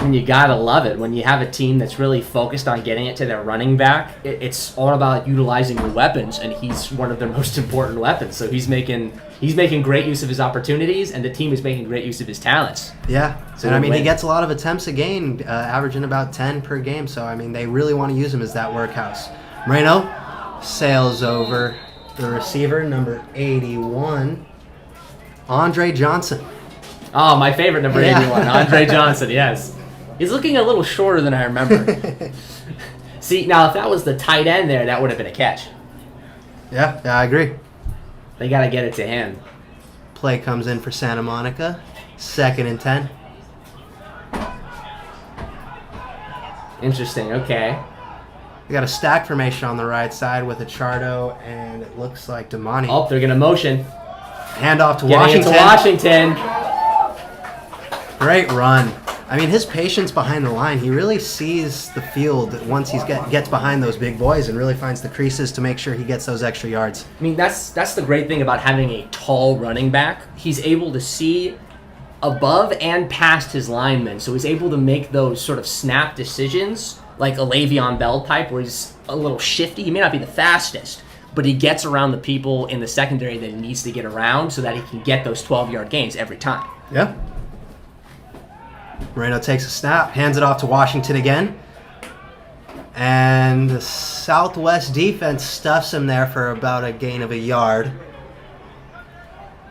And you gotta love it when you have a team that's really focused on getting it to their running back. It's all about utilizing your weapons, and he's one of their most important weapons. So he's making great use of his opportunities, and the team is making great use of his talents. Yeah, So and I mean, win. he gets a lot of attempts a game, averaging about 10 per game. So, I mean, they really want to use him as that workhorse. Moreno sails over the receiver, number 81, Andre Johnson. Oh, my favorite number Yeah. 81, Andre Johnson, yes. He's looking a little shorter than I remember. See, now if that was the tight end there, that would have been a catch. Yeah, I agree. They got to get it to him. Play comes in for Santa Monica, 2nd and 10. Interesting, okay. We got a stack formation on the right side with Achardo, and it looks like Damani. Oh, they're going to motion. Handoff to Getting it Washington. to Washington. Great run. I mean, his patience behind the line, he really sees the field once he gets behind those big boys and really finds the creases to make sure he gets those extra yards. I mean, that's the great thing about having a tall running back. He's able to see above and past his linemen, so he's able to make those sort of snap decisions, like a Le'Veon Bell type, where he's a little shifty. He may not be the fastest, but he gets around the people in the secondary that he needs to get around so that he can get those 12-yard gains every time. Yeah. Moreno takes a snap, hands it off to Washington again. And the Southwest defense stuffs him there for about a gain of a yard.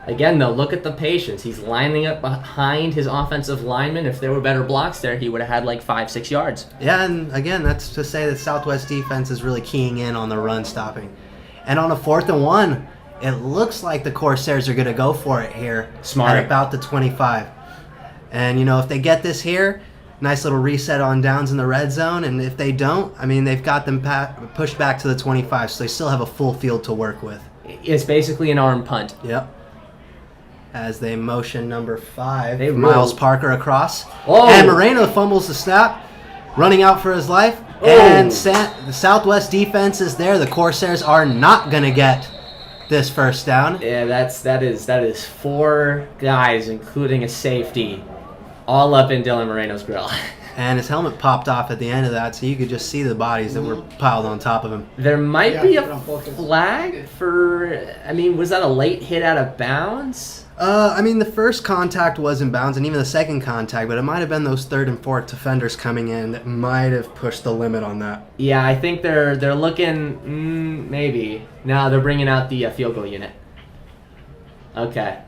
Again, though, look at the patience. He's lining up behind his offensive lineman. If there were better blocks there, he would have had like 5-6 yards. Yeah, and again, that's to say that Southwest defense is really keying in on the run stopping. And on a 4th and 1, it looks like the Corsairs are going to go for it here. Smart. At about the 25. And, you know, if they get this here, nice little reset on downs in the red zone. And if they don't, I mean, they've got them pushed back to the 25, so they still have a full field to work with. It's basically an arm punt. Yep. As they motion number 5, They Miles really- Parker across. Oh. And Moreno fumbles the snap, running out for his life. Oh. And the Southwest defense is there. The Corsairs are not going to get this first down. Yeah, that is 4 guys, including a safety, all up in Dylan Moreno's grill. And his helmet popped off at the end of that, so you could just see the bodies that were piled on top of him. There might be a flag for, I mean, was that a late hit out of bounds? I mean, the first contact was in bounds, and even the second contact, but it might have been those 3rd and 4th defenders coming in that might have pushed the limit on that. Yeah, I think they're looking, maybe. No, they're bringing out the field goal unit. Okay.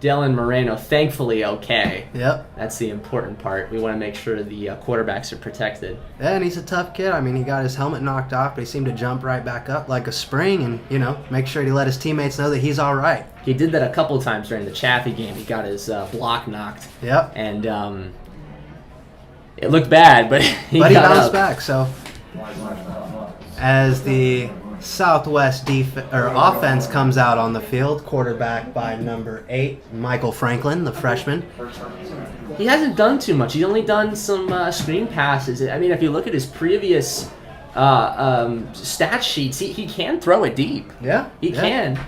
Dylan Moreno, thankfully okay. Yep. That's the important part. We want to make sure the quarterbacks are protected. Yeah, and he's a tough kid. I mean, he got his helmet knocked off, but he seemed to jump right back up like a spring and, you know, make sure he let his teammates know that he's all right. He did that a couple times during the Chaffee game. He got his block knocked. Yep. And it looked bad, but he But he got bounced up. back, so as the Southwest offense comes out on the field, quarterback by number 8, Michael Franklin, the freshman. He hasn't done too much. He's only done some screen passes. I mean, if you look at his previous stat sheets, he can throw it deep. Yeah. He can.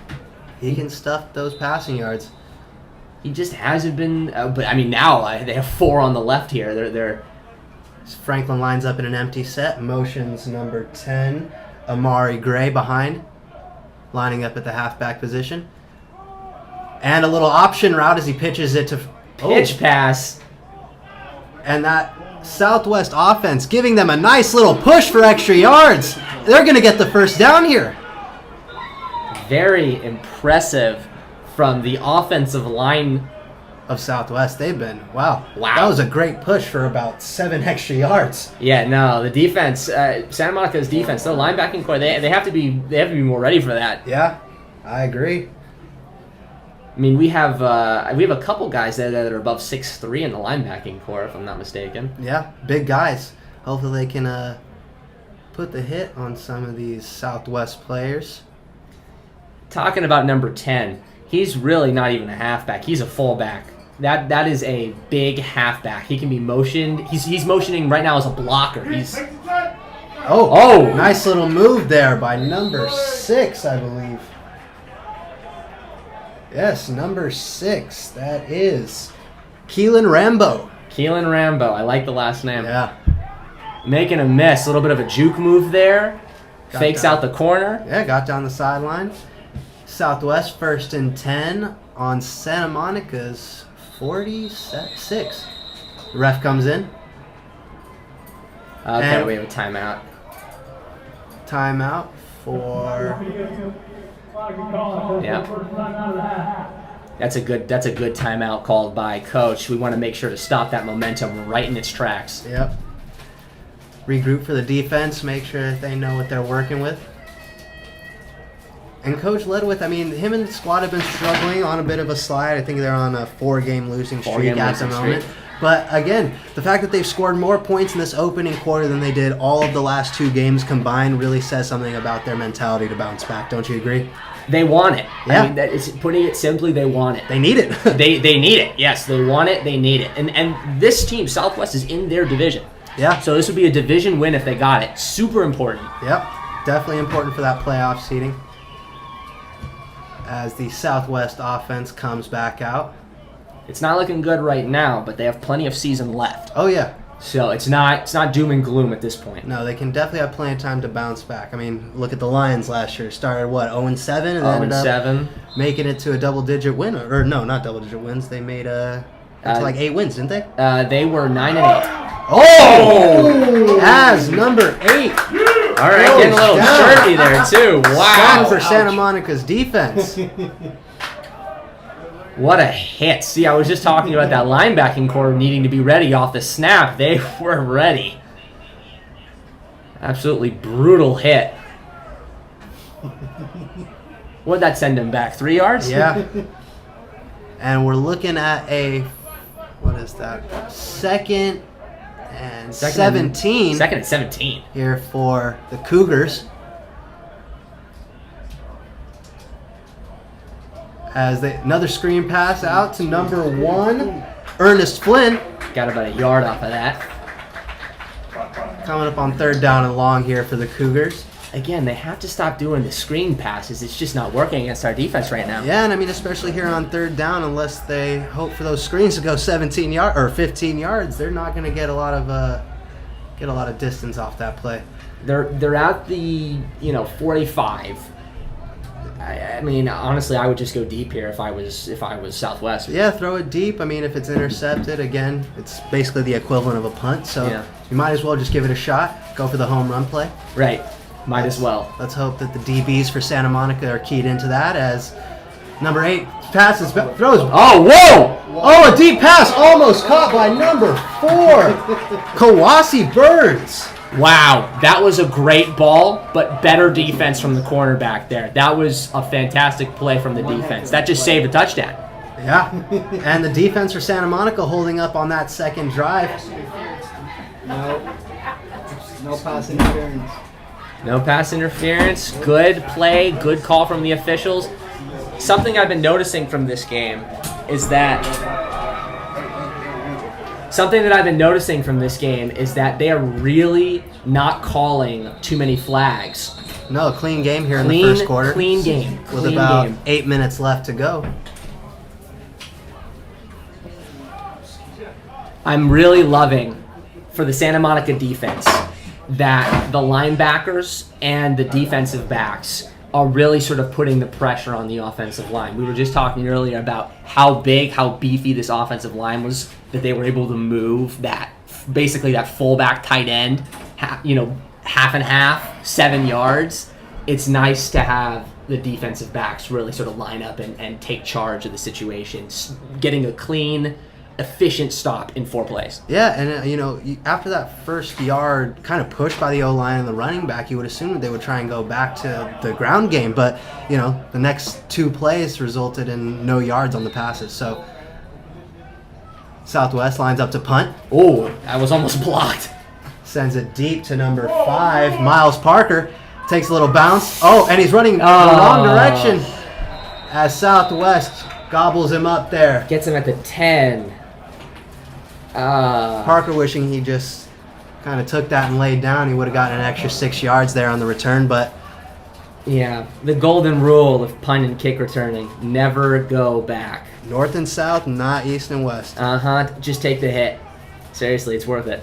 He can stuff those passing yards. He just hasn't been. But I mean, now they have 4 on the left here. They're Franklin lines up in an empty set. Motions number 10, Amari Gray behind, lining up at the halfback position. And a little option route as he pitches it to pitch pass. And that Southwest offense giving them a nice little push for extra yards. They're going to get the first down here. Very impressive from the offensive line. Of Southwest, they've been, wow. Wow. That was a great push for about 7 extra yards. Yeah, no, the defense, Santa Monica's defense, the linebacking core, they have to be more ready for that. Yeah, I agree. I mean, we have a couple guys there that are above 6'3" in the linebacking core, if I'm not mistaken. Yeah, big guys. Hopefully they can put the hit on some of these Southwest players. Talking about number 10, he's really not even a halfback. He's a fullback. That is a big halfback. He can be motioned. He's motioning right now as a blocker. Oh, nice little move there by number 6, I believe. Yes, number 6. That is Keelan Rambo. Keelan Rambo. I like the last name. Yeah. Making a miss. A little bit of a juke move there. Got Fakes down. out the corner. Yeah, got down the sideline. Southwest 1st and 10 on Santa Monica's 46. The ref comes in. Okay, And- we have a timeout. Timeout for... Yeah. That's a good timeout called by coach. We want to make sure to stop that momentum right in its tracks. Yep. Regroup for the defense, make sure that they know what they're working with. And Coach led with, I mean, him and the squad have been struggling on a bit of a slide. I think they're on a 4-game losing streak at the moment. But again, the fact that they've scored more points in this opening quarter than they did all of the last 2 games combined really says something about their mentality to bounce back. Don't you agree? They want it. Yeah. I mean, putting it simply, they want it. They need it. They need it. Yes, they want it. They need it. And this team, Southwest, is in their division. Yeah. So this would be a division win if they got it. Super important. Yep. Definitely important for that playoff seeding. As the Southwest offense comes back out. It's not looking good right now, but they have plenty of season left. Oh, yeah. So it's not doom and gloom at this point. No, they can definitely have plenty of time to bounce back. I mean, look at the Lions last year. Started, 0-7? And ended up 0-7. making it to a double-digit win. Or no, not double-digit wins. They made to like 8 wins, didn't they? They were 9-8. Oh! As number 8. All right, getting a little dirty there, too. Wow. For Santa Monica's defense. What a hit. See, I was just talking about that linebacking core needing to be ready off the snap. They were ready. Absolutely brutal hit. What'd that send him back? 3 yards? Yeah. And we're looking at what is that? Second and 17. Second and 17. Here for the Cougars. As another screen pass out to number 1, Ernest Flynn. Got about a yard off of that. Coming up on 3rd down and long here for the Cougars. Again, they have to stop doing the screen passes. It's just not working against our defense right now. Yeah, and I mean, especially here on 3rd down, unless they hope for those screens to go 17 yards or 15 yards, they're not going to get a lot of distance off that play. They're at the 45. I mean, honestly, I would just go deep here if I was Southwest. Yeah, throw it deep. I mean, if it's intercepted, again, it's basically the equivalent of a punt. So you might as well just give it a shot. Go for the home run play. Right. Might as well. Let's hope that the DBs for Santa Monica are keyed into that as number 8 passes, throws. Oh, whoa! Oh, a deep pass almost caught by number 4, Kawasi Burns. Wow, that was a great ball, but better defense from the cornerback there. That was a fantastic play from the defense. That just saved a touchdown. Yeah, and the defense for Santa Monica holding up on that second drive. No pass interference. No pass interference. Good play. Good call from the officials. Something I've been noticing from this game is that they are really not calling too many flags. No, clean game here in the first quarter. Clean game. With about 8 minutes left to go. I'm really loving for the Santa Monica defense that the linebackers and the defensive backs are really sort of putting the pressure on the offensive line. We were just talking earlier about how big, how beefy this offensive line was, that they were able to move that, basically that fullback tight end, half and half, 7 yards. It's nice to have the defensive backs really sort of line up and take charge of the situation, getting a clean, efficient stop in 4 plays. Yeah, and after that first yard kind of push by the O-line and the running back, you would assume that they would try and go back to the ground game, but the next 2 plays resulted in no yards on the passes. So Southwest lines up to punt. Oh, that was almost blocked. Sends it deep to number 5, Miles Parker. Takes a little bounce. Oh, and he's running the wrong direction as Southwest gobbles him up there. Gets him at the 10. Parker wishing he just kind of took that and laid down. He would have gotten an extra 6 yards there on the return, but... Yeah, the golden rule of punt and kick returning, never go back. North and south, not east and west. Just take the hit. Seriously, it's worth it.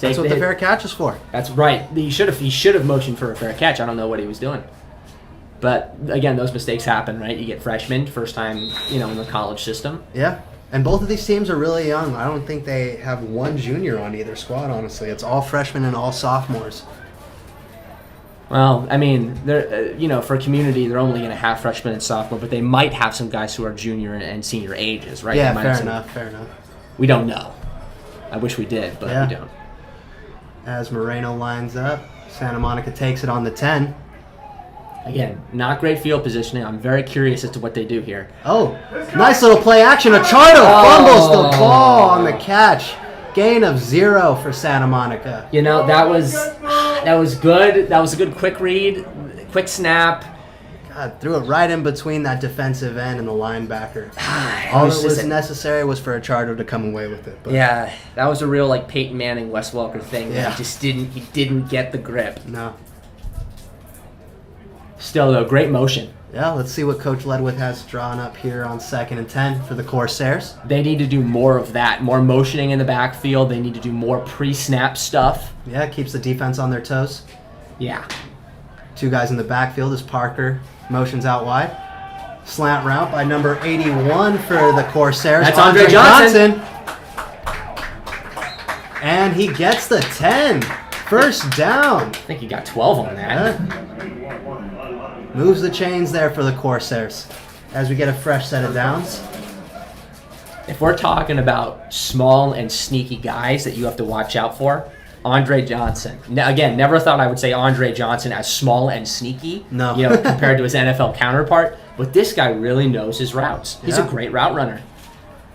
That's what the fair catch is for. That's right. He should have motioned for a fair catch. I don't know what he was doing. But again, those mistakes happen, right? You get freshmen, first time, in the college system. Yeah. And both of these teams are really young. I don't think they have one junior on either squad, honestly. It's all freshmen and all sophomores. Well, I mean, they're for community, they're only going to have freshmen and sophomore, but they might have some guys who are junior and senior ages, right? Yeah, fair enough. We don't know. I wish we did, but we don't. As Moreno lines up, Santa Monica takes it on the 10. Again, not great field positioning. I'm very curious as to what they do here. Oh, nice little play action. Achardo fumbles the ball on the catch. Gain of 0 for Santa Monica. That was good. That was a good quick read, quick snap. God, threw it right in between that defensive end and the linebacker. All that was necessary was for Achardo to come away with it. But. Yeah, that was a real Peyton Manning, Wes Welker thing. Yeah. He didn't get the grip. No. Still, though, great motion. Yeah, let's see what Coach Ledwith has drawn up here on 2nd and 10 for the Corsairs. They need to do more of that, more motioning in the backfield. They need to do more pre-snap stuff. Yeah, keeps the defense on their toes. Yeah. 2 guys in the backfield as Parker motions out wide. Slant route by number 81 for the Corsairs. That's Andre Johnson. And he gets the 10. First down. I think he got 12 on that. Moves the chains there for the Corsairs as we get a fresh set of downs. If we're talking about small and sneaky guys that you have to watch out for, Andre Johnson. Again, never thought I would say Andre Johnson as small and sneaky, no. Compared to his NFL counterpart. But this guy really knows his routes. He's a great route runner.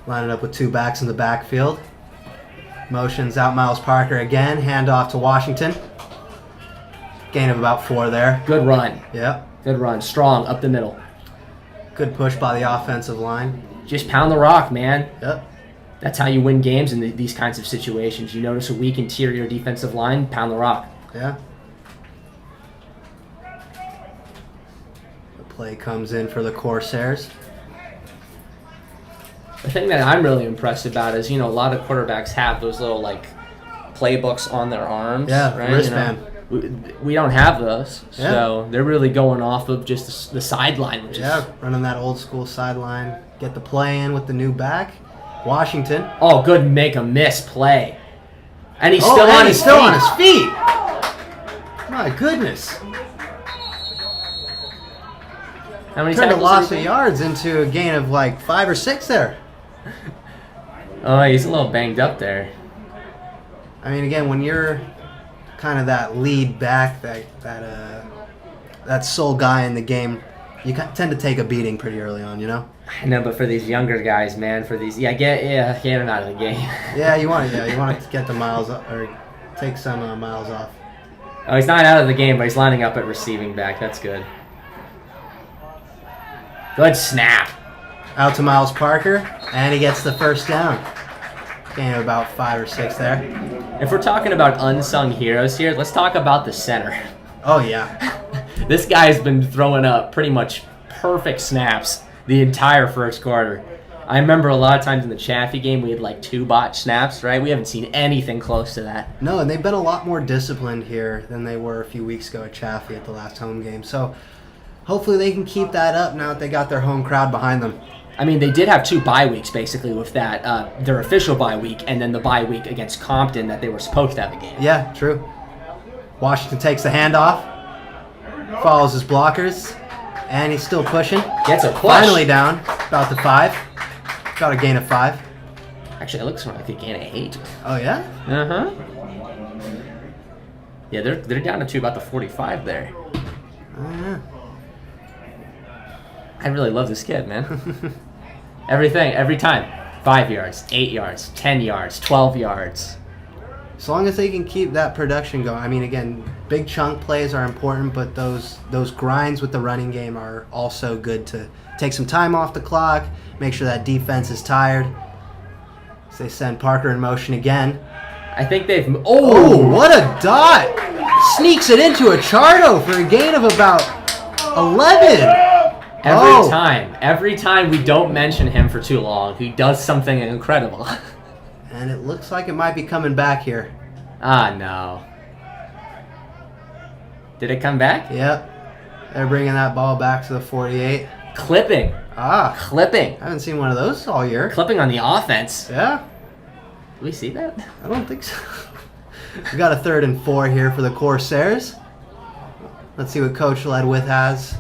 Lining up with 2 backs in the backfield. Motions out Miles Parker again. Handoff to Washington. Gain of about 4 there. Good run. Yep. Good run. Strong up the middle. Good push by the offensive line. Just pound the rock, man. Yep. That's how you win games in these kinds of situations. You notice a weak interior defensive line, pound the rock. Yeah. The play comes in for the Corsairs. The thing that I'm really impressed about is, a lot of quarterbacks have those little, playbooks on their arms. Yeah, right? wristband. We don't have those, so they're really going off of just the sideline. Which is running that old school sideline. Get the play in with the new back. Washington. Oh, good make a miss play. And he's still on his feet. My goodness. How many Turned a tackles loss did he of make? yards into a gain of 5 or 6 there. Oh, he's a little banged up there. I mean, again, when you're kind of that lead back, that sole guy in the game, you tend to take a beating pretty early on, I know, but for these younger guys, man, get him out of the game. You want to get the miles up, or take some miles off. Oh, he's not out of the game, but he's lining up at receiving back. That's good. Good snap. Out to Miles Parker, and he gets the first down. Gain of about 5 or 6 there. If we're talking about unsung heroes here, let's talk about the center. Oh, yeah. This guy's been throwing up pretty much perfect snaps the entire first quarter. I remember a lot of times in the Chaffee game, we had 2 botched snaps, right? We haven't seen anything close to that. No, and they've been a lot more disciplined here than they were a few weeks ago at Chaffee at the last home game. So hopefully they can keep that up now that they got their home crowd behind them. I mean, they did have 2 bye weeks, basically, with that. Their official bye week and then the bye week against Compton that they were supposed to have a game. Yeah, true. Washington takes the handoff, follows his blockers, and he's still pushing. Gets a push. Finally down, about the 5. Got a gain of 5. Actually, it looks more like a gain of 8. Oh, yeah? Uh-huh. Yeah, they're down to about the 45 there. Oh, yeah. I really love this kid, man. Everything, every time. 5 yards, 8 yards, 10 yards, 12 yards. As long as they can keep that production going. I mean, again, big chunk plays are important, but those grinds with the running game are also good to take some time off the clock, make sure that defense is tired. So they send Parker in motion again. I think they've... Oh, what a dot! Sneaks it into Achardo for a gain of about 11. Every time we don't mention him for too long, he does something incredible. And it looks like it might be coming back here. Ah, no. Did it come back? Yep. They're bringing that ball back to the 48. Clipping. Clipping. I haven't seen one of those all year. Clipping on the offense. Yeah. Did we see that? I don't think so. We got a 3rd and 4 here for the Corsairs. Let's see what Coach Ledwith has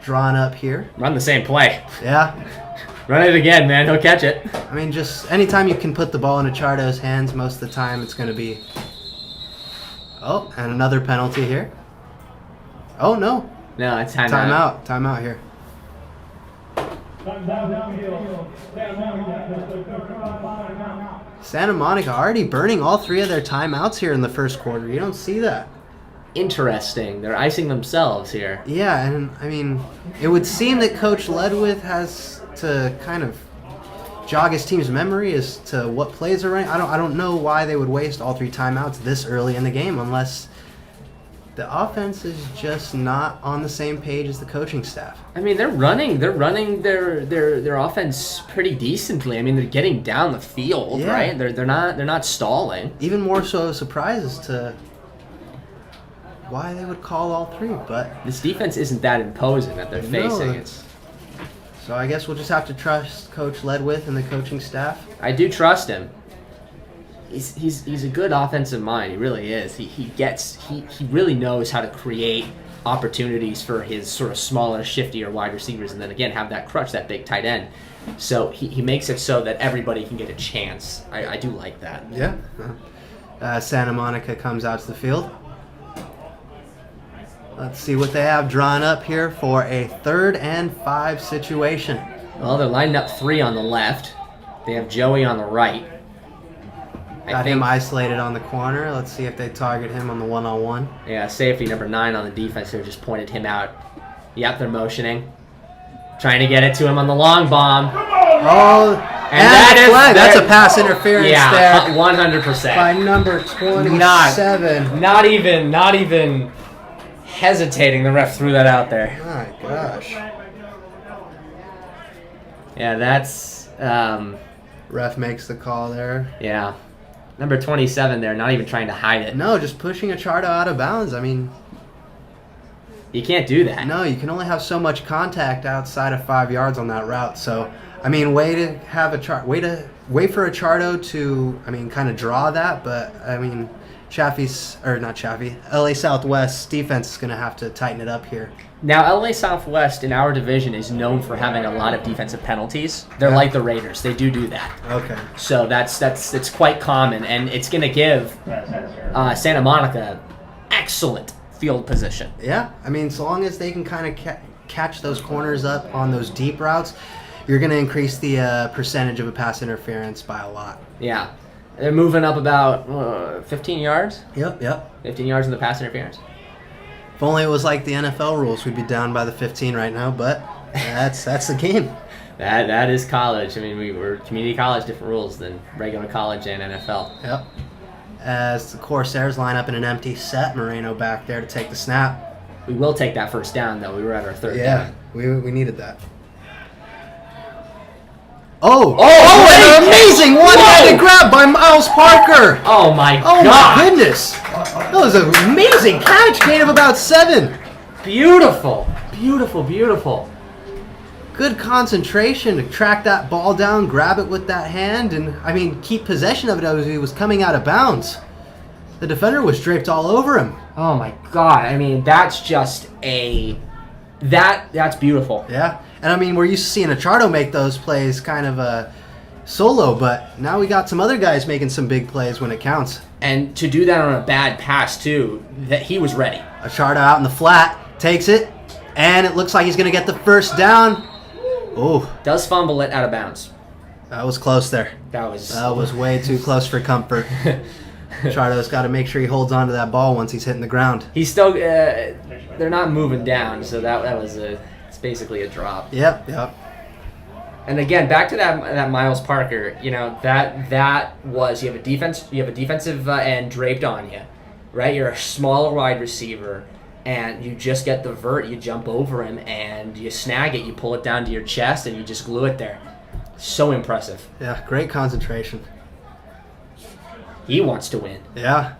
drawn up here. Run the same play. Yeah. Run it again, man. He'll catch it. I mean, just anytime you can put the ball in Achardo's hands, most of the time it's going to be... Oh, and another penalty here. Oh, no. No, it's timeout. Timeout here. Santa Monica already burning all 3 of their timeouts here in the first quarter. You don't see that. Interesting. They're icing themselves here. Yeah, and I mean, it would seem that Coach Ledwith has to kind of jog his team's memory as to what plays are running. I don't know why they would waste all 3 timeouts this early in the game unless the offense is just not on the same page as the coaching staff. I mean, they're running their offense pretty decently. I mean, they're getting down the field, Yeah. right? They're not stalling. Even more so surprised as to why they would call all 3, but This defense isn't that imposing that they're facing. it's so I guess we'll just have to trust Coach Ledwith and the coaching staff. I do trust him. He's a good offensive mind. He really is. He really knows how to create opportunities for his sort of smaller, shiftier wide receivers, and then again have that crutch, that big tight end. So he makes it so that everybody can get a chance. I do like that. Yeah. Santa Monica comes out to the field. Let's see what they have drawn up here for a 3rd and 5 situation. Well, they're lining up 3 on the left. They have Joey on the right. Got him isolated on the corner. Let's see if they target him on the one-on-one. Yeah, safety number 9 on the defense there just pointed him out. Yep, they're motioning. Trying to get it to him on the long bomb. Oh, and that's a pass interference there. 100%. By number 27. Not even hesitating, the ref threw that out there. My gosh. Yeah, that's... Ref makes the call there. Yeah. Number 27 there, not even trying to hide it. No, just pushing Achardo out of bounds. I mean... You can't do that. No, you can only have so much contact outside of 5 yards on that route. So, I mean, way for Achardo to, I mean, kind of draw that. But, I mean, LA Southwest defense is going to have to tighten it up here. Now, LA Southwest in our division is known for having a lot of defensive penalties. They're like the Raiders. They do that. Okay. So it's quite common, and it's going to give Santa Monica excellent field position. Yeah, I mean, so long as they can kind of catch those corners up on those deep routes, you're going to increase the percentage of a pass interference by a lot. Yeah. They're moving up about 15 yards. Yep. 15 yards in the pass interference. If only it was like the NFL rules, we'd be down by the 15 right now, but that's the game. That is college. I mean, we're community college, different rules than regular college and NFL. Yep. As the Corsairs line up in an empty set, Moreno back there to take the snap. We will take that first down, though. We were at our 3rd down. Yeah, we needed that. Oh, an amazing one-handed grab by Miles Parker. Oh, my God. Oh, my goodness. That was an amazing catch. Gain of about 7. Beautiful. Good concentration to track that ball down, grab it with that hand, and, I mean, keep possession of it as he was coming out of bounds. The defender was draped all over him. Oh, my God. I mean, that's just that's beautiful. Yeah. And, I mean, we're used to seeing Achardo make those plays kind of solo, but now we got some other guys making some big plays when it counts. And to do that on a bad pass, too, that he was ready. Achardo out in the flat, takes it, and it looks like he's going to get the first down. Oh. Does fumble it out of bounds. That was close there. That was way too close for comfort. Achardo's got to make sure he holds on to that ball once he's hitting the ground. He's still... they're not moving down, so that was it's basically a drop. Yep. And again, back to that Miles Parker, you know, that was you have a defensive end draped on you, right? You're a smaller wide receiver. and you just get the vert, you jump over him, and you snag it, you pull it down to your chest, and you just glue it there. So impressive. Yeah, great concentration. He wants to win. Yeah.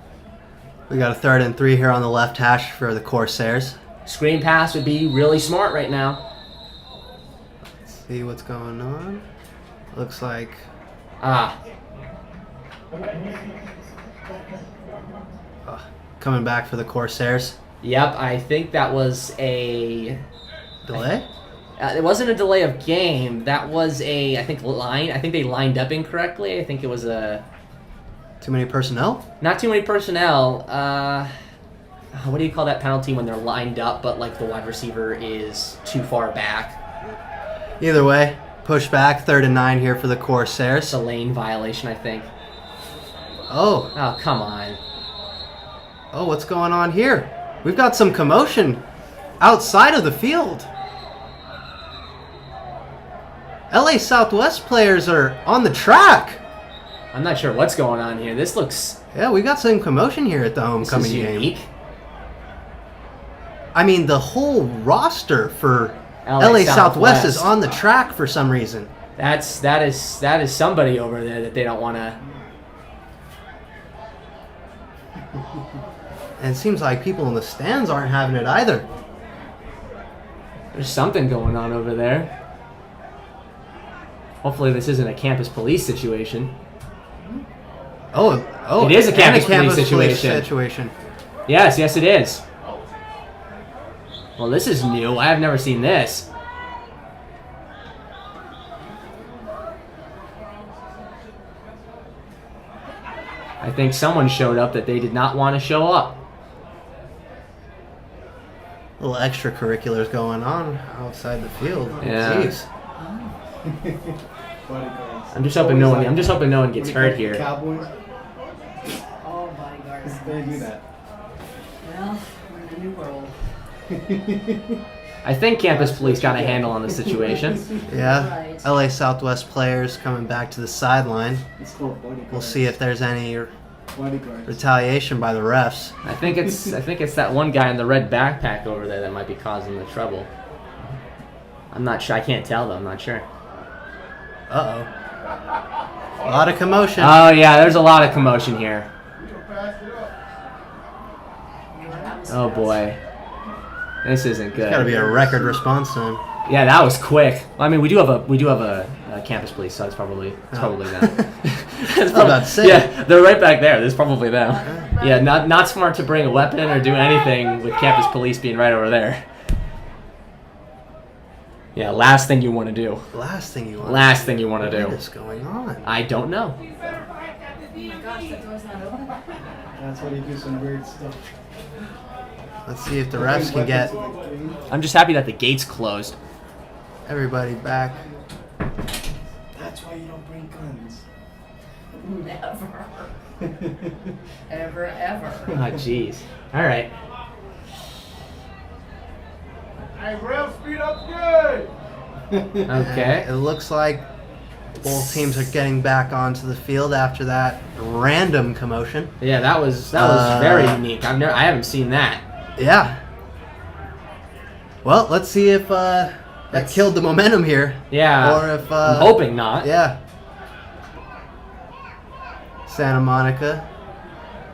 We got a 3rd and 3 here on the left hash for the Corsairs. Screen pass would be really smart right now. See what's going on. Looks like... coming back for the Corsairs. Yep, I think that was a... Delay? It wasn't a delay of game. That was a, I think they lined up incorrectly. I think it was a... Too many personnel? Not too many personnel. What do you call that penalty when they're lined up, but like the wide receiver is too far back? Either way, push back. 3rd and 9 here for the Corsairs. It's a lane violation, I think. Oh. Oh, come on. Oh, what's going on here? We've got some commotion outside of the field. LA Southwest players are on the track. I'm not sure what's going on here. This looks... Yeah, we got some commotion here at the This homecoming is game. unique. I mean, the whole roster for LA LA Southwest is Southwest. on the track for some reason. That is somebody over there that they don't want to... And it seems like people in the stands aren't having it either. There's something going on over there. Hopefully this isn't a campus police situation. Oh, It is a and campus police situation. Yes, it is. Well, this is new. I have never seen this. I think someone showed up that they did not want to show up. Little extracurriculars going on outside the field. Yeah. Jeez. I'm just hoping no one gets hurt here. Cowboys, All bodyguards. they do that. Well, we're in a new world. I think campus police got a handle on the situation. Yeah. Right. LA Southwest players coming back to the sideline. It's called bodyguards. We'll see if there's any Bodyguards. retaliation by the refs. I think it's that one guy in the red backpack over there that might be causing the trouble. I'm not sure. I can't tell though. I'm not sure. Uh-oh. A lot of commotion. Oh yeah, there's a lot of commotion here. Oh boy, this isn't good. It's got to be a record response time. Yeah, that was quick. Well, I mean, we do have a campus police, so it's probably them. I was about to say. Yeah, they're right back there. There's probably them. Yeah, not smart to bring a weapon or do anything with campus police being right over there. Yeah, last thing you want to do. Last thing you want. Last thing you want to do. What is going on? I don't know. Oh my gosh, that door's not open. That's why they do some weird stuff. Let's see if the refs can get I'm just happy that the gate's closed. everybody back. That's why you don't bring guns. Never. Ever. Oh, jeez. All right. Hey, Rev, speed up the game! Okay. It looks like both teams are getting back onto the field after that random commotion. Yeah, that was very unique. I haven't seen that. Yeah. Well, let's see if that killed the momentum here. Yeah. Or if I'm hoping not. Yeah. Santa Monica.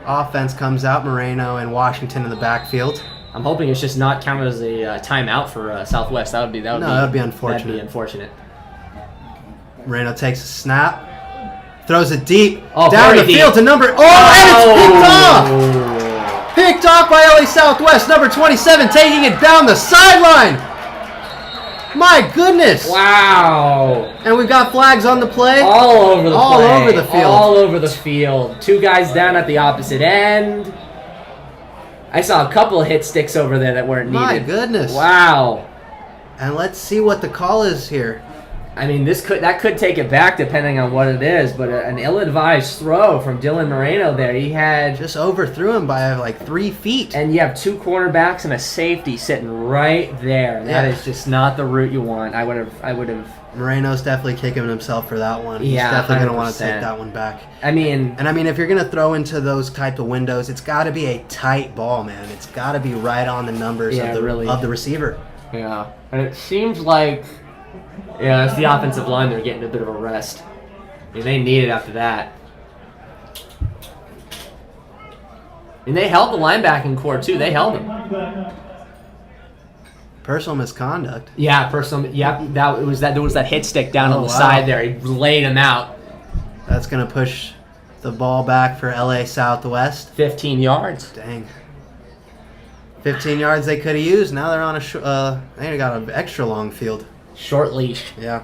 Offense comes out. Moreno and Washington in the backfield. I'm hoping it's just not counted as a timeout for Southwest. That would be unfortunate. That'd be unfortunate. Moreno takes a snap. Throws it deep. Oh, down very the deep. field to number... Oh, and it's picked off! Picked off by LA Southwest, number 27, taking it down the sideline. My goodness! Wow! And we've got flags on the play. All over the All play. over the field. All over the field. Two guys down at the opposite end. I saw a couple of hit sticks over there that weren't needed. My goodness! Wow! And let's see what the call is here. I mean, that could take it back depending on what it is, but an ill-advised throw from Dylan Moreno there. He had Just overthrew him by like 3 feet. and you have 2 cornerbacks and a safety sitting right there. That is just not the route you want. I would have. Moreno's definitely kicking himself for that one. He's Yeah, definitely going to want to 100%. take that one back. I mean, And I mean, if you're going to throw into those type of windows, it's got to be a tight ball, man. It's got to be right on the numbers Yeah, really. of the receiver. yeah, and it seems like it's the offensive line. They're getting a bit of a rest. I mean, they need it after that. And they held the linebacking core too. They held them. Personal misconduct. Yeah, personal. Yeah, there was that hit stick down Oh, on the wow. side there. He laid him out. That's going to push the ball back for LA Southwest. 15 yards. Dang. 15 yards they could have used. Now they're on they got an extra long field. Short leash. Yeah.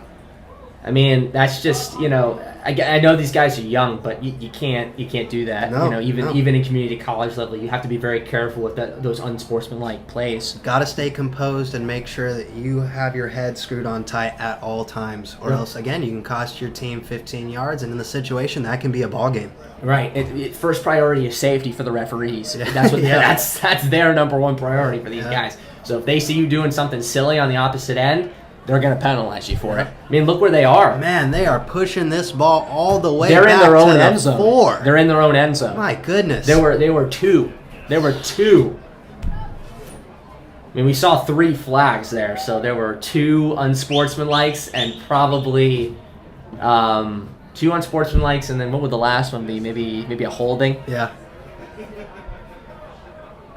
I mean, that's just, I know these guys are young, but you can't do that. No, Even in community college level, you have to be very careful with those unsportsmanlike plays. Got to stay composed and make sure that you have your head screwed on tight at all times, or else again you can cost your team 15 yards, and in the situation that can be a ball game. Right. First priority is safety for the referees. That's what Yeah. that's their number one priority for these Yeah. guys. So if they see you doing something silly on the opposite end, they're going to penalize you for it. I mean, look where they are. Man, they are pushing this ball all the way They're back in their own to the end zone. 4. They're in their own end zone. My goodness. They were 2. There were 2. I mean, we saw 3 flags there, so there were 2 unsportsmanlikes and probably 2 unsportsmanlikes, and then what would the last one be? Maybe a holding. Yeah.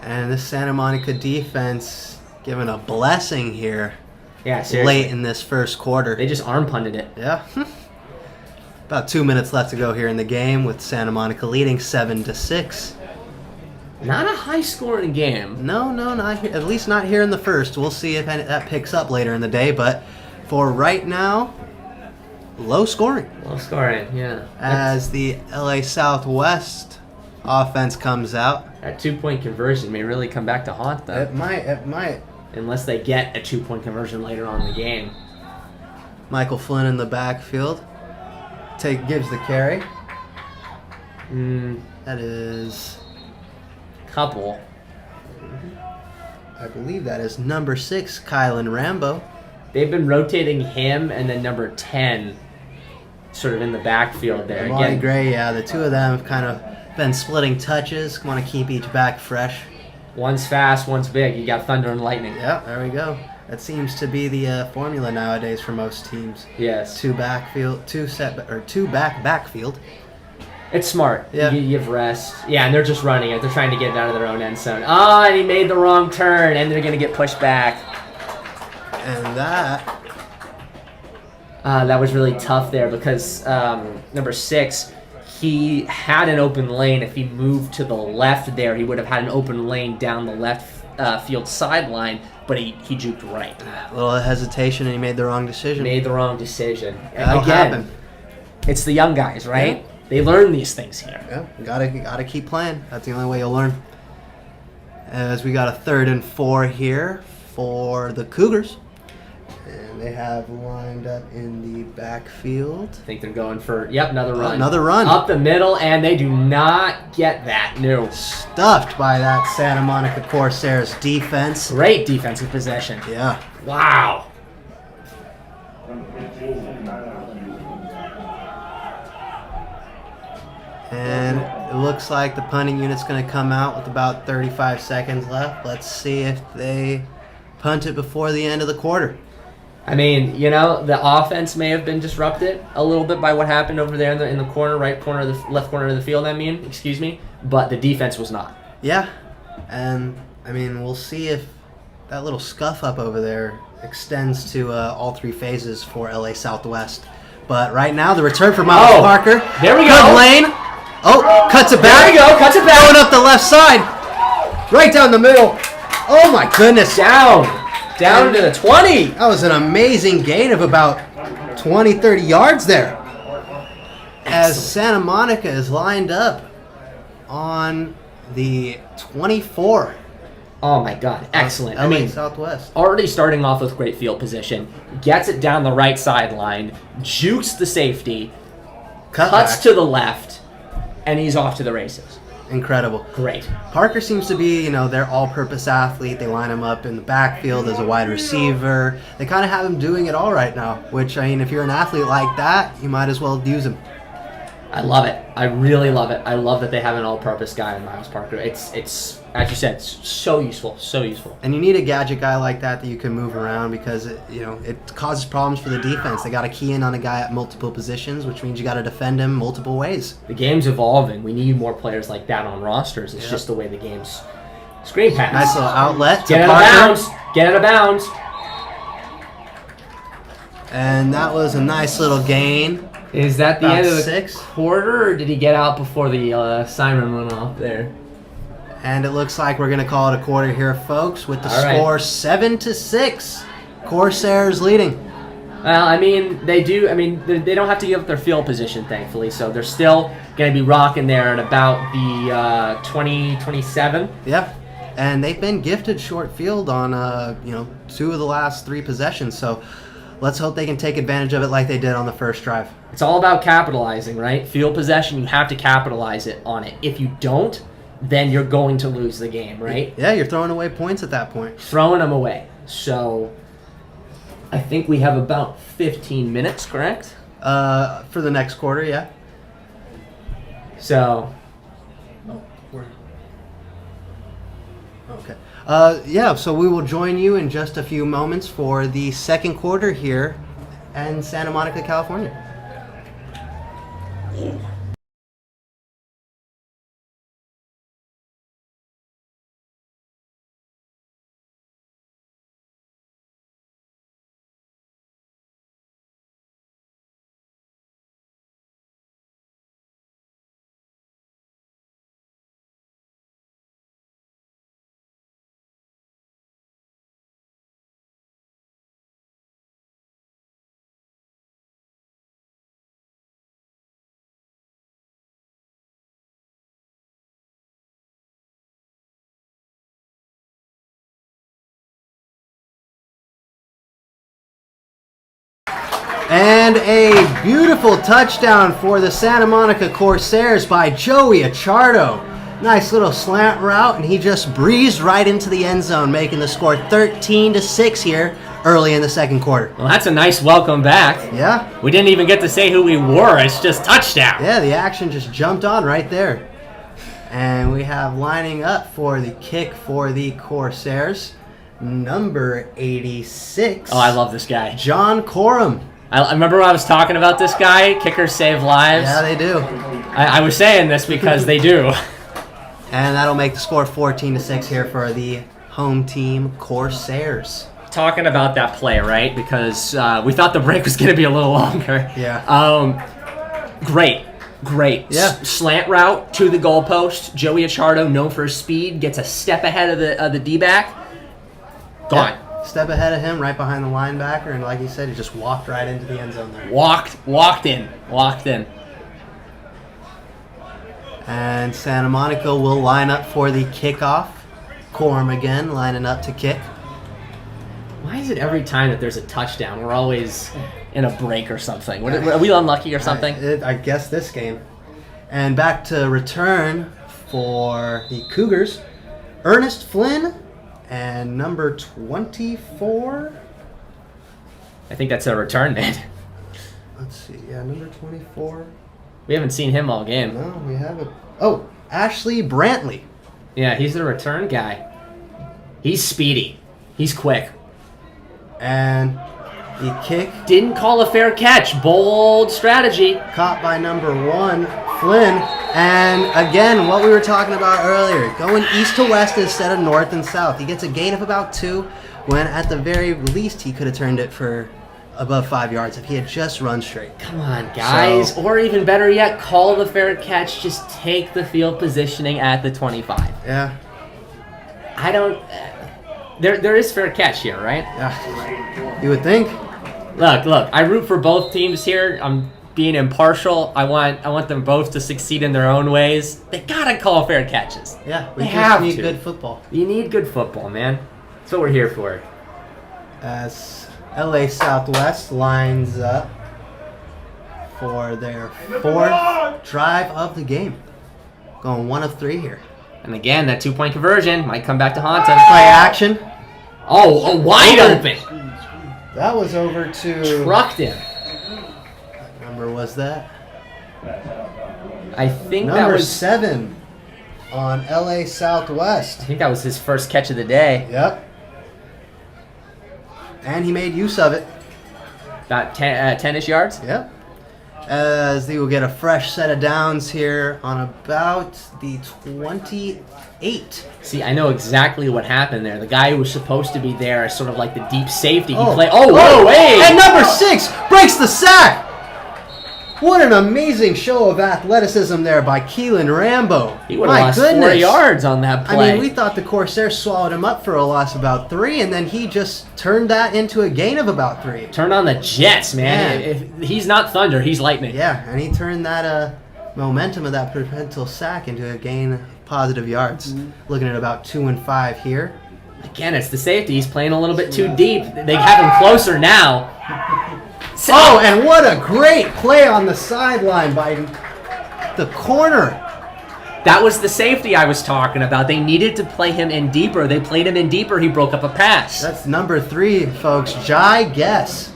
And this Santa Monica defense giving a blessing here Yeah, seriously. late in this first quarter. They just arm punted it. Yeah. About 2 minutes left to go here in the game with Santa Monica leading 7-6. Not a high-scoring game. No, not here, at least not here in the first. We'll see if that picks up later in the day, but for right now, low scoring. Low scoring, yeah. As the LA Southwest offense comes out. That 2-point conversion may really come back to haunt them. It might. Unless they get a 2-point conversion later on in the game. Michael Flynn in the backfield. Gives the carry. That is, Couple. I believe that is number 6, Kylan Rambo. They've been rotating him and then number 10 sort of in the backfield there. Amari Gray, yeah, the two of them have kind of been splitting touches. Want to keep each back fresh. One's fast, one's big. You got thunder and lightning. Yeah, there we go. That seems to be the formula nowadays for most teams. Yes. Two back backfield. It's smart. Yeah. You have rest. Yeah, and they're just running it. They're trying to get it out of their own end zone. Oh, and he made the wrong turn, and they're going to get pushed back. And that That was really tough there because number 6, he had an open lane. If he moved to the left there, he would have had an open lane down the left field sideline, but he juked right. a little hesitation and he made the wrong decision. Made the wrong decision. That'll Again, happen. it's the young guys, right? Yeah. They learn these things here. Yeah, gotta keep playing. That's the only way you'll learn. As we got a 3rd and 4 here for the Cougars. And they have lined up in the backfield. I think they're going for, another run. Another run. Up the middle, and they do not get that. No. Stuffed by that Santa Monica Corsairs defense. Great defensive possession. Yeah. Wow. And it looks like the punting unit's going to come out with about 35 seconds left. Let's see if they punt it before the end of the quarter. I mean, the offense may have been disrupted a little bit by what happened over there in the corner, left corner of the field, but the defense was not. Yeah. And, I mean, we'll see if that little scuff up over there extends to all 3 phases for LA Southwest. But right now, the return for Miles Parker. There we go. Good lane. Oh, cuts it back. There we go. Cuts it back. Going up the left side. Right down the middle. Oh, my goodness. Down to the 20. That was an amazing gain of about 20, 30 yards there. As Santa Monica is lined up on the 24. Oh my God, excellent. I LA mean, Southwest. already starting off with great field position, gets it down the right sideline, jukes the safety, cuts to the left, and he's off to the races. Incredible. Great. Parker seems to be, their all-purpose athlete. They line him up in the backfield as a wide receiver. They kind of have him doing it all right now, which, I mean, if you're an athlete like that, you might as well use him. I love it. I really love it. I love that they have an all-purpose guy in Miles Parker. It's as you said, it's so useful, so useful. And you need a gadget guy like that you can move around because it causes problems for the defense. They got to key in on a guy at multiple positions, which means you got to defend him multiple ways. The game's evolving. We need more players like that on rosters. It's just the way the game's screen pass. Nice little outlet to Get out of Parker. bounds. Get out of bounds. And that was a nice little gain. Is that the About end of the 6. quarter, or did he get out before the siren went off there? And it looks like we're going to call it a quarter here, folks, with the All right. score 7-6. Corsairs leading. Well, I mean, they do. I mean, they don't have to give up their field position, thankfully. So they're still going to be rocking there at about the 20-27. Yep. And they've been gifted short field on, 2 of the last 3 possessions. So let's hope they can take advantage of it like they did on the first drive. It's all about capitalizing, right? Field possession, you have to capitalize on it. If you don't, then you're going to lose the game, right? Yeah, you're throwing away points at that point. Throwing them away. So I think we have about 15 minutes, correct? For the next quarter, yeah. So Okay. So we will join you in just a few moments for the second quarter here in Santa Monica, California. And a beautiful touchdown for the Santa Monica Corsairs by Joey Achardo. Nice little slant route, and he just breezed right into the end zone, making the score 13-6 here early in the second quarter. well, that's a nice welcome back. Yeah, We didn't even get to say who we were. It's just touchdown. yeah, the action just jumped on right there. And we have lining up for the kick for the Corsairs, number 86. Oh, I love this guy. John Corum. I remember when I was talking about this guy. Kickers save lives. Yeah, they do. I was saying this because they do. And that'll make the score 14-6 here for the home team Corsairs. Talking about that play, right? Because we thought the break was going to be a little longer. Yeah. Great. Yeah. Slant route to the goalpost. Joey Achardo, known for his speed, gets a step ahead of the D-back. Gone. Yeah. Step ahead of him, right behind the linebacker, and like you said, he just walked right into the end zone there. Walked in. And Santa Monica will line up for the kickoff. Corum again, lining up to kick. Why is it every time that there's a touchdown, we're always in a break or something? Are we unlucky or something? I guess this game. And back to return for the Cougars. Ernest Flynn and number 24. I think that's a return, man. Let's see. Yeah, number 24. We haven't seen him all game. No, we haven't. Oh, Ashley Brantley. Yeah, he's the return guy. He's speedy. He's quick. And the kick Didn't call a fair catch. Bold strategy. caught by number 1, Flynn. And again, what we were talking about earlier, going east to west instead of north and south. He gets a gain of about 2, when at the very least he could have turned it for above 5 yards if he had just run straight. Come on, guys. Or even better yet, call the fair catch. Just take the field positioning at the 25. Yeah. I don't... There is fair catch here, right? Yeah. You would think. Look. I root for both teams here. I'm being impartial. I want them both to succeed in their own ways. They gotta call fair catches. Yeah, we They just have need to. good football. You need good football, man. That's what we're here for. As LA Southwest lines up for their fourth drive of the game. Going 1 of 3 here. And again, that 2-point conversion might come back to haunt them. Play action. Oh, wide open. That was over to... Trucked him. What number was that? I think that Number was 7 on LA Southwest. I think that was his first catch of the day. Yep. And he made use of it. About 10-ish yards. Yep. As they will get a fresh set of downs here on about the 28. See, I know exactly what happened there. The guy who was supposed to be there as sort of like the deep safety. He Oh. played. Oh, whoa, hey! And number 6 breaks the sack. What an amazing show of athleticism there by Keelan Rambo. He would have lost 4 yards on that I play. mean, we thought the Corsairs swallowed him up for a loss of about 3, and then he just turned that into a gain of about 3. Turn on the Jets, man. Yeah. If he's not thunder, he's lightning. Yeah, and he turned that momentum of that potential sack into a gain of positive yards. Looking at about 2 and 5 here. Again, it's the safety. He's playing a little bit too deep. They have him closer now. Oh, and what a great play on the sideline by the corner. That was the safety I was talking about. They needed to play him in deeper. They played him in deeper. He broke up a pass. That's number 3, folks. Jai Guess.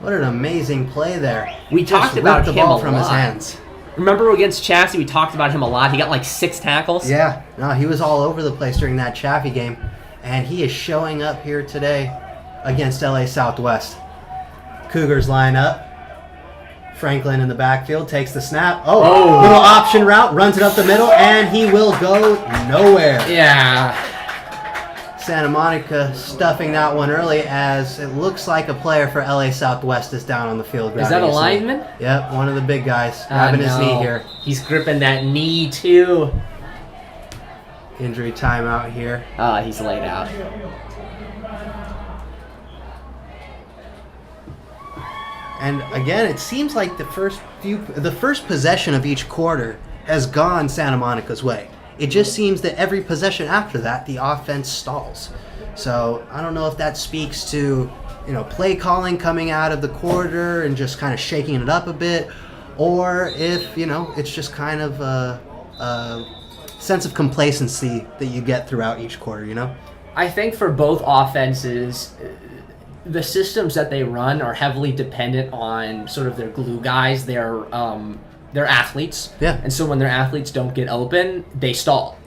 What an amazing play there. We Just talked about ripped the him ball a from his lot. hands. Remember against Chassis, we talked about him a lot. He got like 6 tackles. Yeah, no, he was all over the place during that Chaffee game, and he is showing up here today against LA Southwest. Cougars line up. Franklin in the backfield takes the snap. Oh, little option route, runs it up the middle, and he will go nowhere. Yeah. Santa Monica stuffing that one early as it looks like a player for LA Southwest is down on the field. Is that a grabbing his knee. lineman? Yep, one of the big guys grabbing his knee No. here. He's gripping that knee too. Injury timeout here. He's laid out. And again, it seems like the first possession of each quarter has gone Santa Monica's way. It just seems that every possession after that, the offense stalls. So I don't know if that speaks to, play calling coming out of the quarter and just kind of shaking it up a bit, or if, it's just kind of a sense of complacency that you get throughout each quarter, I think for both offenses, the systems that they run are heavily dependent on sort of their glue guys, their athletes. Yeah. And so when their athletes don't get open, they stall.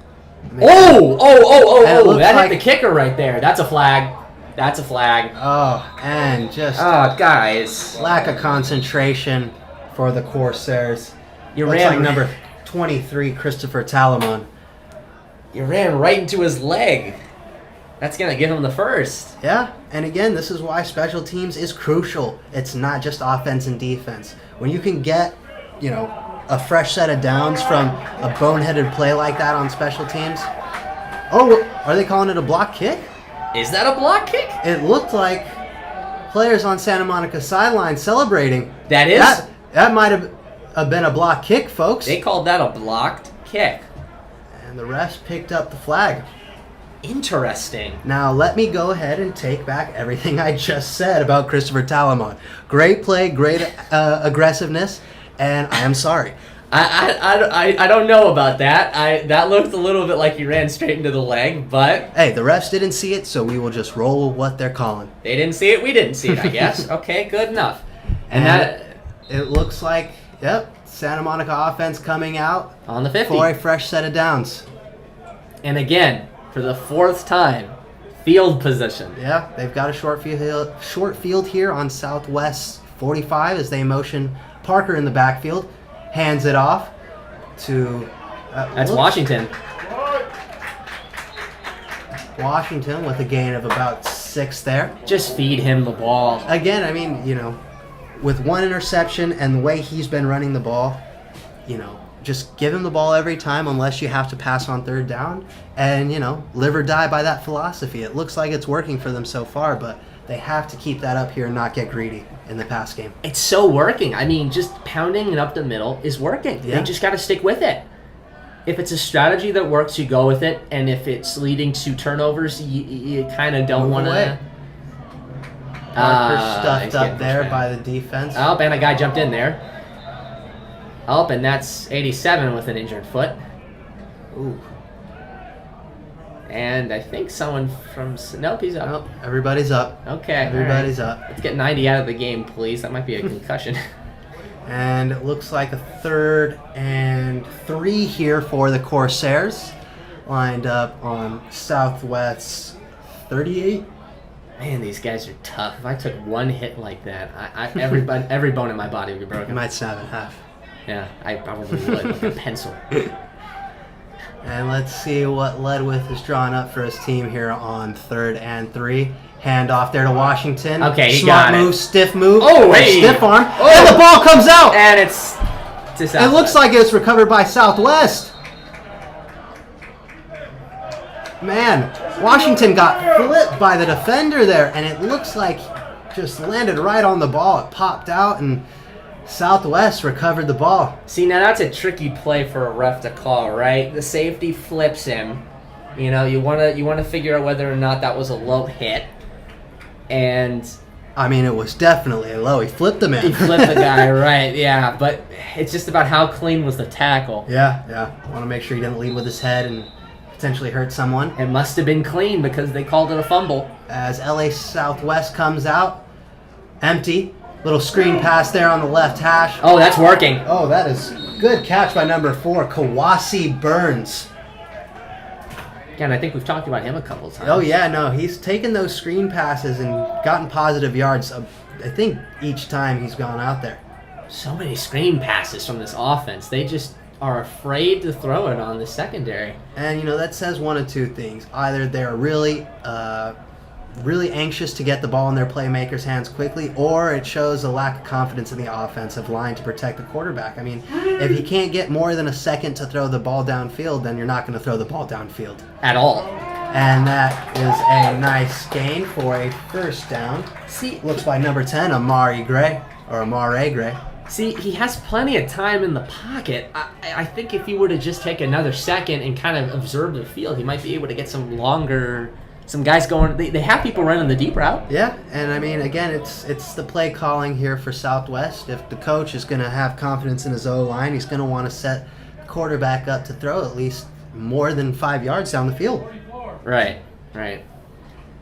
And That looks hit like- the kicker right there. That's a flag. That's a flag. Oh, and just Guys. lack of concentration for the Corsairs. You Looks ran like number 23, Christopher Talamon. You ran right into his leg. That's going to give him the first. Yeah, and again, this is why special teams is crucial. It's not just offense and defense. When you can get, a fresh set of downs from a boneheaded play like that on special teams. Oh, are they calling it a block kick? Is that a block kick? It looked like players on Santa Monica sideline celebrating. That is? That might have been a block kick, folks. They called that a blocked kick. And the refs picked up the flag. Interesting. Now, let me go ahead and take back everything I just said about Christopher Talamon. Great play, great aggressiveness, and I am sorry. I don't know about that. That looked a little bit like he ran straight into the leg, but Hey, the refs didn't see it, so we will just roll with what they're calling. they didn't see it. We didn't see it, I guess. Okay, good enough. And it looks like, Santa Monica offense coming out on the 50. for a fresh set of downs. And again, for the 4th time, field position. Yeah, they've got a short field here on Southwest 45 as they motion Parker in the backfield. Hands it off to... That's Washington. Washington with a gain of about 6 there. Just feed him the ball. Again, I mean, with one interception and the way he's been running the ball, just give him the ball every time unless you have to pass on third down and, live or die by that philosophy. It looks like it's working for them so far, but they have to keep that up here and not get greedy in the pass game. It's so working. I mean, just pounding it up the middle is working. Yeah. They just got to stick with it. If it's a strategy that works, you go with it. And if it's leading to turnovers, you kind of don't want to. Parker stuffed he's up getting there pushed by back. the defense. Oh, and a guy jumped in there. Oh, and that's 87 with an injured foot. Ooh. And I think someone from... Nope, he's up. Nope, everybody's up. Okay. Everybody's all right. up. Let's get 90 out of the game, please. That might be a concussion. And it looks like a 3rd and 3 here for the Corsairs. Lined up on Southwest's 38. Man, these guys are tough. If I took one hit like that, every bone in my body would be broken. You might snap in half. Yeah, I probably would, like a pencil. And let's see what Ledwith is drawing up for his team here on 3rd and 3. Hand off there to Washington. Okay, he Smart got move, it. stiff move. Oh, hey. Stiff arm. Oh. And the ball comes out. And it's to Southwest. It looks like it's recovered by Southwest. Man, Washington got flipped by the defender there, and it looks like just landed right on the ball. It popped out, and Southwest recovered the ball. See, now that's a tricky play for a ref to call, right? The safety flips him. You want to figure out whether or not that was a low hit. And I mean, it was definitely a low. He flipped the man. he flipped the guy, right? Yeah, but it's just about how clean was the tackle. Yeah. Want to make sure he didn't lead with his head and potentially hurt someone. It must have been clean because they called it a fumble. As LA Southwest comes out, empty. Little screen pass there on the left hash. Oh, that's working. Oh, that is good catch by number 4, Kawasi Burns. Again, I think we've talked about him a couple times. Oh, yeah, no, he's taken those screen passes and gotten positive yards, I think, each time he's gone out there. So many screen passes from this offense. They just are afraid to throw it on the secondary. And, that says one of two things. Either they're really anxious to get the ball in their playmakers' hands quickly, or it shows a lack of confidence in the offensive line to protect the quarterback. I mean, if you can't get more than a second to throw the ball downfield, then you're not going to throw the ball downfield. At all. And that is a nice gain for a first down. See, Looks by number 10, Amare Gray. See, he has plenty of time in the pocket. I think if he were to just take another second and kind of observe the field, he might be able to get some guys going. They have people running the deep route. Yeah, and I mean, again, it's the play calling here for Southwest. If the coach is going to have confidence in his O-line, he's going to want to set the quarterback up to throw at least more than 5 yards down the field. Right.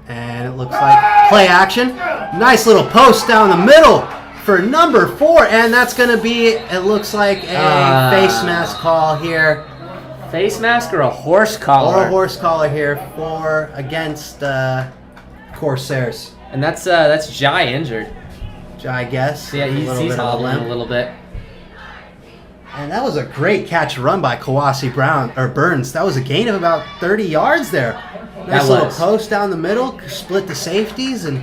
And it looks like play action. Nice little post down the middle for number 4, and that's going to be, it looks like a face mask call here. Face mask or a horse collar? Or a horse collar here against Corsairs. And that's Jai injured. I guess. Yeah, he's bit of a hobbling limp. a little bit. And that was a great catch run by Kawasi Burns. That was a gain of about 30 yards there. Nice little post down the middle, split the safeties, and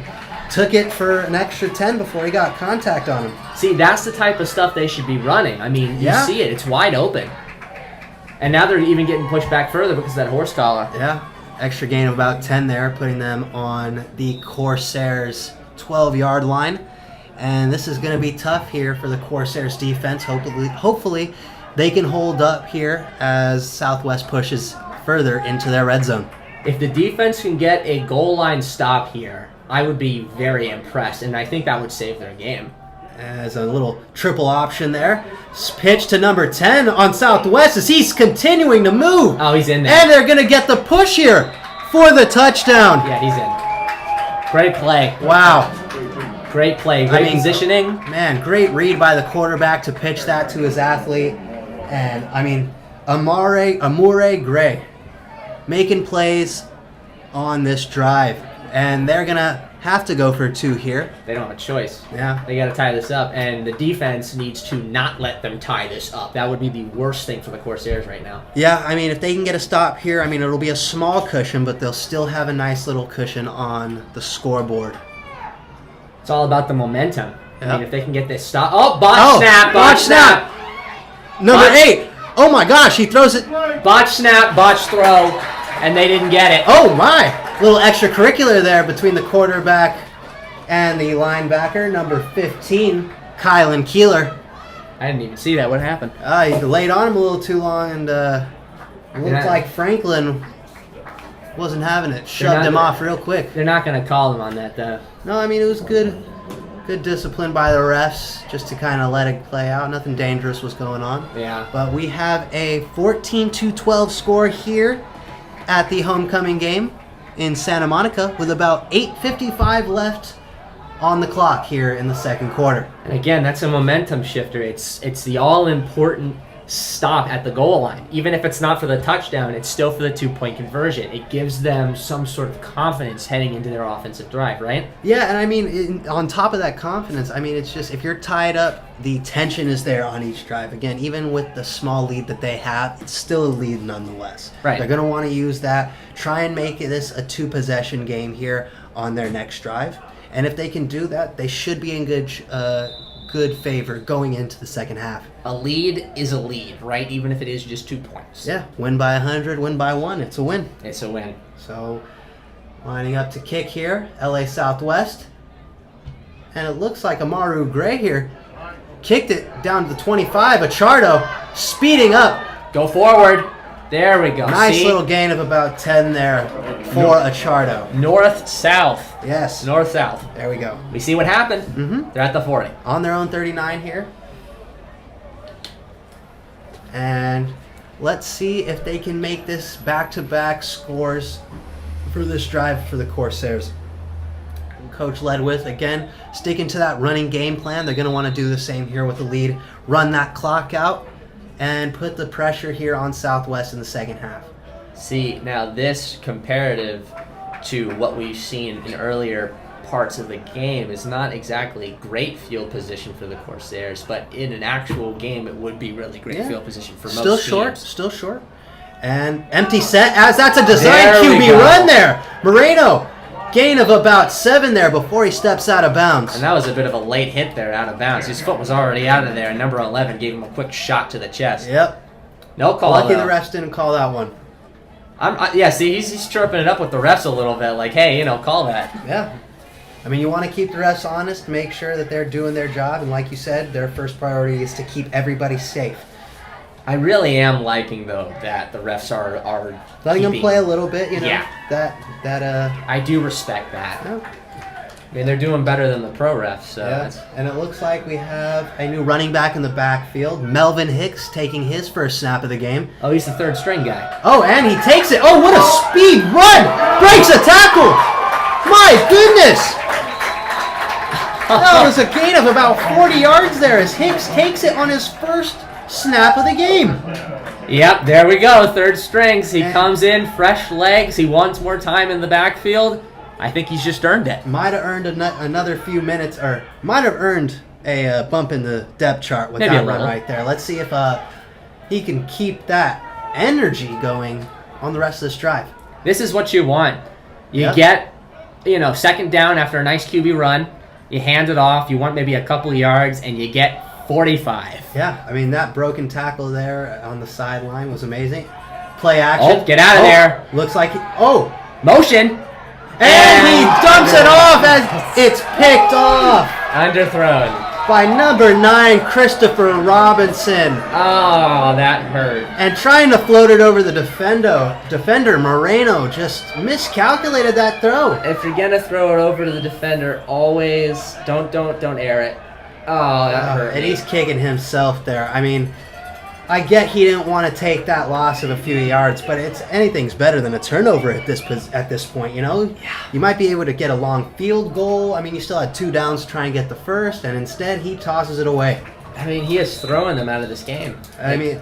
took it for an extra 10 before he got contact on him. See, that's the type of stuff they should be running. I mean, you see it. It's wide open. And now they're even getting pushed back further because of that horse collar. Yeah, extra gain of about 10 there, putting them on the Corsairs' 12-yard line. And this is going to be tough here for the Corsairs defense. Hopefully they can hold up here as Southwest pushes further into their red zone. If the defense can get a goal line stop here, I would be very impressed, and I think that would save their game. As a little triple option there. Pitch to number 10 on Southwest as he's continuing to move. Oh, he's in there. And they're going to get the push here for the touchdown. Yeah, he's in. Great play. Wow. Great play. Great positioning. Man, great read by the quarterback to pitch that to his athlete. And, I mean, Amare Gray making plays on this drive. And they're going to have to go for 2 here. They don't have a choice. Yeah. They got to tie this up, and the defense needs to not let them tie this up. That would be the worst thing for the Corsairs right now. Yeah, I mean, if they can get a stop here, I mean, it'll be a small cushion, but they'll still have a nice little cushion on the scoreboard. It's all about the momentum. Yep. I mean, if they can get this stop. Oh, botch snap. Number 8. Oh my gosh, he throws it. Botch snap, botch throw, and they didn't get it. Oh my. Little extracurricular there between the quarterback and the linebacker, number 15, Kylan Keeler. I didn't even see that. What happened? He laid on him a little too long, and looked like Franklin wasn't having it. Shoved him off real quick. They're not going to call him on that, though. No, I mean, it was good discipline by the refs just to kind of let it play out. Nothing dangerous was going on. Yeah. But we have a 14-12 score here at the homecoming game in Santa Monica with about 8:55 left on the clock here in the second quarter. And again, that's a momentum shifter. It's the all-important stop at the goal line. Even if it's not for the touchdown, it's still for the 2-point conversion. It gives them some sort of confidence heading into their offensive drive, right? Yeah, and I mean, on top of that confidence, I mean, it's just if you're tied up, the tension is there on each drive. Again, even with the small lead that they have, it's still a lead nonetheless. Right. They're going to want to use that, try and make this a 2-possession game here on their next drive. And if they can do that, they should be in good favor going into the second half. A lead is a lead, right? Even if it is just 2 points. Yeah, win by 100, win by 1, it's a win. It's a win. So, lining up to kick here, LA Southwest. And it looks like Amaru Gray here kicked it down to the 25. Achardo speeding up. Go forward. There we go. Nice See? little gain of about 10 there for Achardo. North-south. Yes. North-south. There we go. We see what happened. Mm-hmm. They're at the 40. On their own 39 here. And let's see if they can make this back-to-back scores for this drive for the Corsairs. Coach Ledwith, again, sticking to that running game plan. They're going to want to do the same here with the lead. Run that clock out and put the pressure here on Southwest in the second half. See, now this comparative to what we've seen in earlier parts of the game is not exactly great field position for the Corsairs, but in an actual game it would be really great field position for most teams. Still short. And empty set, as that's a design There we QB go. run there. Moreno, gain of about 7 there before he steps out of bounds. And that was a bit of a late hit there out of bounds. His foot was already out of there, and number 11 gave him a quick shot to the chest. Yep. No call, Lucky though. the refs didn't call that one. See, he's chirping it up with the refs a little bit, like, hey, call that. Yeah. I mean, you want to keep the refs honest, make sure that they're doing their job, and like you said, their first priority is to keep everybody safe. I really am liking, though, that the refs are Letting them keeping- play a little bit, Yeah. That I do respect that. no. I mean, they're doing better than the pro refs, so Yeah. that's- And it looks like we have a new running back in the backfield, Melvin Hicks, taking his first snap of the game. Oh, he's the third string guy. Oh, and he takes it. Oh, what a speed run! Breaks a tackle! My goodness! That was a gain of about 40 yards there as Hicks takes it on his first snap of the game. Yep, there we go. Third strings. He And- comes in, fresh legs. He wants more time in the backfield. I think he's just earned it. Might have earned another few minutes, or might have earned a bump in the depth chart with Maybe that a run little. right there. Let's see if he can keep that energy going on the rest of this drive. This is what you want. You Yeah. get, second down after a nice QB run. You hand it off. You want maybe a couple of yards, and you get 45. Yeah, I mean, that broken tackle there on the sideline was amazing. Play action. Oh, get out of there. Looks like Motion. and he dumps it off as it's picked off Underthrown. by number 9, Christopher Robinson. Oh, that hurt. And trying to float it over the defender Moreno just miscalculated that throw. If you're gonna throw it over to the defender, always don't air it. Oh, that hurt. And me. he's kicking himself there. I mean, I get he didn't want to take that loss of a few yards, but anything's better than a turnover at this point, Yeah. You might be able to get a long field goal. I mean, you still had 2 downs to try and get the first, and instead he tosses it away. I mean, he is throwing them out of this game. I mean,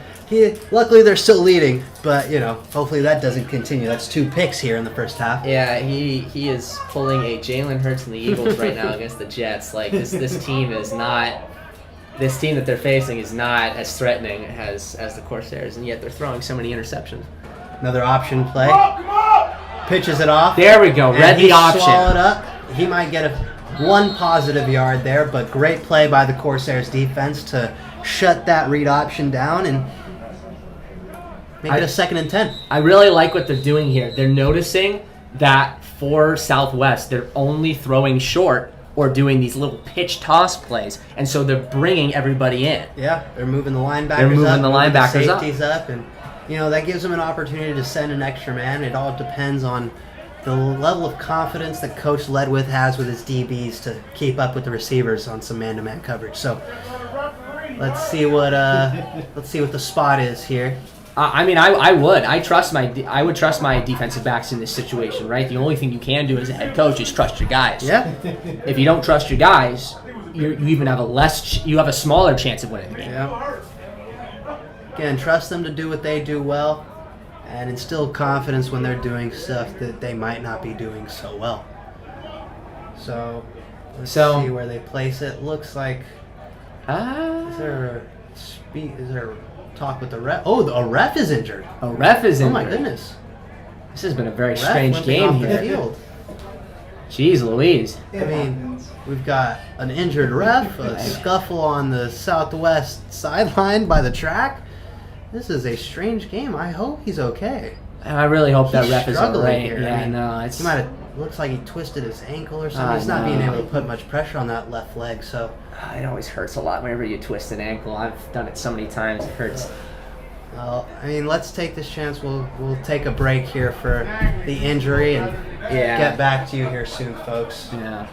luckily they're still leading, but hopefully that doesn't continue. That's 2 picks here in the first half. Yeah, he is pulling a Jalen Hurts and the Eagles right now against the Jets. Like this team is not. This team that they're facing is not as threatening as the Corsairs, and yet they're throwing so many interceptions. Another option play. Come on! Pitches it off. There we go. And Read the he option. swallowed up. He might get one positive yard there, but great play by the Corsairs defense to shut that read option down. And Make it a 2nd and 10. I really like what they're doing here. They're noticing that for Southwest, they're only throwing short or doing these little pitch toss plays, and so they're bringing everybody in. Yeah, they're moving the linebackers They're moving up, the linebackers up. safeties up, and that gives them an opportunity to send an extra man. It all depends on the level of confidence that Coach Ledwith has with his DBs to keep up with the receivers on some man-to-man coverage. So let's see what the spot is here. I mean, I would. I would trust my defensive backs in this situation, right? The only thing you can do as a head coach is trust your guys. Yeah. If you don't trust your guys, you even have a smaller chance of winning the game. Yeah. Again, trust them to do what they do well, and instill confidence when they're doing stuff that they might not be doing so well. So let's see where they place it. Looks like is there talk with the ref? Oh, a ref is injured. A ref is injured. Oh my goodness. This has been a very Ref strange limping game off the here. field. Jeez Louise. I mean, we've got an injured ref, a scuffle on the Southwest sideline by the track. This is a strange game. I hope he's okay. I really hope that He's ref is struggling alright. here. Yeah, I mean, no, it's. He might have. Looks like he twisted his ankle or something. He's not being able to put much pressure on that left leg. So It always hurts a lot whenever you twist an ankle. I've done it so many times. It hurts. well, I mean, let's take this chance. We'll take a break here for the injury and get back to you here soon, folks. Yeah.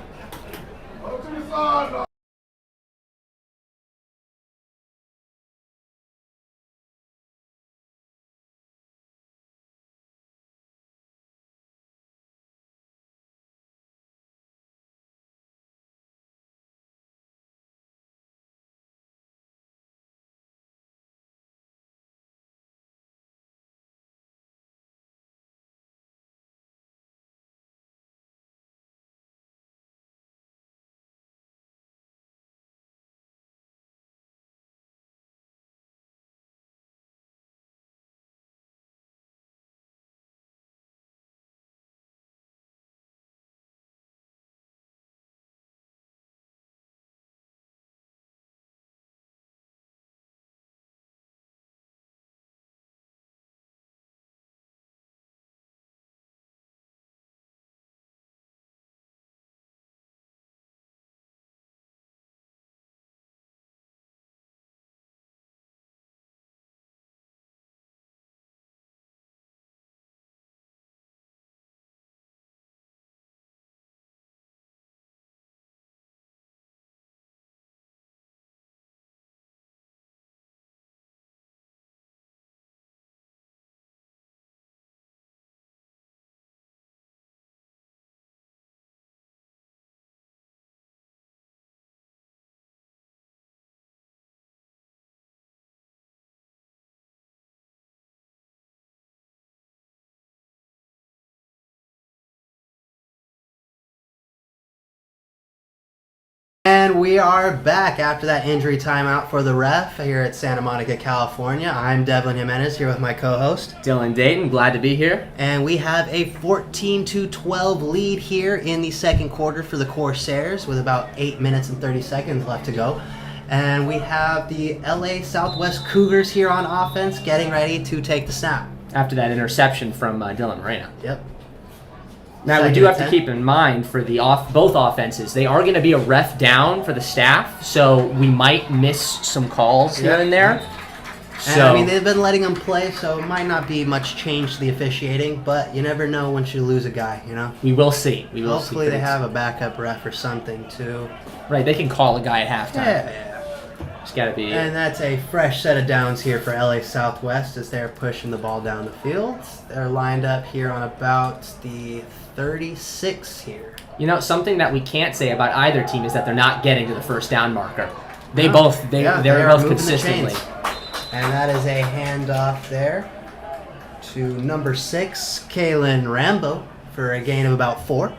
And we are back after that injury timeout for the ref here at Santa Monica, California. I'm Devlin Jimenez here with my co-host Dylan Dayton, glad to be here. And we have a 14-12 lead here in the second quarter for the Corsairs with about 8 minutes and 30 seconds left to go. And we have the LA Southwest Cougars here on offense getting ready to take the snap. After that interception from Dylan Moreno. Yep. Now, we do have to keep in mind for the both offenses, they are going to be a ref down for the staff, so we might miss some calls here and there. And, I mean, they've been letting them play, so it might not be much change to the officiating, but you never know once you lose a guy, you know? We will see. Hopefully they have a backup ref or something, too. Right, they can call a guy at halftime. Yeah. It's got to be. And that's a fresh set of downs here for LA Southwest as they're pushing the ball down the field. They're lined up here on about the 36 here. You know, something that we can't say about either team is that they're not getting to the first down marker. They're they both consistently. And that is a handoff there to number 6, Kalen Rambo, for a gain of about 4.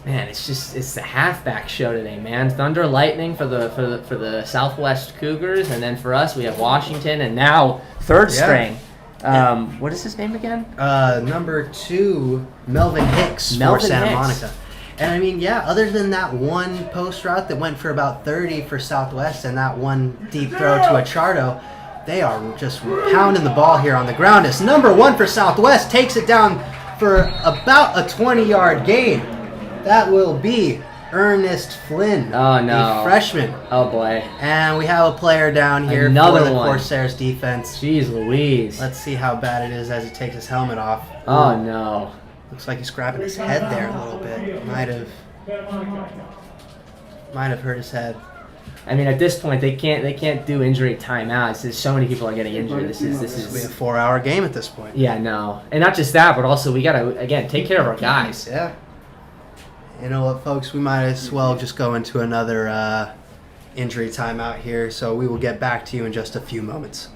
Man, it's the halfback show today, man. Thunder Lightning for the Southwest Cougars, and then for us we have Washington, and now third string. What is his name again? Number 2, Melvin Hicks for Santa Monica. And I mean, other than that one post route that went for about 30 for Southwest and that one deep throw to Achardo, They are just pounding the ball here on the ground. It's number 1 for Southwest. Takes it down for about a 20-yard gain. That will be Ernest Flynn, Oh, no. the freshman. Oh, boy. And we have a player down here Another for the one. Corsairs defense. Jeez Louise. Let's see how bad it is as he takes his helmet off. Oh, no. Looks like he's grabbing his head there a little bit. Might have hurt his head. I mean, at this point, they can't do injury timeouts. There's so many people are getting injured. This This will be a is 4-hour game at this point. yeah, no, and not just that, but also we gotta again take care of our guys. Yeah. You know what, folks? We might as well just go into another injury timeout here. So we will get back to you in just a few moments.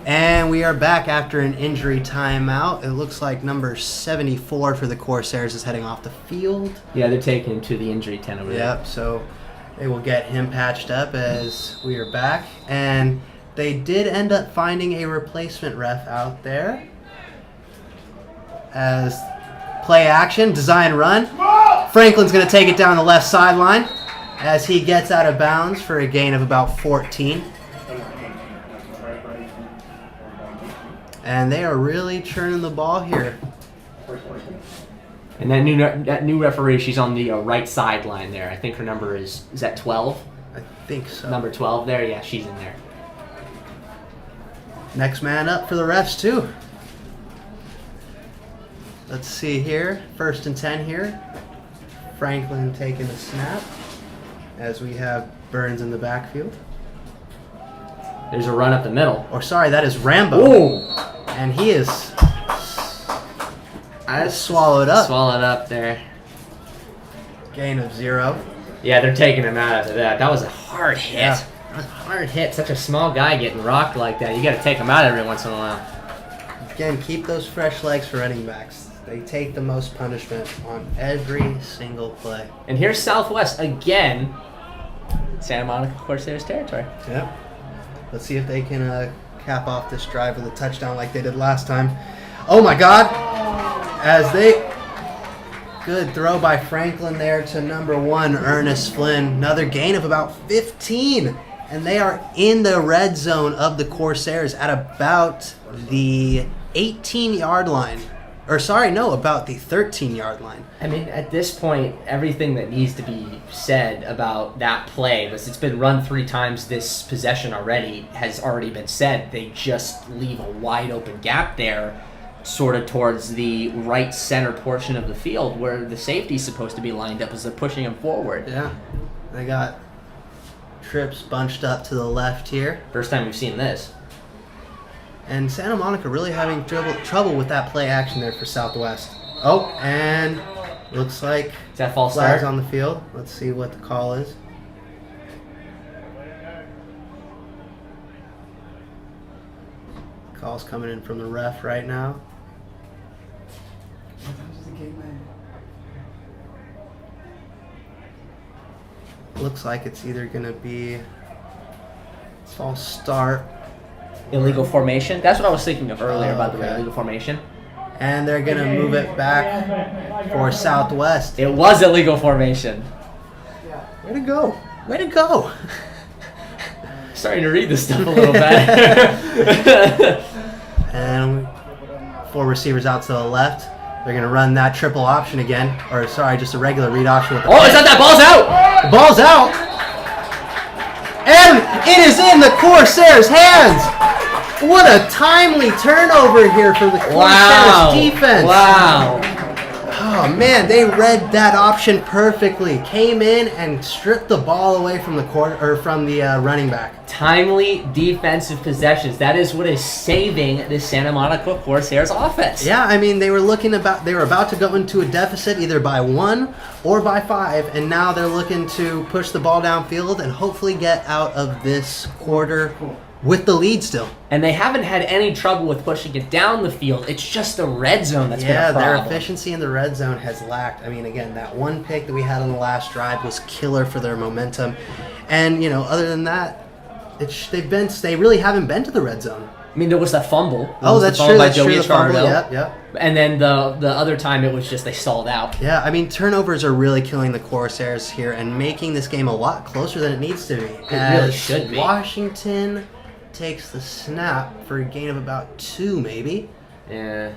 And we are back after an injury timeout. It looks like number 74 for the Corsairs is heading off the field. Yeah, they're taking him to the injury tent over there. Yep, so they will get him patched up as we are back. And they did end up finding a replacement ref out there. As play action, design run. Franklin's going to take it down the left sideline as he gets out of bounds for a gain of about 14. And they are really churning the ball here. And that new referee, she's on the right sideline there. I think her number is that 12? I think so. Number 12 there? Yeah, she's in there. Next man up for the refs too. Let's see here. 1st and 10 here. Franklin taking a snap as we have Burns in the backfield. There's a run up the middle. Or sorry, that is Rambo. Oh! And he is swallowed up. Swallowed up there. Gain of 0. Yeah, they're taking him out after that. That was a hard hit. Yeah. That was a hard hit. Such a small guy getting rocked like that. You got to take him out every once in a while. Again, keep those fresh legs for running backs. They take the most punishment on every single play. And here's Southwest again. Santa Monica Corsairs territory. Yep. Let's see if they can cap off this drive with a touchdown like they did last time. Oh my God! Good throw by Franklin there to number 1, Ernest Flynn. Another gain of about 15. And they are in the red zone of the Corsairs at about the 18-yard line. Or sorry, no, about the 13-yard line. I mean, at this point, everything that needs to be said about that play, because it's been run 3 times this possession already, has already been said. They just leave a wide open gap there, sort of towards the right center portion of the field where the safety's supposed to be lined up as they're pushing him forward. Yeah, they got trips bunched up to the left here. First time we've seen this. And Santa Monica really having trouble with that play action there for Southwest. Oh, and looks like Is that false flags start? on the field. Let's see what the call is. Call's coming in from the ref right now. Looks like it's either going to be false start. Illegal formation? That's what I was thinking of earlier, Oh, by the way, okay. illegal formation. And they're going to move it back for Southwest. It was illegal formation. Way to go. Way to go. Starting to read this stuff a little better. And 4 receivers out to the left. They're going to run that triple option again. Or, sorry, just a regular read option with the Oh, is that ball's out? The ball's out. And it is in the Corsairs' hands. What a timely turnover here for the Corsairs defense. Wow. Oh, man, they read that option perfectly. Came in and stripped the ball away from the running back. Timely defensive possessions. That is what is saving the Santa Monica Corsairs offense. Yeah, I mean, they were about to go into a deficit either by 1 or by 5, and now they're looking to push the ball downfield and hopefully get out of this quarter with the lead still. And they haven't had any trouble with pushing it down the field. It's just the red zone that's been a problem. Their efficiency in the red zone has lacked. I mean, again, that one pick that we had on the last drive was killer for their momentum. And, other than that, they really haven't been to the red zone. I mean, there was that fumble. That's true. That's true. The fumble. Yep. And then the other time it was just they stalled out. Yeah, I mean, turnovers are really killing the Corsairs here and making this game a lot closer than it needs to be. It really should be. Washington takes the snap for a gain of about 2, maybe. Yeah,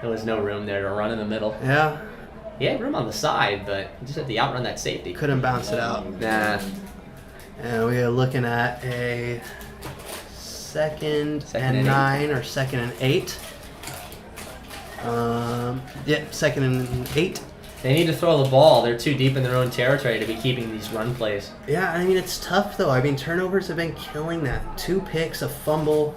there was no room there to run in the middle. Yeah. He had room on the side, but he just had to outrun that safety. Couldn't bounce it out. Nah. And we are looking at a second and 9 or second and 8. Second and 8. They need to throw the ball. They're too deep in their own territory to be keeping these run plays. Yeah, I mean, it's tough, though. I mean, turnovers have been killing that. 2 picks, a fumble.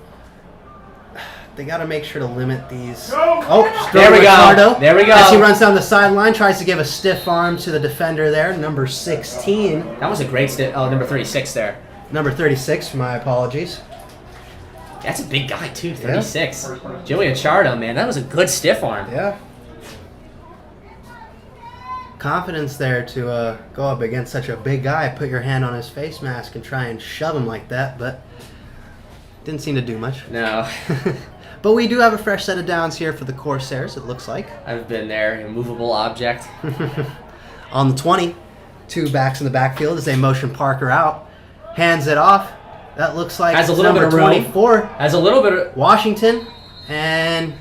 They got to make sure to limit these. Oh, there we go. There we go. As he runs down the sideline, tries to give a stiff arm to the defender there, number 16. That was a great stiff. Oh, number 36 there. Number 36, my apologies. That's a big guy, too, 36. Yeah. Joey Achardo, man, that was a good stiff arm. Yeah. Confidence there to go up against such a big guy, put your hand on his face mask and try and shove him like that, but didn't seem to do much. No. But we do have a fresh set of downs here for the Corsairs, it looks like. I've been there, immovable object. On the 20, 2 backs in the backfield as they motion Parker out. Hands it off. That looks like has a little bit of 24. Has a little bit of Washington, and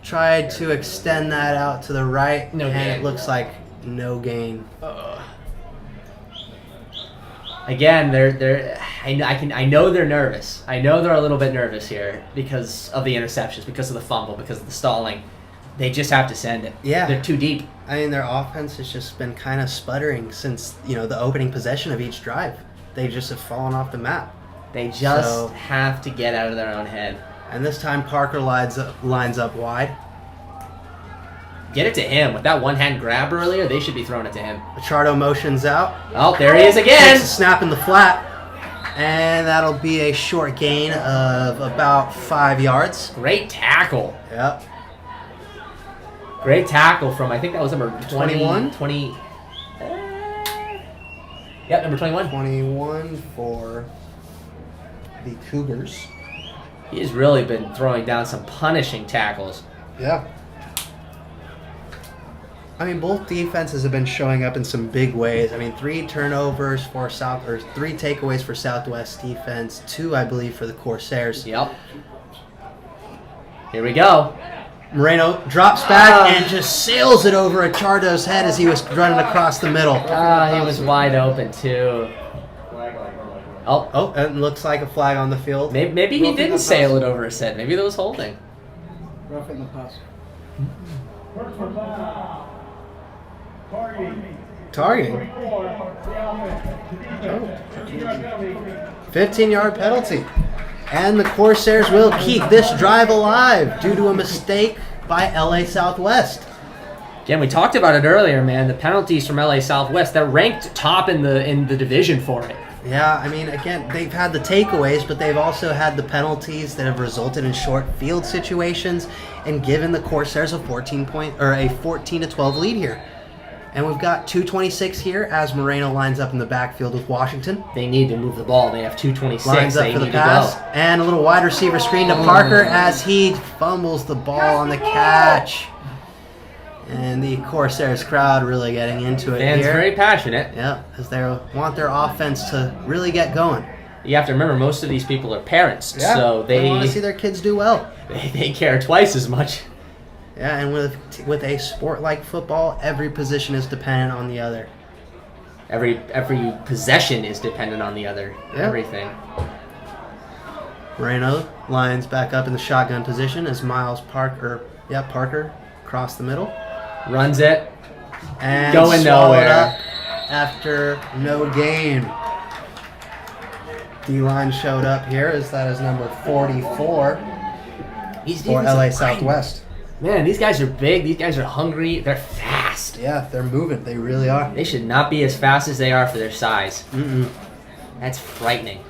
tried to extend that out to the right. No gain. And it looks like no gain. Again, I know they're nervous. I know they're a little bit nervous here because of the interceptions, because of the fumble, because of the stalling. They just have to send it. Yeah. They're too deep. I mean, their offense has just been kind of sputtering since, the opening possession of each drive. They just have fallen off the map. They just have to get out of their own head. And this time Parker lines up wide. Get it to him. With that one-hand grab earlier, they should be throwing it to him. Achardo motions out. Oh, there he is again. Takes a snap in the flat. And that'll be a short gain of about 5 yards. Great tackle. Yep. Great tackle from, I think that was number 21? 20. Yep, number 21. 21 for the Cougars. He's really been throwing down some punishing tackles. Yeah. I mean, both defenses have been showing up in some big ways. I mean, 3 turnovers for 3 takeaways for Southwest defense, 2, I believe, for the Corsairs. Yep. Here we go. Moreno drops back and just sails it over Achardo's head as he was running across the middle. He was wide open, too. Oh, it looks like a flag on the field. Maybe he didn't sail it over his head. Maybe there was holding. Rough in the pass. Targeting. 15-yard penalty. And the Corsairs will keep this drive alive due to a mistake by LA Southwest. Again, we talked about it earlier, man. The penalties from LA Southwest, they're ranked top in the division for it. Yeah, I mean, again, they've had the takeaways, but they've also had the penalties that have resulted in short field situations and given the Corsairs a 14-12 lead here. And we've got 2:26 here as Moreno lines up in the backfield with Washington. They need to move the ball. They have 2:26. Lines up for the pass. And a little wide receiver screen to Parker as he fumbles the ball on the catch. And the Corsairs crowd really getting into it Fans here. very passionate. Yeah, because they want their offense to really get going. You have to remember, most of these people are parents, so they want to see their kids do well. They care twice as much. Yeah, and with a sport like football, every position is dependent on the other. Every possession is dependent on the other. Yep. Everything. Moreno lines back up in the shotgun position as Parker across the middle. Runs it. And going swallowed nowhere. Up after no gain. D-line showed up here. That is number 44 These for defensive LA line- Southwest. Man, these guys are big. These guys are hungry. They're fast. Yeah, they're moving. They really are. They should not be as fast as they are for their size. Mm-mm. That's frightening.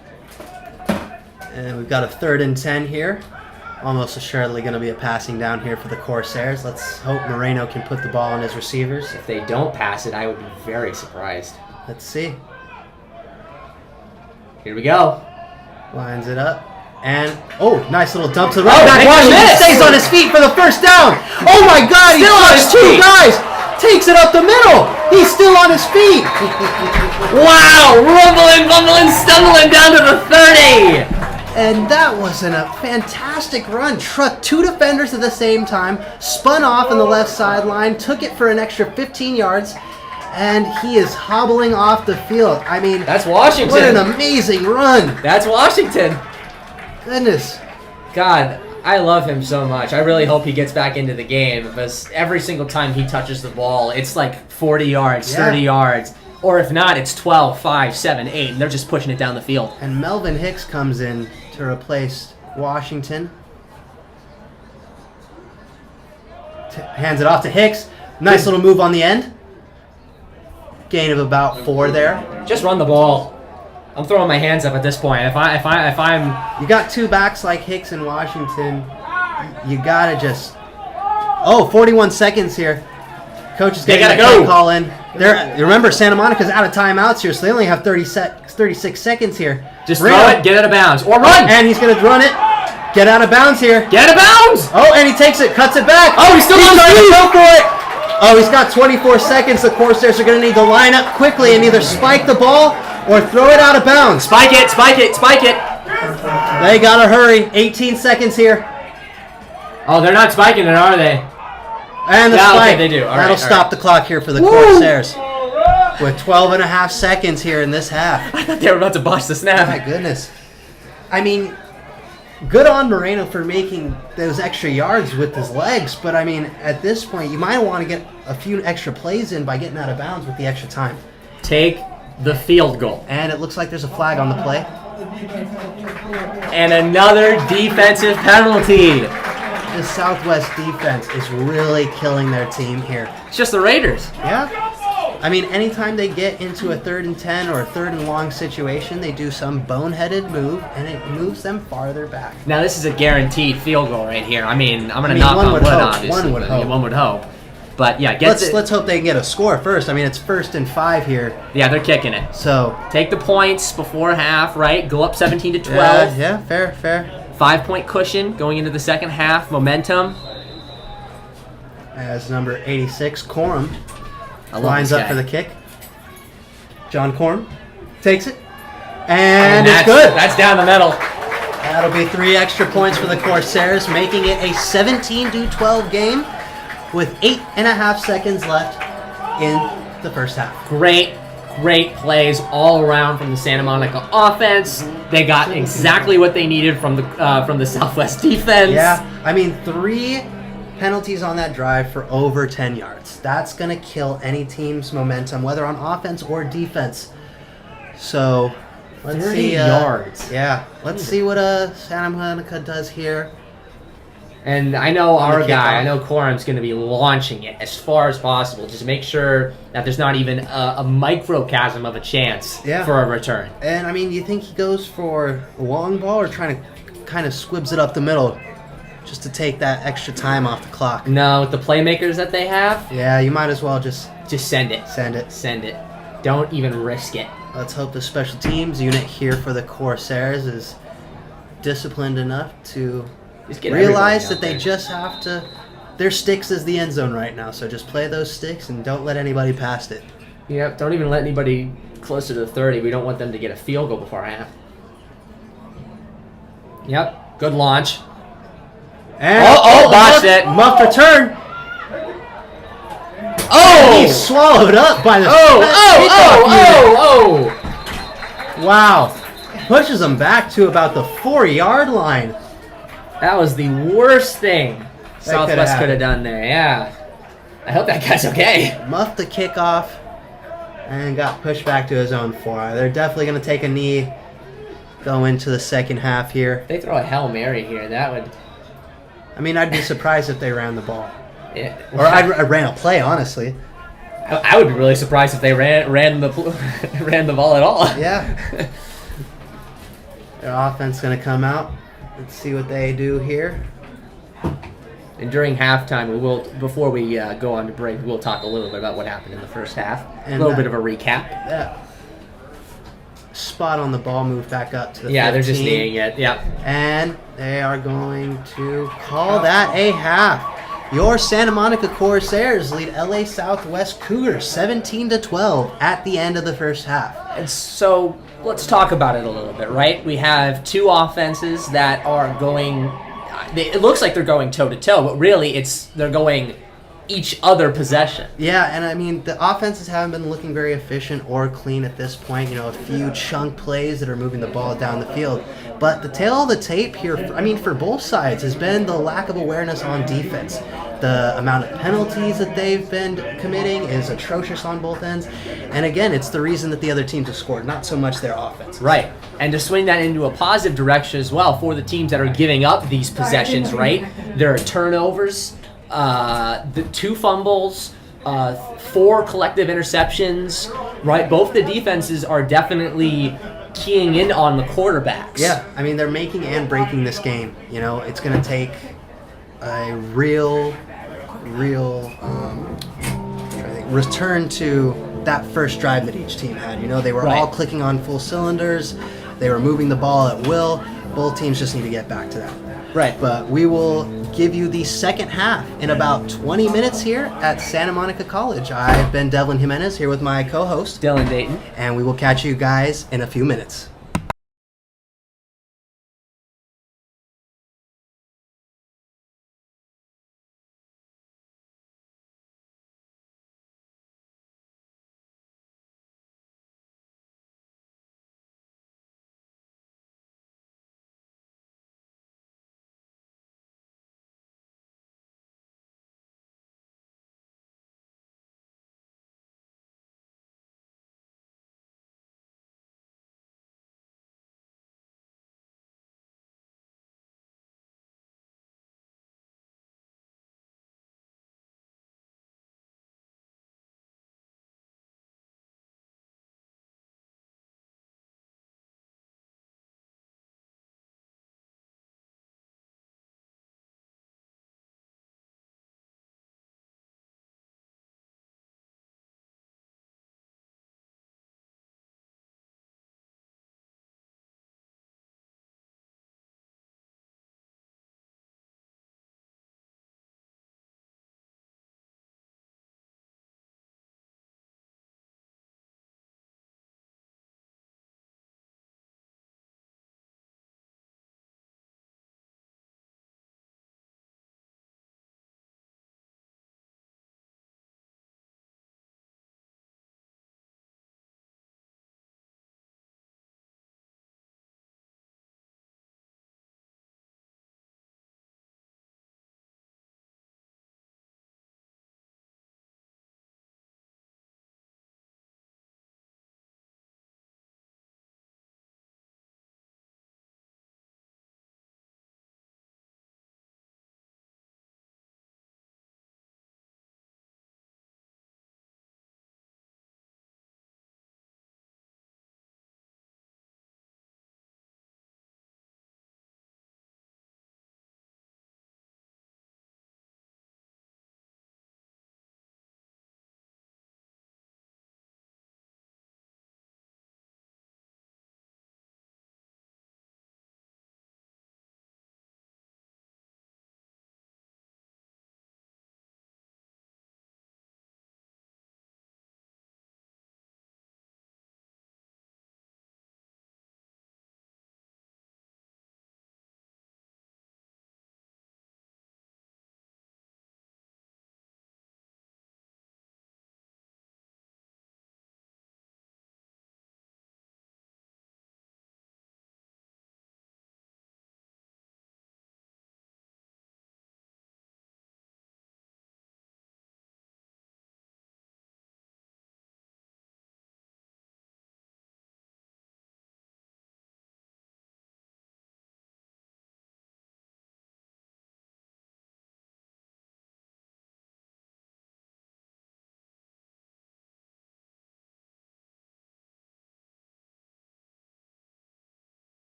And we've got a 3rd and 10 here. Almost assuredly going to be a passing down here for the Corsairs. Let's hope Moreno can put the ball on his receivers. If they don't pass it, I would be very surprised. Let's see. Here we go. Lines it up. And, oh, nice little dump to the Oh, right back. make Washington him miss. stays on his feet for the first down. Oh, my God. He Still on touched his 2 feet. guys. Takes it up the middle. He's still on his feet. Wow! Rumbling, bumbling, stumbling down to the 30! And that was a fantastic run. Trucked 2 defenders at the same time, spun off on the left sideline, took it for an extra 15 yards, and he is hobbling off the field. I mean, That's Washington. what an amazing run. That's Washington. Goodness. God, I love him so much. I really hope he gets back into the game because every single time he touches the ball, it's like 40 yards, Yeah. 30 yards. Or if not, it's 12, 5, 7, 8, and they're just pushing it down the field. And Melvin Hicks comes in to replace Washington. Hands it off to Hicks. Nice little move on the end. Gain of about 4 there. Just run the ball. I'm throwing my hands up at this point. If I'm You got 2 backs like Hicks and Washington. You gotta just. Oh, 41 seconds here. Coach is They getting gotta a go. call in. You remember Santa Monica's out of timeouts here, so they only have 36 seconds here. just Moreno. throw it, get out of bounds, or run. And he's gonna run it. Get out of bounds here. Get out of bounds. Oh, and he takes it, cuts it back. Oh, he's still on trying to speed. go for it. Oh, he's got 24 seconds. The Corsairs are going to need to line up quickly and either spike the ball or throw it out of bounds. Spike it, spike it, spike it. They got to hurry. 18 seconds here. Oh, they're not spiking it, are they? And the Yeah, okay, spike. they do. All right, That'll all stop right. the clock here for the Woo! Corsairs. With 12 and a half seconds here in this half. I thought they were about to botch the My snap. goodness. I mean, good on Moreno for making those extra yards with his legs, but I mean, at this point, you might want to get a few extra plays in by getting out of bounds with the extra time. Take the field goal. And it looks like there's a flag on the play. And another defensive penalty. The Southwest defense is really killing their team here. It's just the Raiders. Yeah. I mean, anytime they get into a 3rd and 10 or a 3rd and long situation, they do some boneheaded move, and it moves them farther back. Now this is a guaranteed field goal right here. I mean, I'm gonna I mean, knock one on would wood, hope. obviously. One would but hope. One would hope. But yeah, get Let's hope they can get a score first. I mean, it's 1st and 5 here, Yeah, they're kicking it. so Take the points before half, right? Go up 17 to 12. yeah, fair. 5-point cushion going into the second half. Momentum. As number 86, Corum, I love lines this up guy. for the kick. John Corum takes it, and it's that's good. That's down the middle. That'll be 3 extra points for the Corsairs, making it a 17-12 game with 8.5 seconds left in the first half. Great plays all around from the Santa Monica offense. They got exactly what they needed from the Southwest defense. Yeah, I mean, 3 penalties on that drive for over 10 yards. That's going to kill any team's momentum, whether on offense or defense. So, let's 30 see. yards. Yeah, let's see what Santa Monica does here. And I know On the our guy, kickoff. I know Corum's going to be launching it as far as possible. Just make sure that there's not even a microcosm of a chance for a return. And, I mean, you think he goes for a long ball or trying to kind of squibs it up the middle just to take that extra time off the clock? No, with the playmakers that they have, Yeah, you might as well just send it. send it. Send it. Don't even risk it. Let's hope the special teams unit here for the Corsairs is disciplined enough to Just get realize everybody that out they there. just have to. Their sticks is the end zone right now, so just play those sticks and don't let anybody past it. Yep, don't even let anybody closer to the 30. We don't want them to get a field goal before half. Yep, good launch. And botched it. Muffed return. Oh! He's swallowed up by the. Oh! Wow, pushes him back to about the 4-yard line. That was the worst thing Southwest happened. could have done there. Yeah. I hope that guy's okay. Muffed the kickoff and got pushed back to his own 4. They're definitely going to take a knee go into the second half here. If they throw a Hail Mary here, that would. I mean, I'd be surprised if they ran the ball. Yeah. Or I ran a play, honestly. I would be really surprised if they ran the ran the ball at all. Yeah. Their offense going to come out. Let's see what they do here. And during halftime, before we go on to break, we'll talk a little bit about what happened in the first half. And a little bit of a recap. Yeah. Spot on the ball, move back up to the 15. They're just kneeing it. Yeah. And they are going to call that a half. Your Santa Monica Corsairs lead LA Southwest Cougars 17-12 at the end of the first half. And so let's talk about it a little bit, right? We have two offenses that are going. It looks like they're going toe to toe, but really they're going each other possession. Yeah, and I mean, the offenses haven't been looking very efficient or clean at this point. You know, a few chunk plays that are moving the ball down the field. But the tail of the tape here, I mean, for both sides, has been the lack of awareness on defense. The amount of penalties that they've been committing is atrocious on both ends. And again, it's the reason that the other teams have scored, not so much their offense. Right. And to swing that into a positive direction as well for the teams that are giving up these possessions, right? There are turnovers, the 2 fumbles, 4 collective interceptions, right? Both the defenses are definitely keying in on the quarterbacks. Yeah, I mean, they're making and breaking this game. You know, it's going to take a real return to that first drive that each team had. You know, they were all clicking on full cylinders. They were moving the ball at will. Both teams just need to get back to that. Right. But we will give you the second half in about 20 minutes here at Santa Monica College. I've been Devlin Jimenez here with my co-host, Dylan Dayton. and we will catch you guys in a few minutes.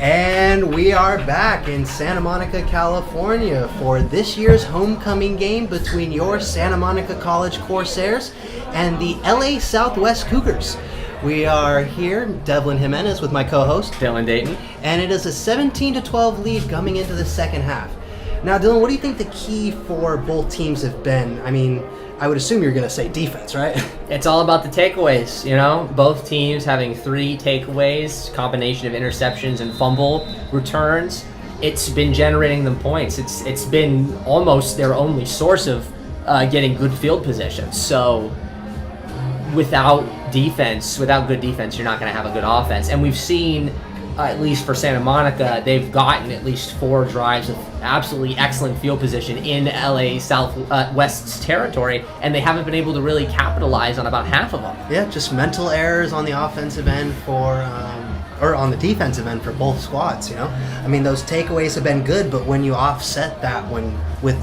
And we are back in Santa Monica, California for this year's homecoming game between your Santa Monica College Corsairs and the LA Southwest Cougars. We are here, Devlin Jimenez with my co-host, Dylan Dayton. and it is a 17-12 lead coming into the second half. Now, Dylan, what do you think the key for both teams have been? I mean, I would assume you're going to say defense, right? It's all about the takeaways, you know? Both teams having 3 takeaways, combination of interceptions and fumble returns. It's been generating them points. It's been almost their only source of getting good field position. So without good defense, you're not going to have a good offense. And we've seen, at least for Santa Monica, they've gotten at least 4 drives of absolutely excellent field position in LA Southwest's territory, and they haven't been able to really capitalize on about half of them. Yeah, just mental errors on the offensive end or on the defensive end for both squads, you know? I mean, those takeaways have been good, but when you offset that with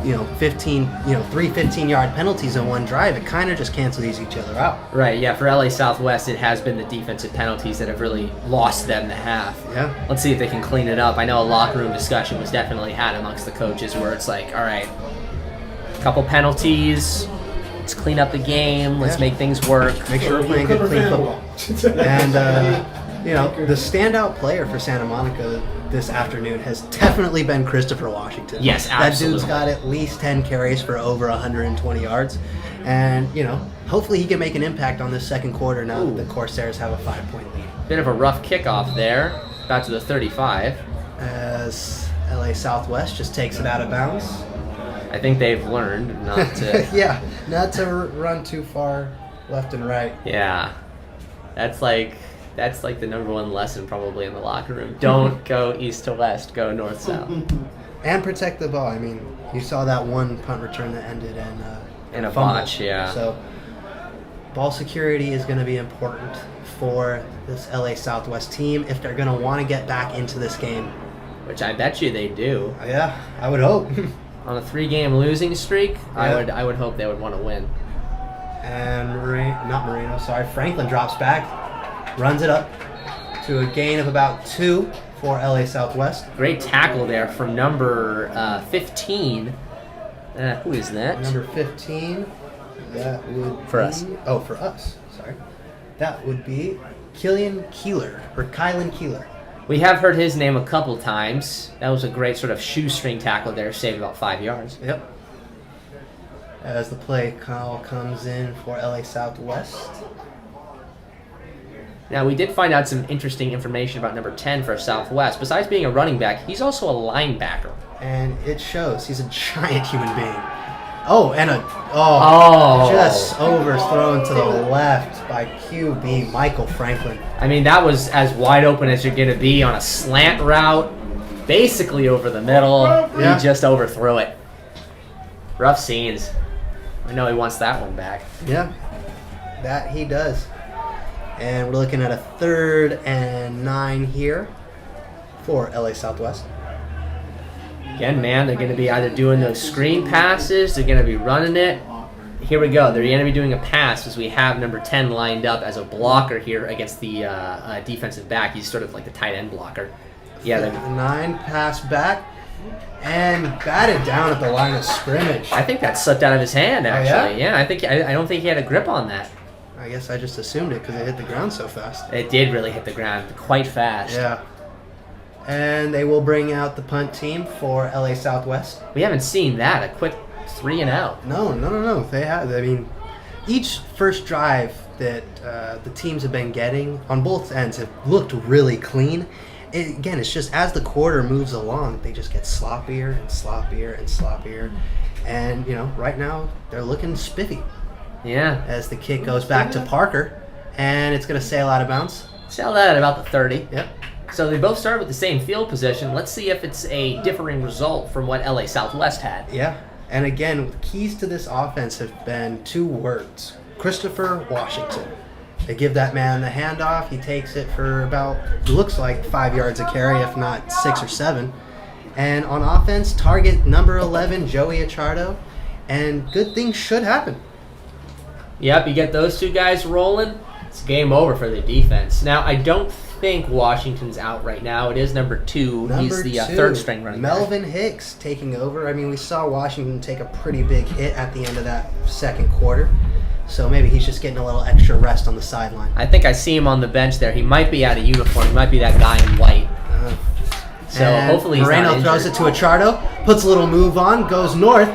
3 15-yard penalties in one drive, it kind of just cancels each other out. Right, yeah, for LA Southwest, it has been the defensive penalties that have really lost them the half. Yeah. Let's see if they can clean it up. I know a locker room discussion was definitely had amongst the coaches where it's like, all right, a couple penalties, let's clean up the game, let's make things work. Make sure we're playing good, clean football. And, the standout player for Santa Monica this afternoon has definitely been Christopher Washington. Yes, absolutely. That dude's got at least 10 carries for over 120 yards. And, hopefully he can make an impact on this second quarter now that the Corsairs have a 5-point lead. Bit of a rough kickoff there, about to the 35. As LA Southwest just takes it out of bounds. I think they've learned not to. Yeah, not to run too far left and right. Yeah, that's like the number one lesson probably in the locker room. Don't go east to west, go north south. And protect the ball. I mean, you saw that one punt return that ended in a fumble. botch, yeah. So ball security is going to be important for this LA Southwest team if they're going to want to get back into this game. Which I bet you they do. Yeah, I would hope. On a 3-game losing streak, Yeah. I would hope they would want to win. And Franklin drops back, runs it up to a gain of about 2 for LA Southwest. Great tackle there from number 15. Who is that? Number 15, that would For be, us. Oh, for us. Sorry. That would be Kylan Keeler. We have heard his name a couple times. That was a great sort of shoestring tackle there, saved about 5 yards. Yep. As the play call comes in for LA Southwest. Now, we did find out some interesting information about number 10 for Southwest. Besides being a running back, he's also a linebacker. And it shows. He's a giant human being. Just overthrown to the left by QB Michael Franklin. I mean, that was as wide open as you're going to be on a slant route, basically over the middle. Yeah. He just overthrew it. Rough scenes. I know he wants that one back. Yeah, that he does. And we're looking at a 3rd and 9 here for LA Southwest. Again, man, they're going to be either doing those screen passes, they're going to be running it. Here we go. They're going to be doing a pass as we have number 10 lined up as a blocker here against the defensive back. He's sort of like the tight end blocker. Yeah, The 9 pass back and batted down at the line of scrimmage. I think that slipped out of his hand, actually. yeah? I don't think he had a grip on that. I guess I just assumed it because it hit the ground so fast. It did really hit the ground quite fast. Yeah. And they will bring out the punt team for LA Southwest. We haven't seen that. A quick 3 and out. No. They have. I mean, each first drive that the teams have been getting on both ends have looked really clean. It's just as the quarter moves along, they just get sloppier and sloppier and sloppier. And, right now, they're looking spiffy. Yeah. As the kick goes back to Parker, and it's going to sail out of bounds. Sail that at about the 30. Yep. So they both started with the same field position. Let's see if it's a differing result from what LA Southwest had. Yeah. And again, keys to this offense have been 2 words. Christopher Washington. They give that man the handoff. He takes it for about, looks like 5 yards a carry, if not 6 or 7. And on offense, target number 11, Joey Achardo. And good things should happen. Yep, you get those 2 guys rolling, it's game over for the defense. Now, I don't think Washington's out right now. It is number 2. He's the third string running back. Melvin Hicks taking over. I mean, we saw Washington take a pretty big hit at the end of that second quarter. So maybe he's just getting a little extra rest on the sideline. I think I see him on the bench there. He might be out of uniform. He might be that guy in white. So and hopefully he's Moreno not throws injured. it to Achardo, puts a little move on, goes north,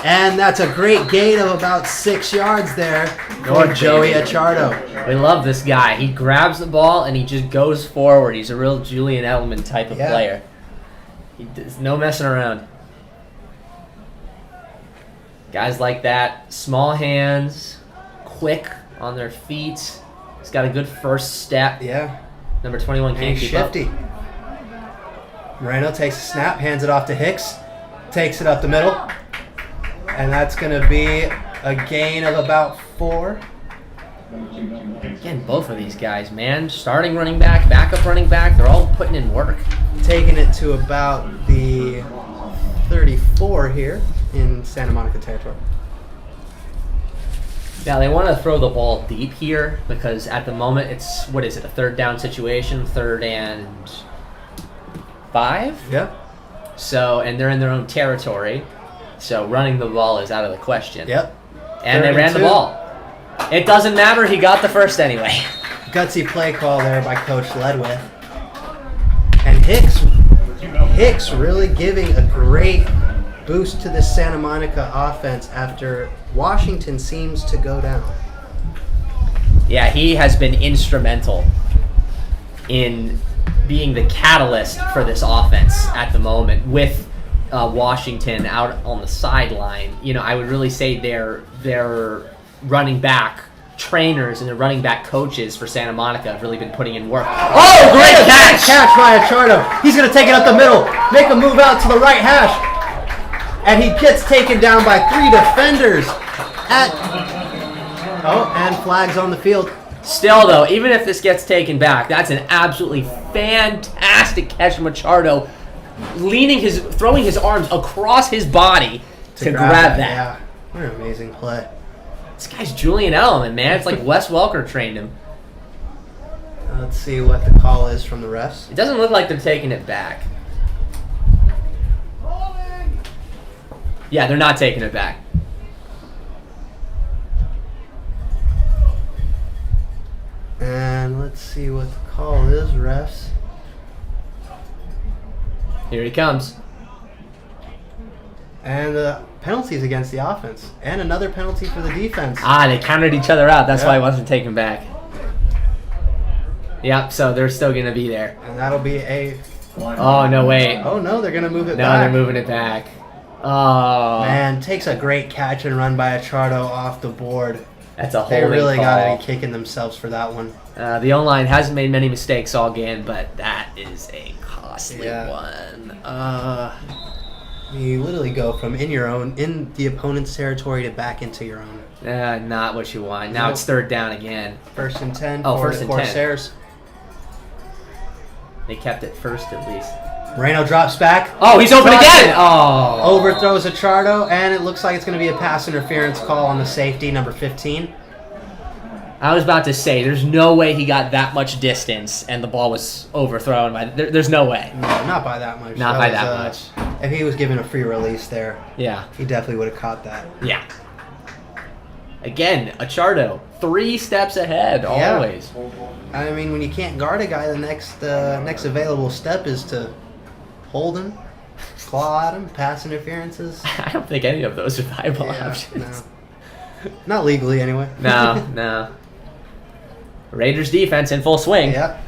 and that's a great gain of about 6 yards there for North, Joey baby. Achardo. We love this guy. He grabs the ball and he just goes forward. He's a real Julian Edelman type of player. There's no messing around. Guys like that, small hands, quick on their feet. He's got a good first step. Yeah, Number 21 and can't keep up. shifty. Moreno takes a snap, hands it off to Hicks, takes it up the middle, and that's going to be a gain of about 4. Again, both of these guys, man. Starting running back, backup running back, they're all putting in work. Taking it to about the 34 here in Santa Monica territory. Now, they want to throw the ball deep here because at the moment it's, what is it, a third down situation, 3rd and 5? Yeah. So, and they're in their own territory, so running the ball is out of the question. Yep. And 3rd they and ran the 2. ball. It doesn't matter, he got the first anyway. Gutsy play call there by Coach Ledwith. And Hicks really giving a great boost to the Santa Monica offense after Washington seems to go down. Yeah, he has been instrumental in being the catalyst for this offense at the moment with Washington out on the sideline. You know, I would really say their running back trainers and the running back coaches for Santa Monica have really been putting in work. Oh, great catch! Catch by Achardo. He's going to take it up the middle, make a move out to the right hash. And he gets taken down by 3 defenders and flags on the field. Still, though, even if this gets taken back, that's an absolutely fantastic catch from Achardo, throwing his arms across his body to grab that. Yeah, what an amazing play. This guy's Julian Edelman, man. It's like Wes Welker trained him. Let's see what the call is from the refs. It doesn't look like they're taking it back. Yeah, they're not taking it back. And let's see what the call is, refs. Here he comes. And penalties against the offense. And another penalty for the defense. They counted each other out. That's Yeah. why it wasn't taken back. Yep, so they're still going to be there. And that'll be a... Oh, no, wait. Oh, no, they're going to move it No, back. they're moving it back. Oh. Man, takes a great catch and run by Achardo off the board. That's a They holding really call. got to be kicking themselves for that one. The O-line hasn't made many mistakes all game, but that is a costly Yeah. one. You literally go from in the opponent's territory to back into your own. Not what you want. Now Nope. it's 3rd down again. 1st and 10 Oh, for 1st the and 10. Corsairs. They kept it first at least. Moreno drops back. Oh, he's open Drops again! it. Oh. Overthrows Achardo, and it looks like it's going to be a pass interference call on the safety, number 15. I was about to say, there's no way he got that much distance and the ball was overthrown. There's no way. No, not by that much. Not by that much. If he was given a free release there, Yeah. he definitely would have caught that. Yeah. Again, Achardo, 3 steps ahead, Yeah. always. I mean, when you can't guard a guy, the next available step is to hold him, claw at him, pass interferences. I don't think any of those are viable Yeah, options. no. Not legally, anyway. No. Raiders defense in full swing. Yep.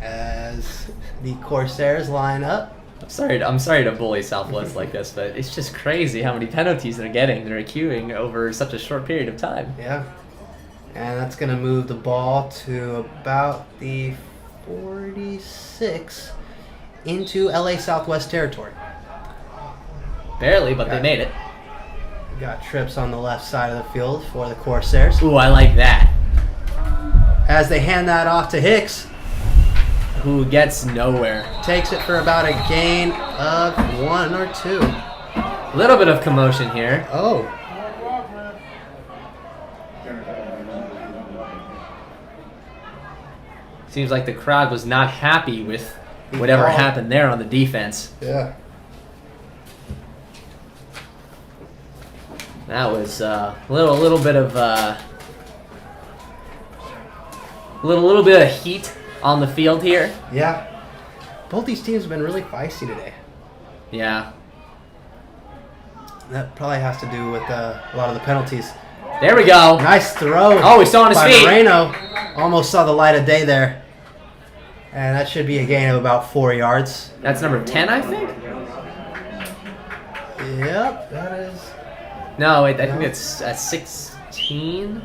As the Corsairs line up. I'm sorry to bully Southwest like this, but it's just crazy how many penalties they're getting. They're accruing over such a short period of time. Yeah. And that's going to move the ball to about the 46 into LA Southwest territory. Barely, but they made it. Got trips on the left side of the field for the Corsairs. Ooh, I like that. As they hand that off to Hicks. Who gets nowhere. Takes it for about a gain of 1 or 2. A little bit of commotion here. Oh. Seems like the crowd was not happy with whatever happened there on the defense. Yeah. That was a little bit of little bit of heat on the field here. Yeah. Both these teams have been really feisty today. Yeah. That probably has to do with a lot of the penalties. There we go. Nice throw. Oh, he's still on his by feet. Moreno. Almost saw the light of day there. And that should be a gain of about 4 yards. That's number 10, I think. Yep, that is. No, wait, I think it's 16.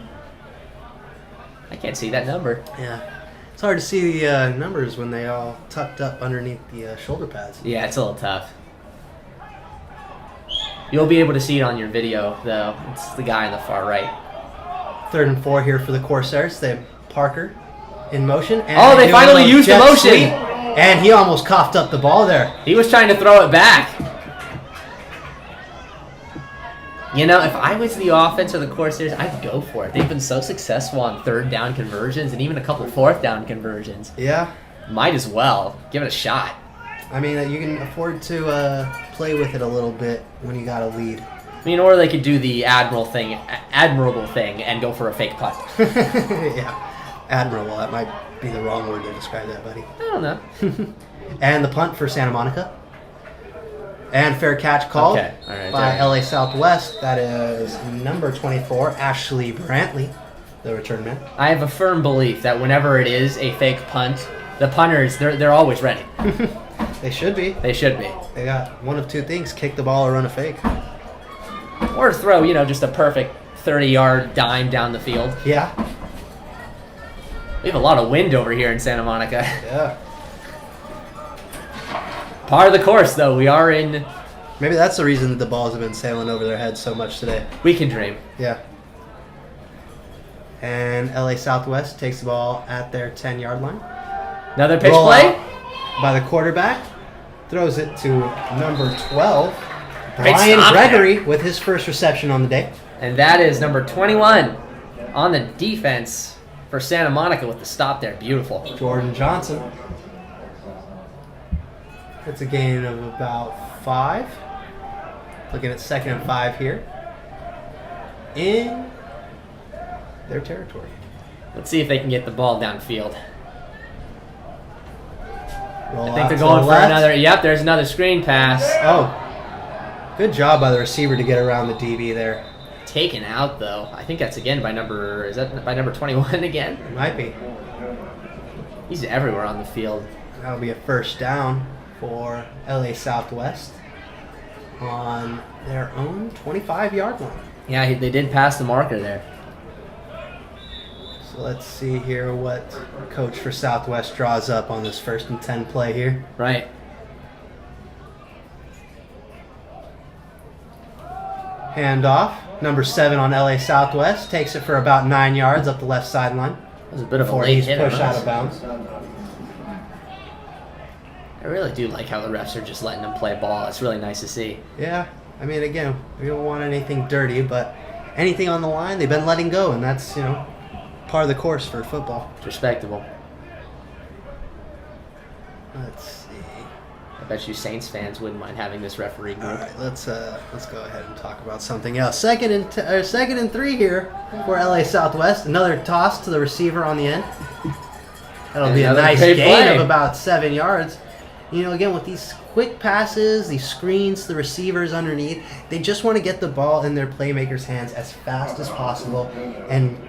I can't see that number. Yeah. It's hard to see the numbers when they all tucked up underneath the shoulder pads. Yeah, it's a little tough. You'll be able to see it on your video, though. It's the guy on the far right. 3rd and 4 here for the Corsairs. They have Parker in motion. And Oh, they doing finally a little used the jet motion. sweep, and he almost coughed up the ball there. He was trying to throw it back. You know, if I was the offense or the Corsairs, I'd go for it. They've been so successful on 3rd down conversions and even a couple 4th down conversions. Yeah. Might as well. Give it a shot. I mean, you can afford to play with it a little bit when you got a lead. I mean, or they could do the admirable thing and go for a fake punt. Yeah. Admirable. That might be the wrong word to describe that, buddy. I don't know. And the punt for Santa Monica. And fair catch called Okay, all right, by there. LA Southwest. That is number 24, Ashley Brantley, the return man. I have a firm belief that whenever it is a fake punt, the punters, they're always ready. They should be. They should be. They got one of two things, kick the ball or run a fake. Or throw, just a perfect 30-yard dime down the field. Yeah. We have a lot of wind over here in Santa Monica. Yeah. Part of the course, though. We are in... Maybe that's the reason that the balls have been sailing over their heads so much today. We can dream. Yeah. And LA Southwest takes the ball at their 10-yard line. Another pitch Roll play. out by the quarterback. Throws it to number 12, Great Brian stop Gregory, with his first reception on the day. And that is number 21 on the defense for Santa Monica with the stop there. Beautiful. Jordan Johnson. It's a gain of about 5. Looking at 2nd and 5 here. In their territory. Let's see if they can get the ball downfield. Roll I out think they're to going the for left. another... Yep, there's another screen pass. Oh, good job by the receiver to get around the DB there. Taken out, though. I think that's again by number... Is that by number 21 again? It might be. He's everywhere on the field. That'll be a first down for LA Southwest on their own 25-yard line. Yeah, they did pass the marker there. So let's see here what coach for Southwest draws up on this 1st and 10 play here. Right. Handoff. Number 7 on LA Southwest takes it for about 9 yards up the left sideline That was a bit of a before late he's hit on pushed out us. of bounds. I really do like how the refs are just letting them play ball. It's really nice to see. Yeah, I mean, again, we don't want anything dirty, but anything on the line, they've been letting go, and that's, part of the course for football. It's respectable. Let's see. I bet you Saints fans wouldn't mind having this referee All group. right, let's go ahead and talk about something else. 2nd and 3 here for LA Southwest. Another toss to the receiver on the end. That'll be a Another nice great gain play. of about 7 yards. Again, with these quick passes, these screens to the receivers underneath, they just want to get the ball in their playmakers' hands as fast as possible and,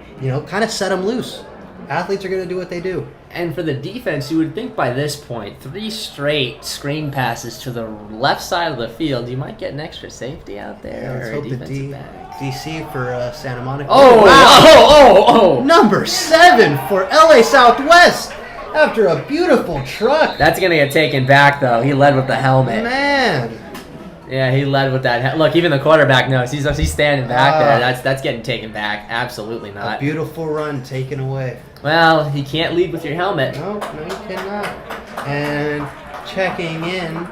kind of set them loose. Athletes are going to do what they do. And for the defense, you would think by this point, 3 straight screen passes to the left side of the field, you might get an extra safety out there. Let's or a hope the defensive back. DC for Santa Monica. Oh, wow. oh. Number 7 for LA Southwest after a beautiful truck. That's going to get taken back, though. He led with the helmet. Man. Yeah, he led with that. Look, even the quarterback knows. He's standing back there. That's getting taken back. Absolutely A not. beautiful run taken away. Well, you can't lead with your helmet. No, you cannot. And checking in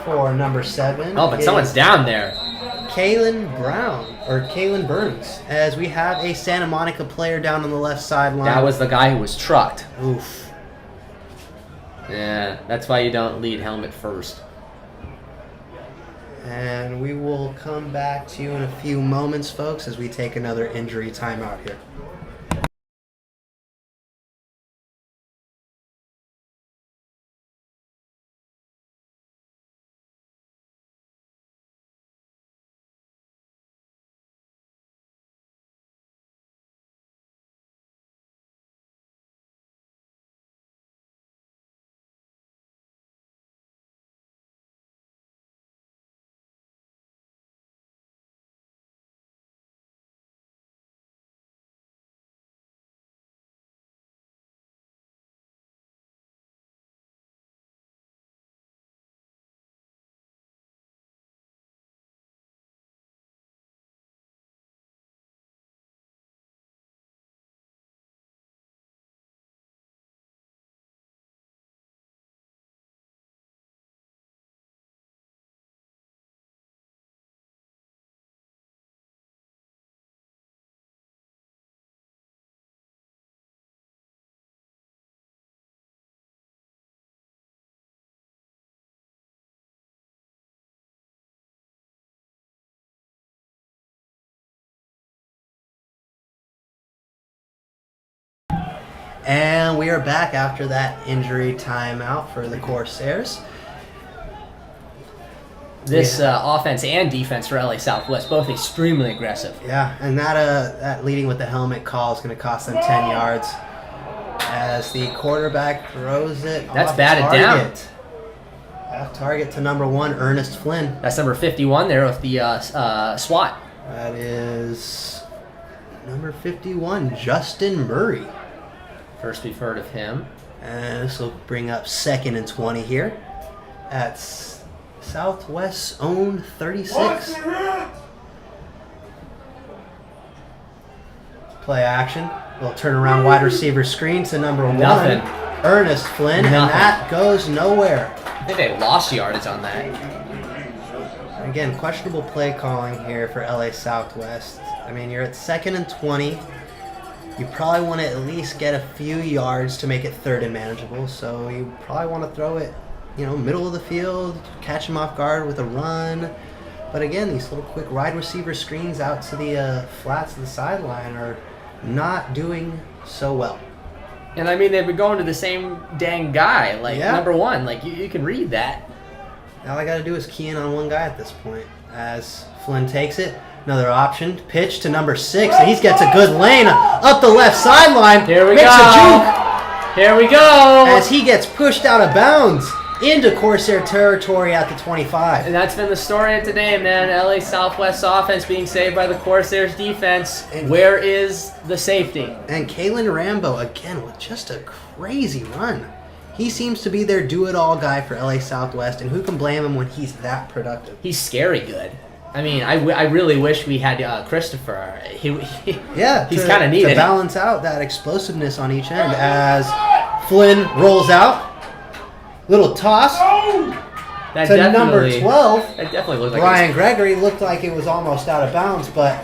for number 7. Oh, but is someone's down there. Kalen Burns, as we have a Santa Monica player down on the left sideline. That was the guy who was trucked. Oof. Yeah, that's why you don't lead helmet first. And we will come back to you in a few moments, folks, as we take another injury timeout here. And we are back after that injury timeout for the Corsairs. This offense and defense for LA Southwest, both extremely aggressive. Yeah, and that leading with the helmet call is going to cost them 10 yards as the quarterback throws it That's off batted target. Off target to number 1, Ernest Flynn. That's number 51 there with the SWAT. That is number 51, Justin Murray. First we've heard of him. And this will bring up 2nd and 20 here at Southwest's own 36. Play action. We'll turn around wide receiver screen to number 1, Nothing. Ernest Flynn, and Nothing. that goes nowhere. I think they lost yardage on that. Again, questionable play calling here for LA Southwest. I mean, you're at 2nd and 20. You probably want to at least get a few yards to make it 3rd and manageable. So you probably want to throw it, middle of the field, catch him off guard with a run. But again, these little quick wide receiver screens out to the flats of the sideline are not doing so well. And I mean, they've been going to the same dang guy, Yeah. number 1. Like, you can read that. All I got to do is key in on one guy at this point. As Flynn takes it, another option, pitch to number 6, and he gets a good lane up the left sideline. Here we makes go. a juke Here we go. as he gets pushed out of bounds into Corsair territory at the 25. And that's been the story of today, man. LA Southwest offense being saved by the Corsairs defense. And- Where is the safety? And Kalen Rambo, again, with just a crazy run. He seems to be their do-it-all guy for LA Southwest, and who can blame him when he's that productive? He's scary good. I mean, I really wish we had Christopher. Yeah, he's kind of needed. to balance out that explosiveness on each end as Flynn rolls out. Little toss That to number definitely- 12. That definitely looked like Brian Gregory looked like it was almost out of bounds, but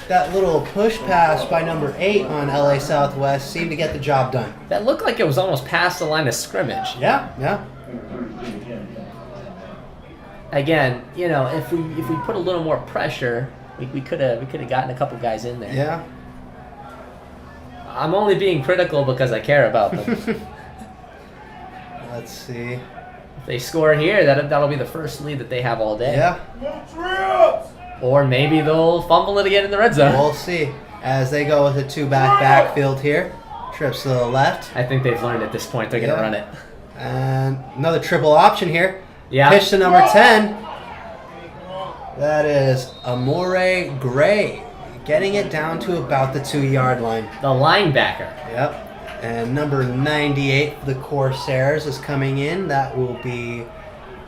that little push pass by number 8 on LA Southwest seemed to get the job done. that looked like it was almost past the line of scrimmage. Yeah. Again, if we put a little more pressure, we could have gotten a couple guys in there. Yeah. I'm only being critical because I care about them. Let's see. If they score here, that'll be the first lead that they have all day. Yeah. Or maybe they'll fumble it again in the red zone. We'll see. As they go with a 2-back backfield here. Trips to the left. I think they've learned at this point they're going to Yeah. run it. And another triple option here. Yeah. Pitch to number 10. That is Amore Gray. Getting it down to about the 2-yard line. The linebacker. Yep. And number 98 for the Corsairs is coming in. That will be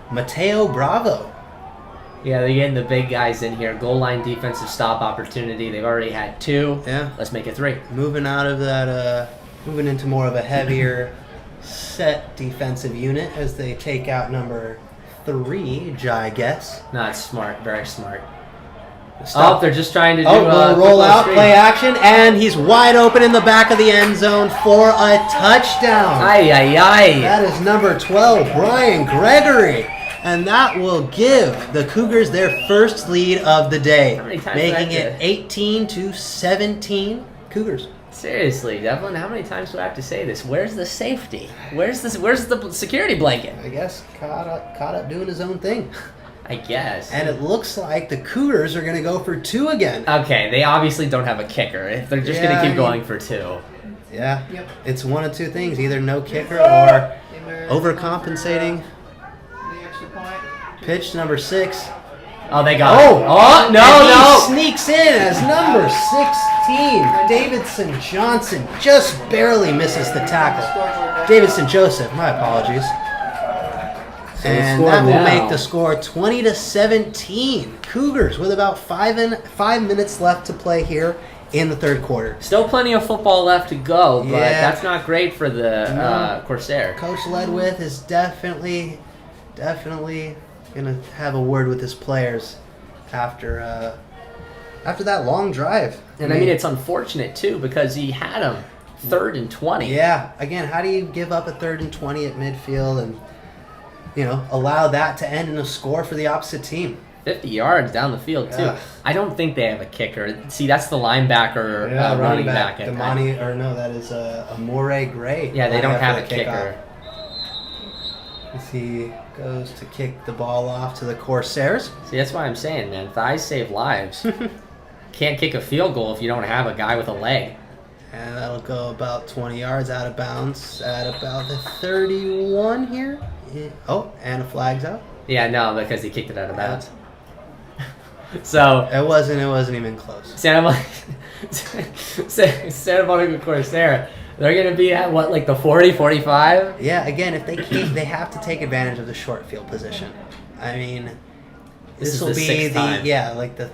Mateo Bravo. Yeah, they're getting the big guys in here. Goal line defensive stop opportunity. They've already had 2. Yeah. Let's make it 3. Moving out of that, moving into more of a heavier set defensive unit as they take out number 3, Jai Guess. No, it's smart. Very smart. Stop. Oh, they're just trying to do little roll football out, screen. play action, and he's wide open in the back of the end zone for a touchdown. Ay, ay, ay. That is number 12, Brian Gregory. And that will give the Cougars their first lead of the day, How many times making do I have it 18-17 Cougars. Seriously, Devlin, how many times do I have to say this? Where's the safety? Where's the security blanket? I guess caught up doing his own thing. I guess. And it looks like the Cougars are going to go for 2 again. Okay, they obviously don't have a kicker. If they're just going to keep going for 2. Yeah, Yep. it's one of 2 things, either no kicker or overcompensating. The extra point. Pitch number 6. Oh, they got it. Oh, Oh, and no, he sneaks in as number 16. Davidson Johnson just barely misses the tackle. Davidson Joseph, my apologies. And score that will now. make the score 20-17. Cougars with about 5 minutes left to play here in the third quarter. Still plenty of football left to go, but Yeah. that's not great for the Corsair. Coach Ledwith is definitely gonna have a word with his players after that long drive. And I mean, it's unfortunate, too, because he had him 3rd and 20. Yeah, again, how do you give up a 3rd and 20 at midfield and allow that to end in a score for the opposite team? 50 yards down the field, too. Yeah. I don't think they have a kicker. See, that's the linebacker running back. Damani, or no, that is a Moray Gray. Yeah, they don't have a for the kickoff. kicker. As he goes to kick the ball off to the Corsairs. See, that's why I'm saying, man, thighs save lives. Can't kick a field goal if you don't have a guy with a leg. And that'll go about 20 yards out of bounds at about the 31 here. Yeah. Oh, and a flag's out. Yeah, no, because he kicked it out of bounds. So It wasn't even close. Santa Monica Corsair, they're going to be at what, like the 40, 45? Yeah, again, if they kick, they have to take advantage of the short field position. I mean, This is will the be 6th time. like the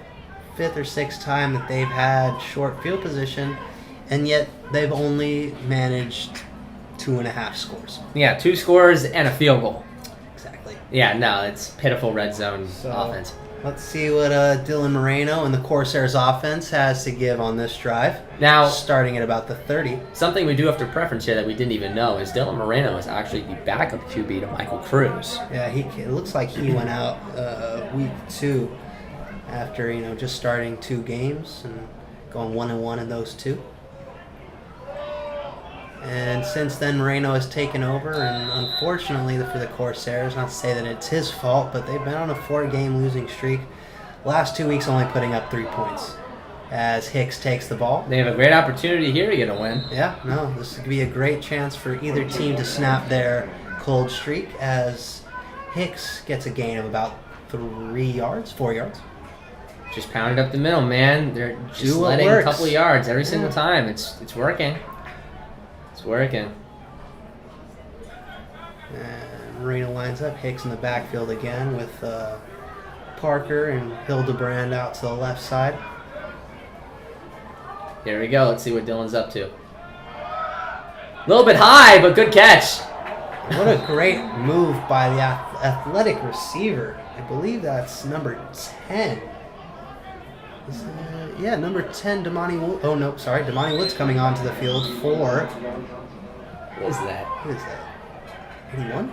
5th or 6th time that they've had short field position, and yet they've only managed 2.5 scores. Yeah, 2 scores and a field goal. Exactly. Yeah, no, it's pitiful red zone offense. Let's see what Dylan Moreno and the Corsairs offense has to give on this drive. Now, Starting at about the 30. something we do have to preference here that we didn't even know is Dylan Moreno is actually the backup QB to Michael Cruz. Yeah, it looks like he went out week 2 after just starting 2 games and going 1-1 in those 2. And since then, Moreno has taken over, and unfortunately for the Corsairs, not to say that it's his fault, but they've been on a 4-game losing streak. Last 2 weeks only putting up 3 points as Hicks takes the ball. They have a great opportunity here to get a win. Yeah, no, this could be a great chance for either team to snap their cold streak as Hicks gets a gain of about 4 yards. Just pound it up the middle, man. They're just Do what letting a works. couple of yards every Yeah. single time. It's working. It's working. And Moreno lines up, Hicks in the backfield again with Parker and Hildebrand out to the left side. Here we go. Let's see what Dylan's up to. A little bit high, but good catch. What a great move by the athletic receiver. I believe that's number 10. Number 10, Damani Wood. Oh, no, sorry. Damani Wood's coming onto the field for... What is that? What is that? 81?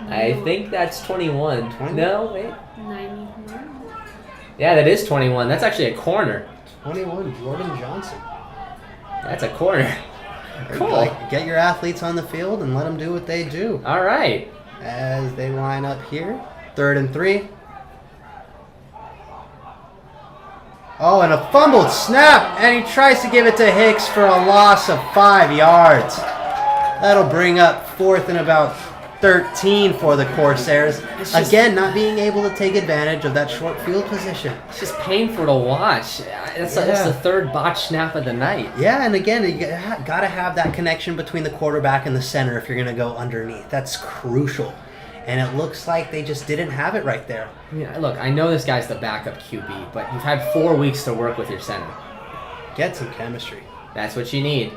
I think that's 21. 20? No, wait. 91. Yeah, that is 21. That's actually a corner. 21, Jordan Johnson. That's a corner. Cool. Like, get your athletes on the field and let them do what they do. All right. As they line up here. 3rd and 3. Oh, and a fumbled snap, and he tries to give it to Hicks for a loss of 5 yards. That'll bring up 4th and about 13 for the Corsairs. just- Again, not being able to take advantage of that short field position. It's just painful to watch. That's Yeah. the 3rd botch snap of the night. Yeah, and again, you got to have that connection between the quarterback and the center if you're going to go underneath. That's crucial. And it looks like they just didn't have it right there. I mean, look, I know this guy's the backup QB, but you've had 4 weeks to work with your center. Get some chemistry. That's what you need.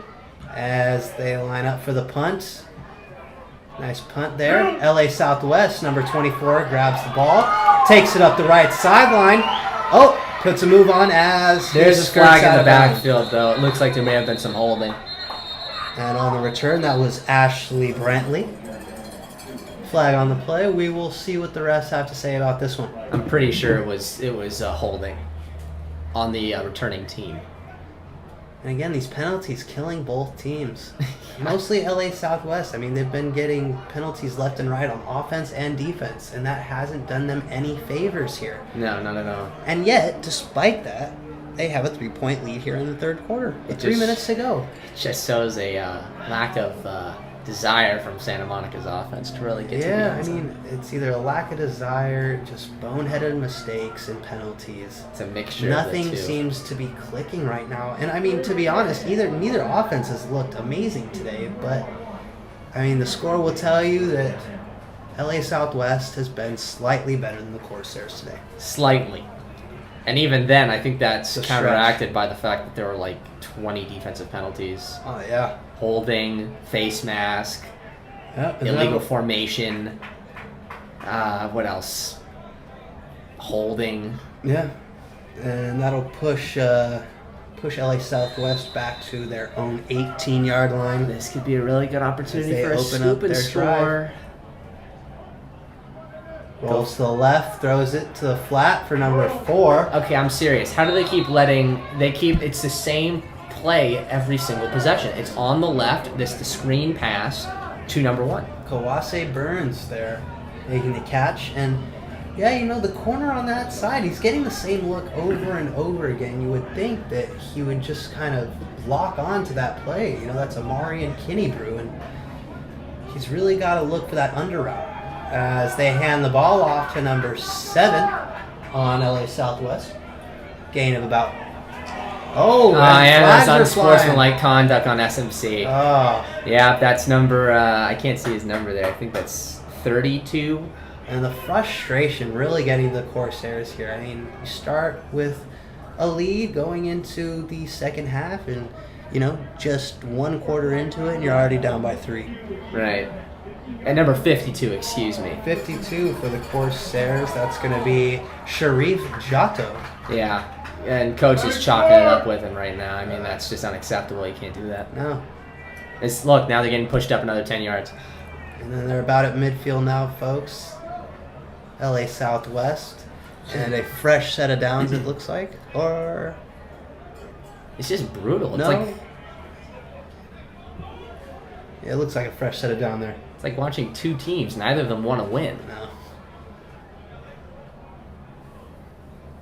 As they line up for the punt. Nice punt there. LA Southwest, number 24, grabs the ball. Takes it up the right sideline. Oh, puts a move on as There's he a skirts flag in out the of bounds. backfield, though. It looks like there may have been some holding. And on the return, that was Ashley Brantley. Flag on the play. We will see what the refs have to say about this one. I'm pretty sure it was holding on the returning team. And again, these penalties killing both teams. Mostly LA Southwest. I mean, they've been getting penalties left and right on offense and defense, and that hasn't done them any favors here. No. And yet, despite that, they have a 3-point lead here in the third quarter. With 3 minutes to go. It just shows a lack of desire from Santa Monica's offense to really get to the Yeah, end I zone. mean, it's either a lack of desire, just boneheaded mistakes and penalties. It's a mixture Nothing of the two. seems to be clicking right now. And I mean, to be honest, neither offense has looked amazing today, but I mean, the score will tell you that LA Southwest has been slightly better than the Corsairs today. Slightly. And even then, I think that's It's a counteracted by the fact that there were like 20 defensive penalties. Oh, yeah. Holding, face mask, Yep. illegal formation. What else? Holding. Yeah. And that'll push LA Southwest back to their own 18-yard line. This could be a really good opportunity As they for a open up scoop and their score. drive. Rolls to the left, throws it to the flat for number 4. Okay, I'm serious. How do they keep letting... It's the same play every single possession. It's on the left. This the screen pass to number 1. Kawase Burns there making the catch. And, yeah, the corner on that side, he's getting the same look over and over again. You would think that he would just kind of lock on to that play. That's Amari and Kinnebrew, and he's really got to look for that under route as they hand the ball off to number 7 on LA Southwest. Gain of about... Oh, and that's flags are flying. unsportsmanlike conduct on SMC. Oh, Yeah, that's number... I can't see his number there. I think that's 32. and the frustration really getting the Corsairs here. I mean, you start with a lead going into the second half, and, just 1 quarter into it, and you're already down by 3. Right. At number 52, excuse me. 52 for the Corsairs. That's going to be Sharif Jato. Yeah. And coach is chalking it up with him right now. I mean, that's just unacceptable. You can't do that. No. Look, now they're getting pushed up another 10 yards. And then they're about at midfield now, folks. LA Southwest. And a fresh set of downs, it looks like. Or... It's just brutal. It's No. like Yeah, it looks like a fresh set of down there. it's like watching two teams. Neither of them want to win. No.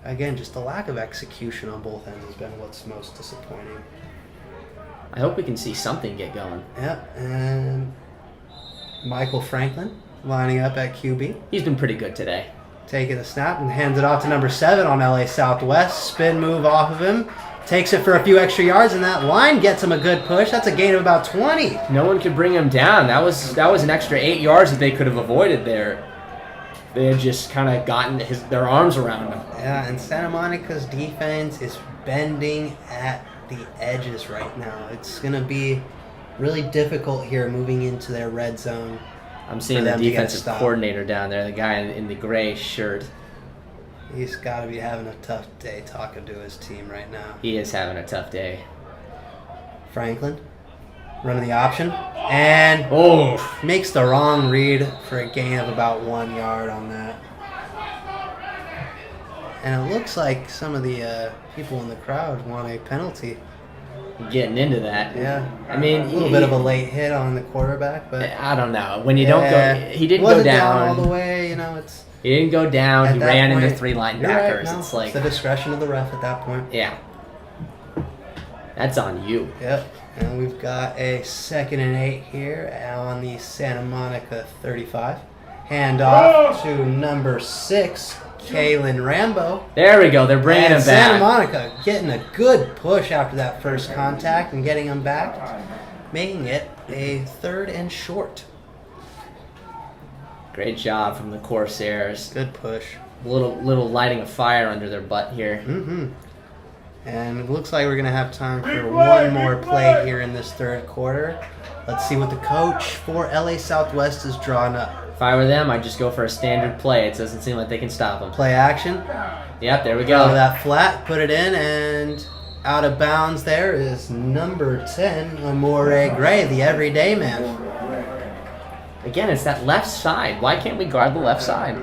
Again, just the lack of execution on both ends has been what's most disappointing. I hope we can see something get going. Yep, and Michael Franklin lining up at QB. He's been pretty good today. Taking the snap and hands it off to number 7 on LA Southwest. Spin move off of him. Takes it for a few extra yards, and that line gets him a good push. That's a gain of about 20. No one could bring him down. That was an extra 8 yards that they could have avoided there. They had just kind of gotten their arms around him. Yeah, and Santa Monica's defense is bending at the edges right now. It's going to be really difficult here moving into their red zone. I'm seeing For the them to get defensive stopped. coordinator down there, the guy in the gray shirt. He's got to be having a tough day talking to his team right now. He is having a tough day. Franklin running the option and Oh, makes the wrong read for a gain of about 1 yard on that. And it looks like some of the people in the crowd want a penalty. getting into that. Yeah. I mean, A little bit of a late hit on the quarterback, but I don't know. When you don't yeah, go, he didn't wasn't go down. all the way. It's He didn't go down. at He that ran point, into 3 you're right, linebackers. no, It's like, the discretion of the ref at that point. yeah, that's on you. Yep. And we've got a 2nd and 8 here on the Santa Monica 35. Hand off to number 6, Kalen Rambo. There we go. They're bringing And him Santa back. Monica getting a good push after that first contact and getting him back, making it a 3rd and short. Great job from the Corsairs. Good push. Little lighting a fire under their butt here. Mm-hmm. And it looks like we're going to have time for one more play here in this 3rd quarter. Let's see what the coach for LA Southwest is drawn up. If I were them, I'd just go for a standard play. It doesn't seem like they can stop them. Play action. Yep, there we Go to go. that flat, put it in, and out of bounds there is number 10, Amore Gray, the everyday man. Again, it's that left side. Why can't we guard the left side?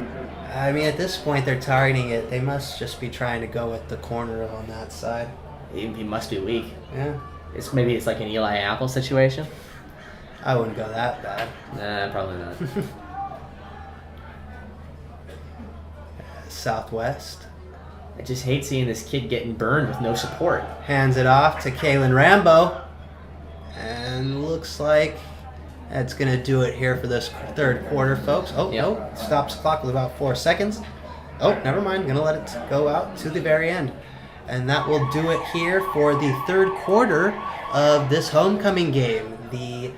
I mean, at this point, they're targeting it. They must just be trying to go with the corner on that side. He must be weak. Yeah, Maybe it's like an Eli Apple situation. I wouldn't go that bad. Nah, probably not. Southwest. I just hate seeing this kid getting burned with no support. Hands it off to Kalen Rambo. And looks like that's going to do it here for this third quarter, folks. Oh, Yep. no. Stops the clock with about 4 seconds. Oh, never mind. Going to let it go out to the very end. And that will do it here for the third quarter of this homecoming game. The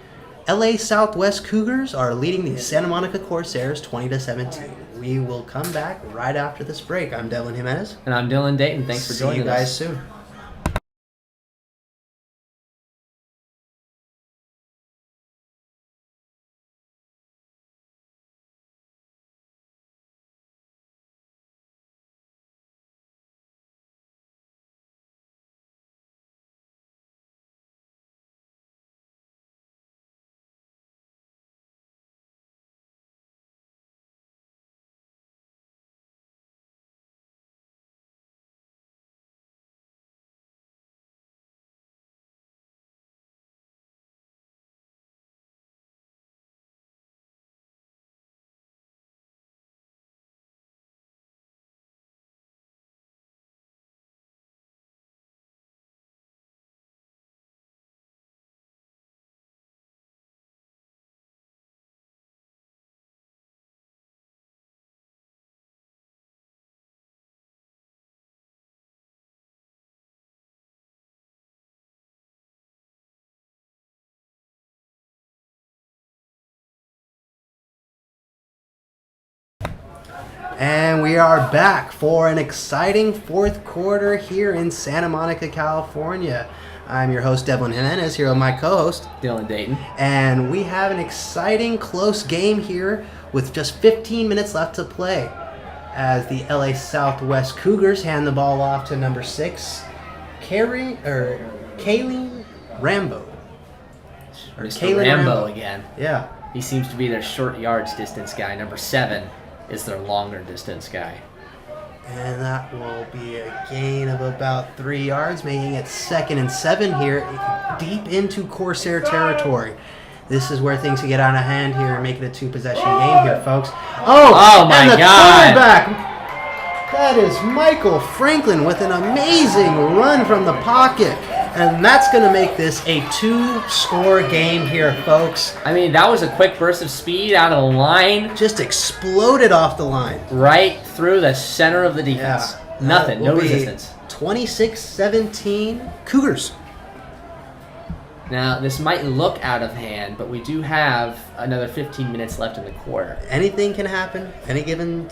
LA Southwest Cougars are leading the Santa Monica Corsairs 20-17. We will come back right after this break. I'm Devlin Jimenez. And I'm Dylan Dayton. Thanks for joining See you guys us. soon. And we are back for an exciting fourth quarter here in Santa Monica, California. I'm your host, Devlin Jimenez, here with my co-host, Dylan Dayton. and we have an exciting, close game here with just 15 minutes left to play as the LA Southwest Cougars hand the ball off to number 6, Kayleen Rambo. Or Mr. Kayleen Rambo again. Yeah. He seems to be their short yards distance guy. Number 7 is their longer distance guy. And that will be a gain of about 3 yards, making it 2nd and 7 here, deep into Corsair territory. This is where things can get out of hand here and make it a 2-possession game here, folks. Oh my and the God. quarterback, that is Michael Franklin with an amazing run from the pocket. And that's going to make this a 2-score game here, folks. I mean, that was a quick burst of speed out of the line, Just exploded off the line. right through the center of the defense. Nothing, no Will be resistance. 26-17 Cougars. Now, this might look out of hand, but we do have another 15 minutes left in the quarter. Anything can happen. Any given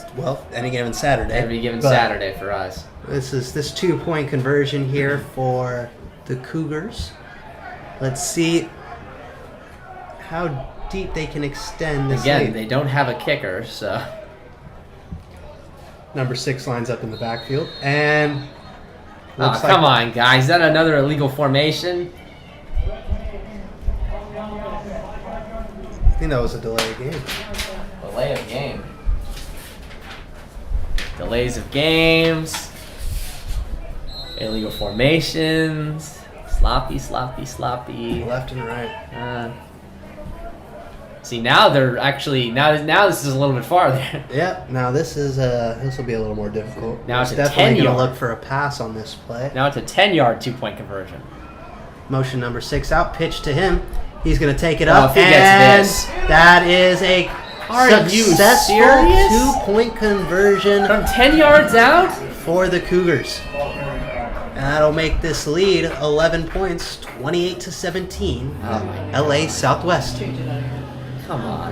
Saturday. Every given But Saturday for us. This is this 2-point conversion here for the Cougars. Let's see how deep they can extend this Again, lead. they don't have a kicker, so Number 6 lines up in the backfield, and oh, looks come like on, guys. Is that another illegal formation? I think that was a delay game. Delay of game. Delays of games. Illegal formations. Sloppy. Left and right. See, now they're actually now this is a little bit farther. Yep. Now this will be a little more difficult. Now it's a definitely 10 going to yard. look for a pass on this play. Now it's a 10-yard 2-point conversion. Motion number 6 out, pitch to him. He's going to take it Oh, up, if he gets and this. that is a Are you successful serious? 2-point conversion From 10 yards out? for the Cougars. And that'll make this lead 11 points, 28-17. Oh my LA Southwest. Come on.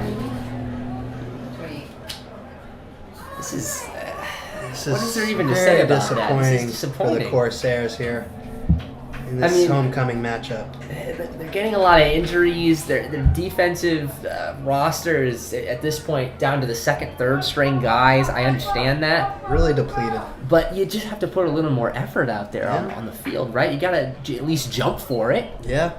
This is. This What is there even to very say about that? disappointing This is for the disappointing. Corsairs here. in this homecoming matchup. They're getting a lot of injuries. Their defensive roster is at this point down to the second, third string guys. I understand that, Really depleted. but you just have to put a little more effort out there on the field, right? You gotta at least jump for it. Yeah.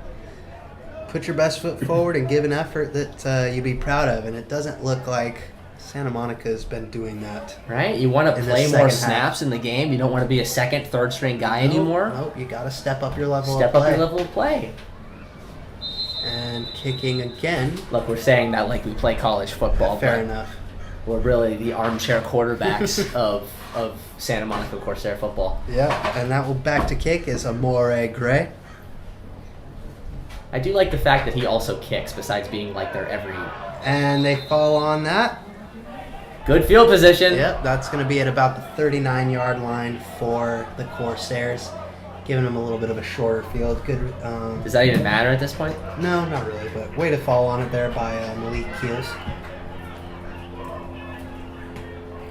Put your best foot forward and give an effort that you'd be proud of, and it doesn't look like Santa Monica's been doing that. Right? You want to In the play second more half. snaps in the game. You don't want to be a second, third string guy anymore. Nope, you got to step up your level Step of up play. your level of play. And kicking again. Look, we're saying that like we play college football. Fair but enough. We're really the armchair quarterbacks of Santa Monica Corsair football. Yeah, and that will back to kick is Amore Gray. I do like the fact that he also kicks besides being like their every And they fall on that. good field position. Yep, that's going to be at about the 39-yard line for the Corsairs, giving them a little bit of a shorter field. Good. Does that even matter at this point? No, not really, but way to fall on it there by Malik Keels.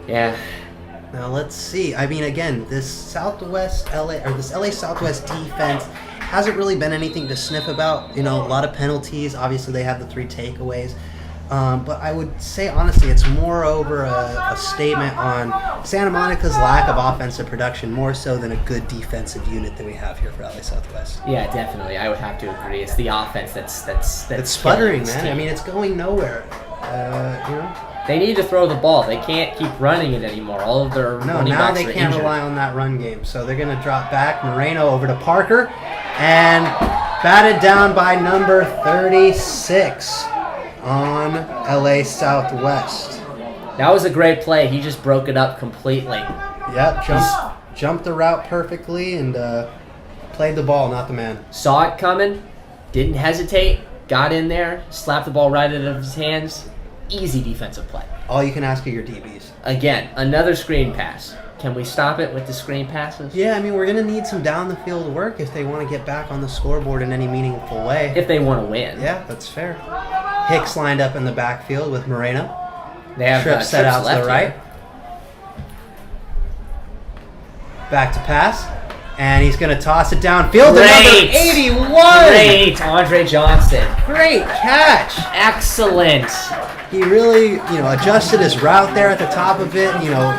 Yeah. Now let's see. I mean, again, this LA Southwest defense hasn't really been anything to sniff about. You know, a lot of penalties. Obviously, they have the 3 takeaways. But I would say, honestly, it's more over a statement on Santa Monica's lack of offensive production, more so than a good defensive unit that we have here for LA Southwest. Yeah, definitely. I would have to agree. It's the offense that's It's sputtering, killing this man. team. I mean, it's going nowhere. You know? They need to throw the ball. They can't keep running it anymore. All of their No, running now backs they are can't injured. rely on that run game. So they're going to drop back. Moreno over to Parker. And batted down by number 36 on LA Southwest. That was a great play. He just broke it up completely. Yep, jumped the route perfectly and played the ball, not the man. Saw it coming, didn't hesitate, got in there, slapped the ball right out of his hands. Easy defensive play. All you can ask of your DBs. Again, another screen pass. Can we stop it with the screen passes? Yeah, I mean, we're going to need some down the field work if they want to get back on the scoreboard in any meaningful way. If they want to win. Yeah, that's fair. Hicks lined up in the backfield with Moreno. They have Tripp set out to left the right. here. Back to pass. And he's going to toss it downfield to Great. number 81. Great, Andre Johnston. Great catch. Excellent. He really, adjusted his route there at the top of it,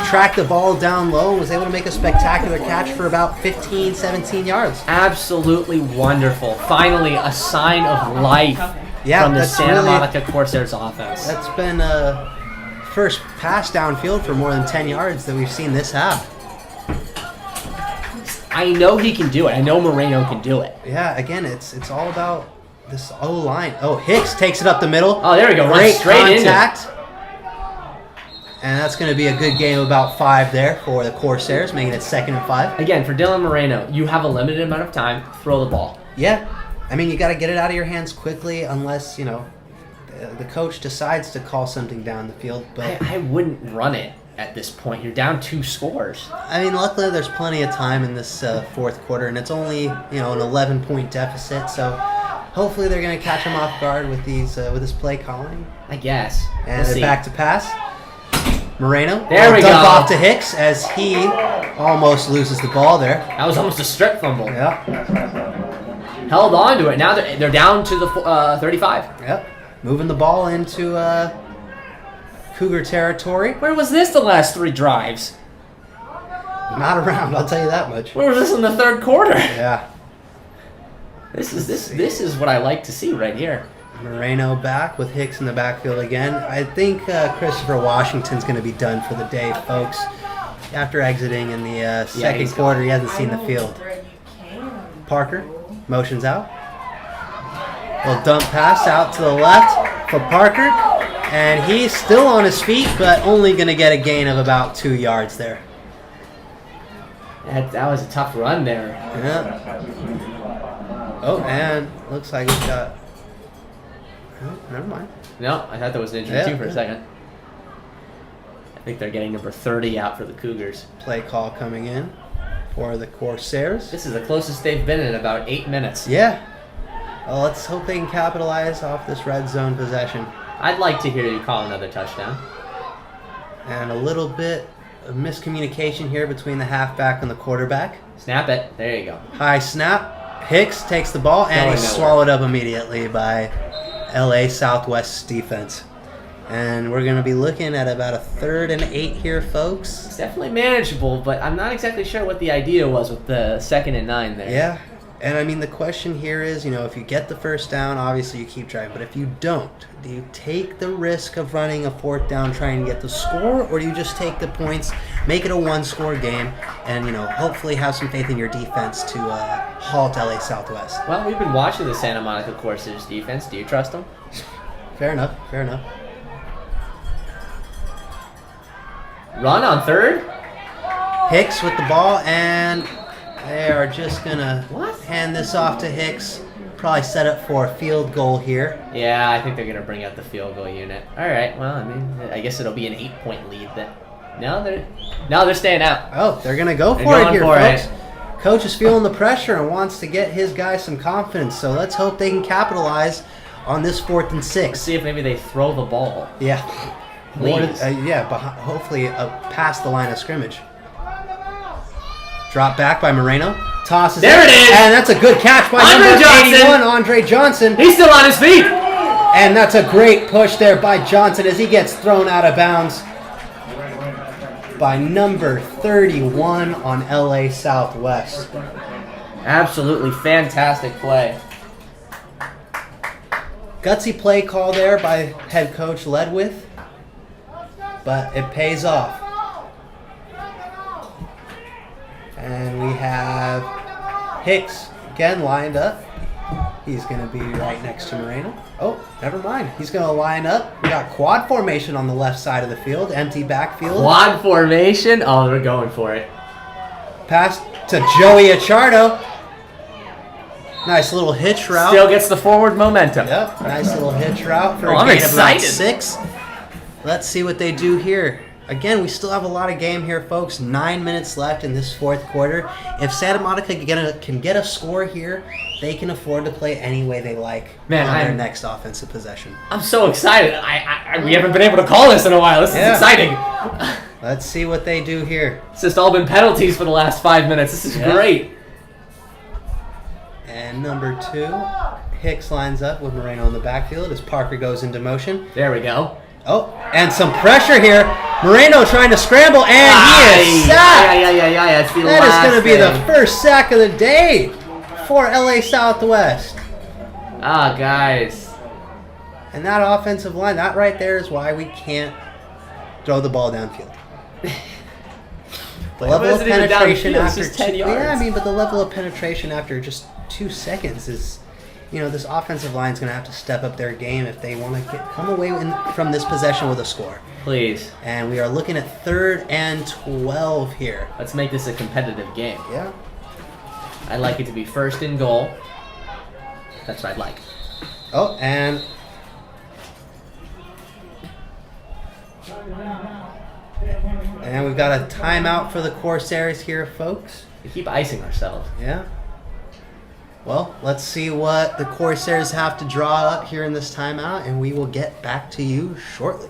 tracked the ball down low and was able to make a spectacular catch for about 15, 17 yards. Absolutely wonderful. Finally, a sign of life from the that's Santa really- Monica Corsairs offense. That's been first pass downfield for more than 10 yards that we've seen this half. I know he can do it. I know Moreno can do it. Yeah, again, it's all about this O-line. Oh, Hicks takes it up the middle. Oh, there we go. Runs Great straight into it. contact. And that's going to be a good game of about 5 there for the Corsairs, making it 2nd and 5. Again, for Dylan Moreno, you have a limited amount of time. Throw the ball. Yeah. I mean, you got to get it out of your hands quickly unless, the coach decides to call something down the field. But I wouldn't run it at this point. You're down 2 scores. I mean, luckily there's plenty of time in this 4th quarter, and it's only, an 11-point deficit. So hopefully they're going to catch them off guard with this play calling. I guess. And We'll they're see. back to pass. Moreno. There we dump go. off to Hicks as he almost loses the ball there. That was almost a strip fumble. Yep. Held on to it. Now they're down to the 35. Yep. Moving the ball into Cougar territory. Where was this the last 3 drives? Not around, I'll tell you that much. Where was this in the 3rd quarter? Yeah. This is what I like to see right here. Moreno back with Hicks in the backfield again. I think Christopher Washington's going to be done for the day, folks. After exiting in the second he's quarter, he hasn't seen the field. Parker motions out. Little dump pass out to the left for Parker. And he's still on his feet, but only going to get a gain of about 2 yards there. That was a tough run there. Yeah. Oh, and looks like we've got... Oh, never mind. No, I thought that was an injury too for a second. I think they're getting number 30 out for the Cougars. Play call coming in for the Corsairs. This is the closest they've been in about 8 minutes. Yeah. Well, let's hope they can capitalize off this red zone possession. I'd like to hear you call another touchdown. And a little bit of miscommunication here between the halfback and the quarterback. Snap it. There you go. High snap. Hicks takes the ball, and Going he's nowhere. swallowed up immediately by LA Southwest's defense. And we're going to be looking at about a 3rd and 8 here, folks. It's definitely manageable, but I'm not exactly sure what the idea was with the 2nd and 9 there. Yeah. And, I mean, the question here is, you know, if you get the first down, obviously you keep driving. But if you don't, do you take the risk of running a 4th down trying to get the score, or do you just take the points, make it a 1-score game, and, you know, hopefully have some faith in your defense to halt LA Southwest? Well, we've been watching the Santa Monica Corsairs defense. Do you trust them? Fair enough. Fair enough. Run on 3rd? Hicks with the ball, and they are just going to What? hand this off to Hicks. Probably set up for a field goal here. Yeah, I think they're going to bring out the field goal unit. All right, well, I mean, I guess it'll be an 8-point lead then. No, they're staying out. Oh, they're going to go They're for it going here, for folks. it. Coach is feeling the pressure and wants to get his guys some confidence. So let's hope they can capitalize on this 4th and Let's 6. see if maybe they throw the ball. Yeah. Please. Hopefully past the line of scrimmage. Drop back by Moreno. Tosses There it is! And that's a good catch by Andre number Johnson! 81, Andre Johnson. He's still on his feet! And that's a great push there by Johnson as he gets thrown out of bounds by number 31 on LA Southwest. Absolutely fantastic play. Gutsy play call there by head coach Ledwith, but it pays off. And we have Hicks again lined up. He's going to be right next to Moreno. Oh, never mind. He's going to line up. We got quad formation on the left side of the field, empty backfield. Quad formation. Oh, they're going for it. Pass to Joey Achardo. Nice little hitch route. Still gets the forward momentum. Yep, nice little hitch route for a I'm gain of about excited. 6. Let's see what they do here. Again, we still have a lot of game here, folks. 9 minutes left in this 4th quarter. If Santa Monica can get a score here, they can afford to play any way they like Man, on their I'm- next offensive possession. I'm so excited. We haven't been able to call this in a while. This Yeah. is exciting. Let's see what they do here. It's just all been penalties for the last 5 minutes. This is Yeah. great. And number 2, Hicks lines up with Moreno in the backfield as Parker goes into motion. There we go. Oh, and some pressure here. Moreno trying to scramble, and he is sacked. Yeah. It's the That is last going to be the thing. first sack of the day for LA Southwest. Ah, guys. And that offensive line, that right there is why we can't throw the ball downfield. The level of isn't even penetration downfield, it's after just 10 yeah, yards. I mean, but the level of penetration after just 2 seconds is, you know, this offensive line is going to have to step up their game if they want to come away from this possession with a score. Please. And we are looking at 3rd and 12 here. Let's make this a competitive game. Yeah. I'd like it to be 1st and goal. That's what I'd like. Oh, and we've got a timeout for the Corsairs here, folks. We keep icing ourselves. Yeah. Well, let's see what the Corsairs have to draw up here in this timeout, and we will get back to you shortly.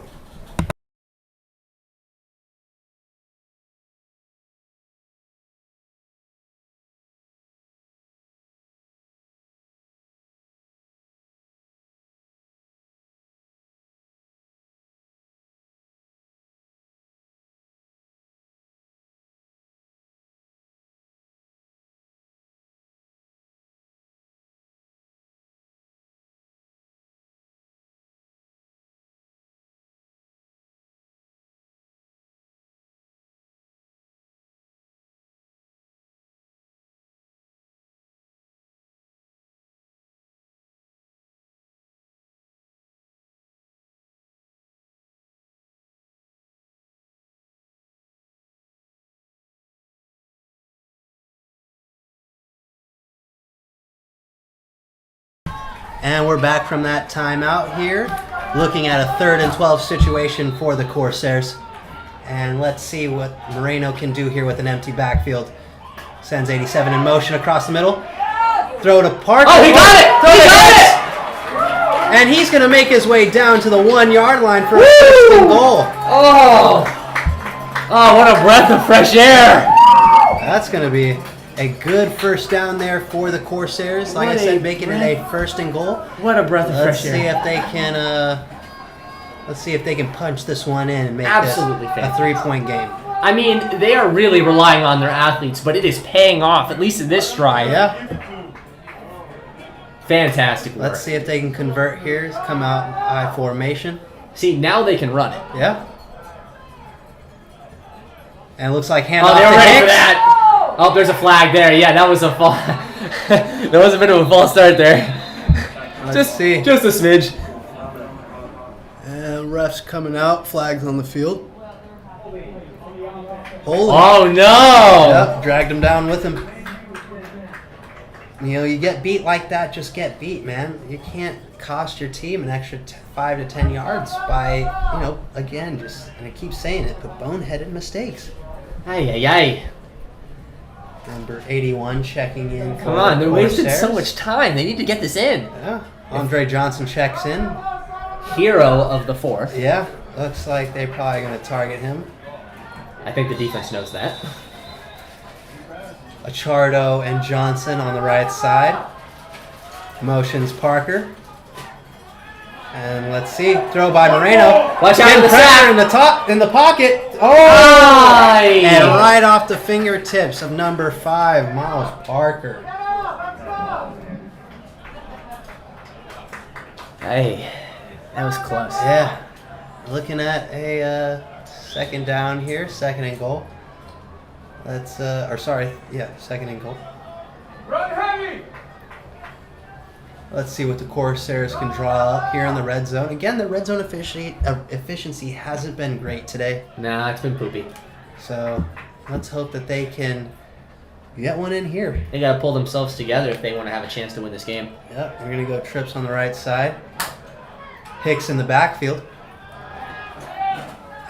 And we're back from that timeout here, looking at a 3rd and 12 situation for the Corsairs. And let's see what Moreno can do here with an empty backfield. Sends 87 in motion across the middle. Throw to Parker. Oh, he got it! Throw He to got Hicks. it! And he's going to make his way down to the 1-yard line for a 1st and goal. Oh, what a breath of fresh air! That's going to be A good first down there for the Corsairs. Like I said, making it a first and goal. What a breath of Let's fresh see air. if they can. Let's see if they can punch this one in and make Absolutely this a fantastic. 3-point game. I mean, they are really relying on their athletes, but it is paying off, at least in this drive. Yeah. Fantastic work. Let's see if they can convert here. Come out I formation. See, now they can run it. Yeah. And it looks like handoff Oh, they were to ready for Hicks. that. Oh, there's a flag there. Yeah, that was a fall. That was a bit of a false start there. Let's see. Just a smidge. And refs coming out. Flags on the field. Holy. Oh, no. Yep, dragged him down with him. You know, you get beat like that, just get beat, man. You can't cost your team an extra 5 to 10 yards by, you know, again, just, and I keep saying it, but boneheaded mistakes. Ay, ay, ay. Number 81 checking in. Come on, they're wasting so Corsairs. much time. They need to get this in. Yeah. Andre Johnson checks in. Hero of the fourth. Yeah, looks like they're probably going to target him. I think the defense knows that. Achardo and Johnson on the right side. Motions Parker. And let's see, throw by Moreno. Watch out Getting for the pressure sack. in the top, in the pocket. Oh! Aye. And right off the fingertips of number 5, Miles Parker. Hey, that was close. Yeah, looking at a second down here, second and goal. Let's, second and goal. Run heavy! Let's see what the Corsairs can draw up here in the red zone. Again, the red zone efficiency hasn't been great today. Nah, it's been poopy. So let's hope that they can get one in here. They gotta pull themselves together if they want to have a chance to win this game. Yep, we're going to go trips on the right side. Hicks in the backfield.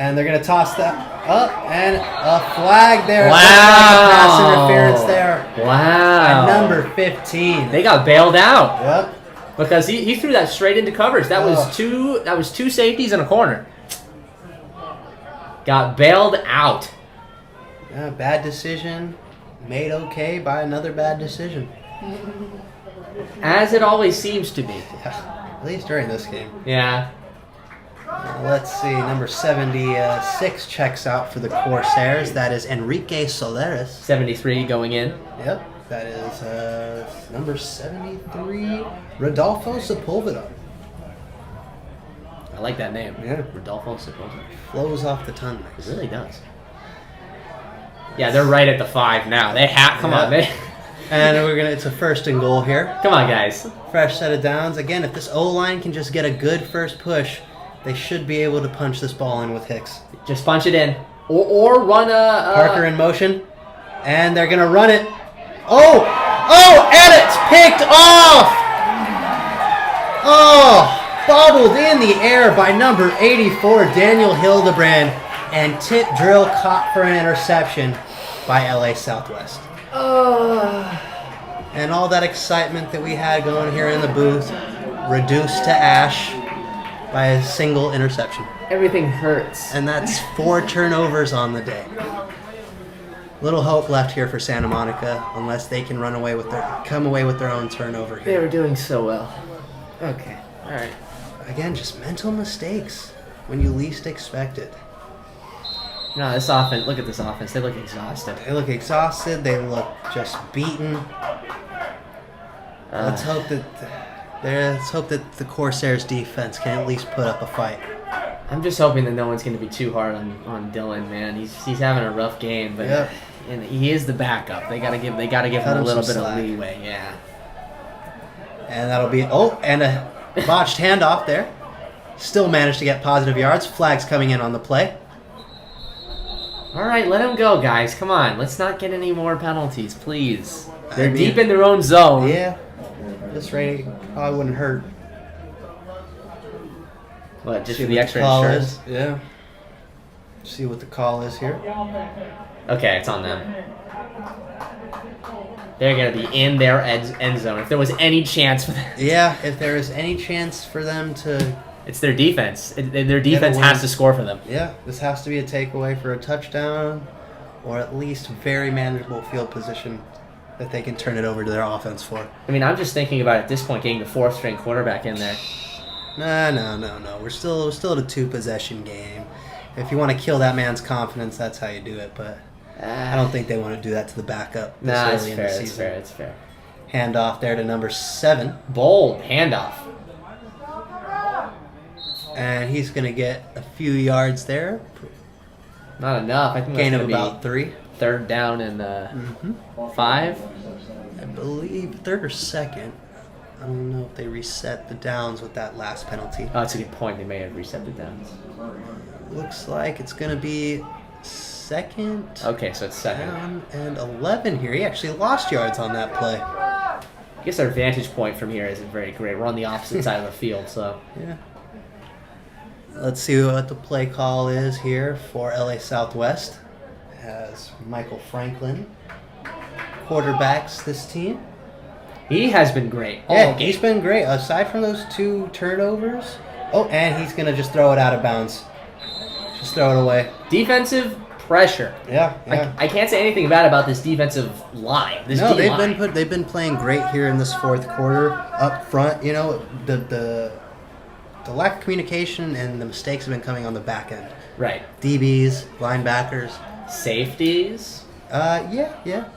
And they're going to toss that up. And a flag there. Wow. Pass interference there. Wow. And number 15. They got bailed out Yep. because he threw that straight into coverage. That was two safeties and a corner. Got bailed out. Yeah, bad decision. Made okay by another bad decision. As it always seems to be. Yeah, at least during this game. Yeah. Let's see, number 76 checks out for the Corsairs. That is Enrique Soleres. 73 going in. Yep, that is number 73, Rodolfo Sepulveda. I like that name. Yeah. Rodolfo Sepulveda. Flows off the tongue. It really does. Yeah, they're right at the 5 now. They have. Come on, they. And it's a first and goal here. Come on, guys. Fresh set of downs. Again, if this O-line can just get a good first push, they should be able to punch this ball in with Hicks. Just punch it in, or run a. Parker in motion, and they're gonna run it. Oh, and it's picked off. Oh, bobbled in the air by number 84, Daniel Hildebrand, and tip drill caught for an interception by LA Southwest. And all that excitement that we had going here in the booth reduced to ash by a single interception. Everything hurts. And that's 4 turnovers on the day. Little hope left here for Santa Monica unless they can come away with their own turnover They here. were doing so well. Okay. All right. Again, just mental mistakes when you least expect it. No, this offense. Look at this offense. They look exhausted. They look exhausted. They look just beaten. Let's hope that the Corsairs defense can at least put up a fight. I'm just hoping that no one's going to be too hard on Dylan, man. He's having a rough game, but Yep. and he is the backup. They gotta give Cut him a him little some bit of slack. leeway. Yeah. And that'll be and a botched handoff there. Still managed to get positive yards. Flags coming in on the play. All right, let him go, guys. Come on, let's not get any more penalties, please. They're I mean, deep in their own zone. Yeah, this rating probably wouldn't hurt. What? Just See for the what extra call insurance? is. Yeah. See what the call is here. Okay, it's on them. They're gonna be in their end zone. If there was any chance for them, Yeah, if there is any chance for them to, it's their defense. Their defense win. has to score for them. yeah, this has to be a takeaway for a touchdown, or at least very manageable field position that they can turn it over to their offense for. I mean, I'm just thinking about at this point getting the 4th-string quarterback in there. No. We're still at a 2-possession game. If you want to kill that man's confidence, that's how you do it. But I don't think they want to do that to the backup this Nah, early in the season. It's fair. Hand off there to number 7. Bold handoff. And he's going to get a few yards there. Not enough. I think Gain that's of gonna about 3. 3rd down and 5. I believe 3rd or 2nd. I don't know if they reset the downs with that last penalty. Oh, that's a good point. They may have reset the downs. Looks like it's going to be 2nd. Okay, so it's 2nd. Down and 11 here. He actually lost yards on that play. I guess our vantage point from here isn't very great. We're on the opposite side of the field, so. Yeah. Let's see what the play call is here for LA Southwest. As Michael Franklin quarterbacks this team. He has been great. Yeah, he's been great. Aside from those 2 turnovers. Oh, and he's going to just throw it out of bounds. Just throw it away. Defensive pressure. Yeah. I can't say anything bad about this defensive line. No, D-line. they've been playing great here in this 4th quarter up front. You know, the lack of communication and the mistakes have been coming on the back end. Right. DBs, linebackers. Safeties. Yeah.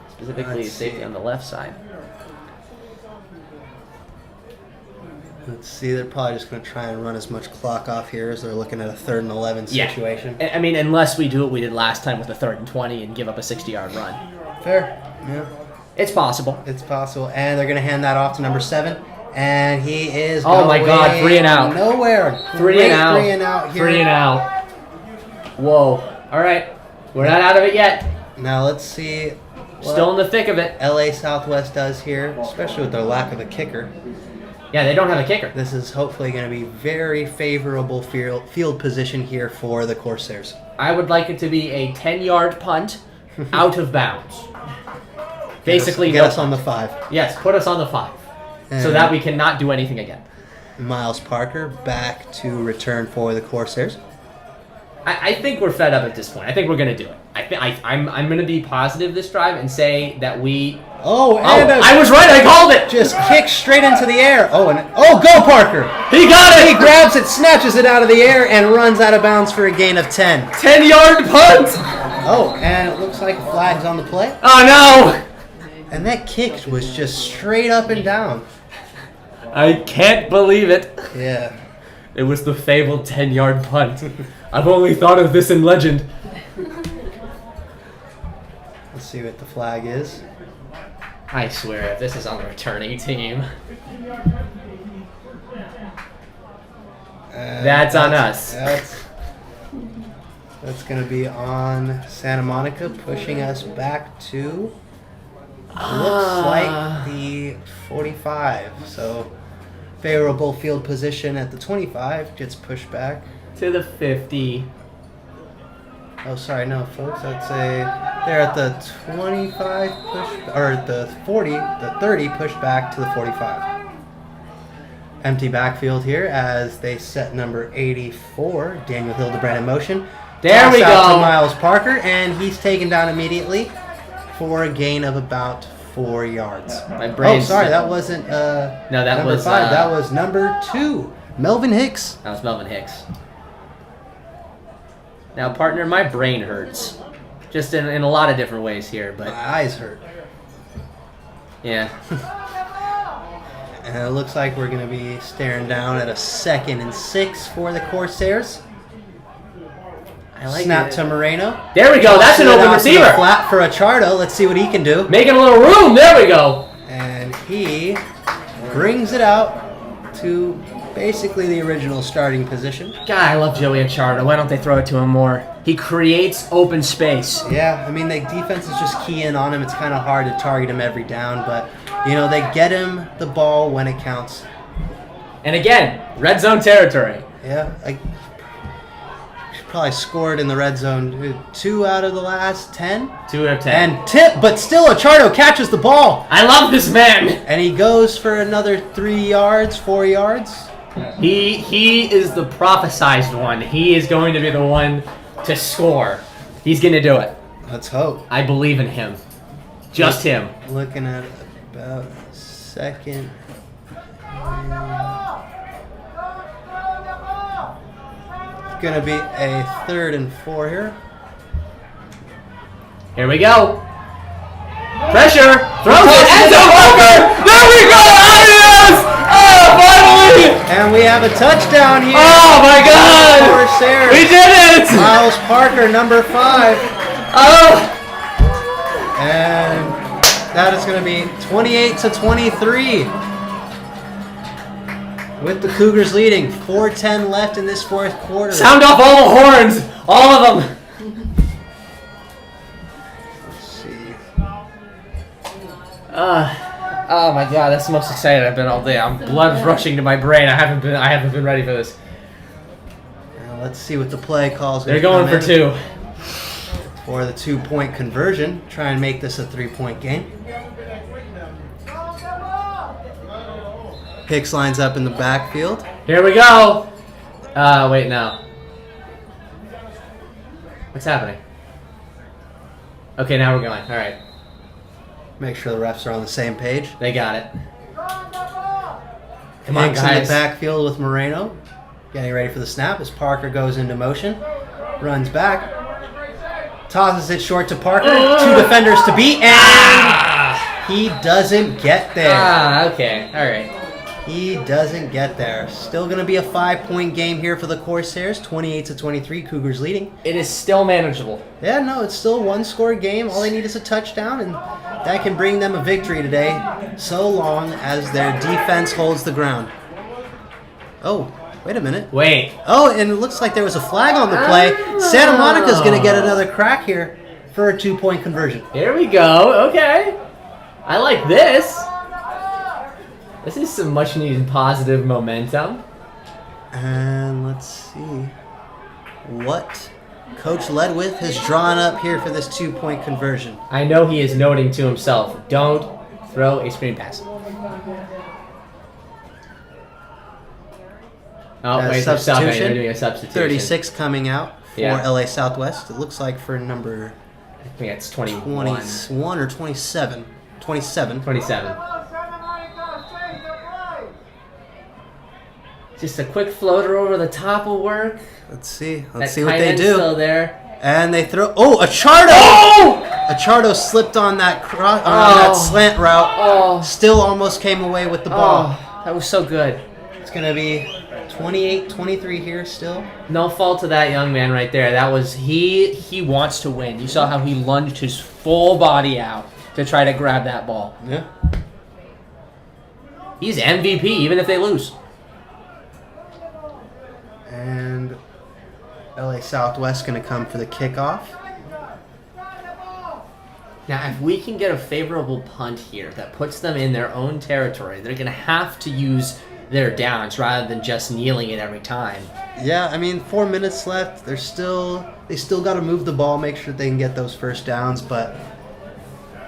Specifically Let's safety see. on the left side. Let's see, they're probably just going to try and run as much clock off here as they're looking at a 3rd and 11 situation. I mean, unless we do what we did last time with a 3rd and 20 and give up a 60-yard run. Fair. Yeah. It's possible. It's possible. And they're going to hand that off to number 7. And he is Oh my God, 3 and out. Nowhere. 3 and out. 3 and out here. 3 and out. Whoa. All right. We're not out of it yet. Now let's see Still in the thick of it. LA Southwest does here, especially with their lack of a kicker. Yeah, they don't have a kicker. This is hopefully going to be very favorable field position here for the Corsairs. I would like it to be a 10-yard punt out of bounds. Basically, get no us on the punt. 5. Yes, put us on the 5. So And that we cannot do anything again. Miles Parker back to return for the Corsairs. I think we're fed up at this point. I think we're going to do it. I'm going to be positive this drive and say that we... Oh, and I was right. I called it. just kick straight into the air. Go Parker. He got it. He grabs it, snatches it out of the air, and runs out of bounds for a gain of 10. 10-yard punt. Oh, and it looks like a flag's on the play. Oh, no. And that kick was just straight up and down. I can't believe it. Yeah. It was the fabled 10-yard punt. I've only thought of this in legend. Let's see what the flag is. I swear, if this is on the returning team, that's on us. That's going to be on Santa Monica, pushing us back to, looks like the 45. So favorable field position at the 25 gets pushed back. To the 50. Oh, sorry, no, folks. They're at the 25 push, or the 40, the 30 pushed back to the 45. Empty backfield here as they set number 84, Daniel Hildebrand, in motion. There we Toss out go. to Miles Parker, and he's taken down immediately for a gain of about 4 yards. My brain's that wasn't that number was 5. That was number 2, Melvin Hicks. That was Melvin Hicks. Now, partner, my brain hurts. Just in a lot of different ways here, My but eyes hurt. yeah. And it looks like we're going to be staring down at a 2nd and 6 for the Corsairs. I like Snap it. to Moreno. There we go. That's an Tosses it open out to the receiver. Flat for Achardo. Let's see what he can do. Making a little room. There we go. And he brings it out to basically the original starting position. God, I love Joey Achardo. Why don't they throw it to him more? He creates open space. Yeah, I mean, the defense is just keying on him. It's kind of hard to target him every down, but, they get him the ball when it counts. And again, red zone territory. Yeah, probably scored in the red zone 2 out of the last 10. 2 out of 10. And tip, but still Achardo catches the ball. I love this man. And he goes for another 3 yards, 4 yards. He is the prophesized one. He is going to be the one to score. He's going to do it. Let's hope. I believe in him. Just him. Looking at about second. It's going to be a 3rd and 4 here. Here we go. Pressure. Throws it. End zone Parker. There we go. Yes! Oh, finally. And we have a touchdown here. Oh, my God. Corsairs. We did it. Miles Parker, number 5. Oh. And that is going to be 28-23. With the Cougars leading. 4:10 left in this 4th quarter. Sound off all the horns. All of them. Let's see. Oh my God, that's the most excited I've been all day. Blood's rushing to my brain. I haven't been ready for this. Now let's see what the play calls. They're going for 2. For the 2-point conversion. Try and make this a 3-point game. Hicks lines up in the backfield. Here we go. Wait, no. What's happening? Okay, now we're going. All right. Make sure the refs are on the same page. They got it. Come on, Hicks in guys. the backfield with Moreno. Getting ready for the snap as Parker goes into motion. Runs back. Tosses it short to Parker. 2 defenders to beat. And he doesn't get there. Okay. All right. He doesn't get there. Still going to be a 5-point game here for the Corsairs. 28-23, Cougars leading. It is still manageable. Yeah, no, it's still a 1-score game. All they need is a touchdown, and that can bring them a victory today, so long as their defense holds the ground. Oh, wait a minute. Wait. Oh, and it looks like there was a flag on the play. Santa Monica's going to get another crack here for a 2-point conversion. Here we go. Okay. I like this. This is some much needed positive momentum. And let's see what Coach Ledwith has drawn up here for this 2-point conversion. I know he is noting to himself, don't throw a screen pass. Oh, wait, they're subbing. They're doing a substitution. 36 coming out for Yeah. LA Southwest. It looks like for number I think it's 21. 21 or 27. 27. 27. Just a quick floater over the top will work. Let's see. That Let's see what tight they end's do. Still there. And they throw. Oh, Achardo! Oh! Achardo slipped on that that slant route. Oh. Still almost came away with the ball. Oh, that was so good. It's going to be 28-23 here still. No fault to that young man right there. That was he wants to win. You saw how he lunged his full body out to try to grab that ball. Yeah. He's MVP even if they lose. And LA Southwest going to come for the kickoff. Now, if we can get a favorable punt here that puts them in their own territory, they're going to have to use their downs rather than just kneeling it every time. Yeah, I mean, 4 minutes left. They still got to move the ball, make sure they can get those first downs. But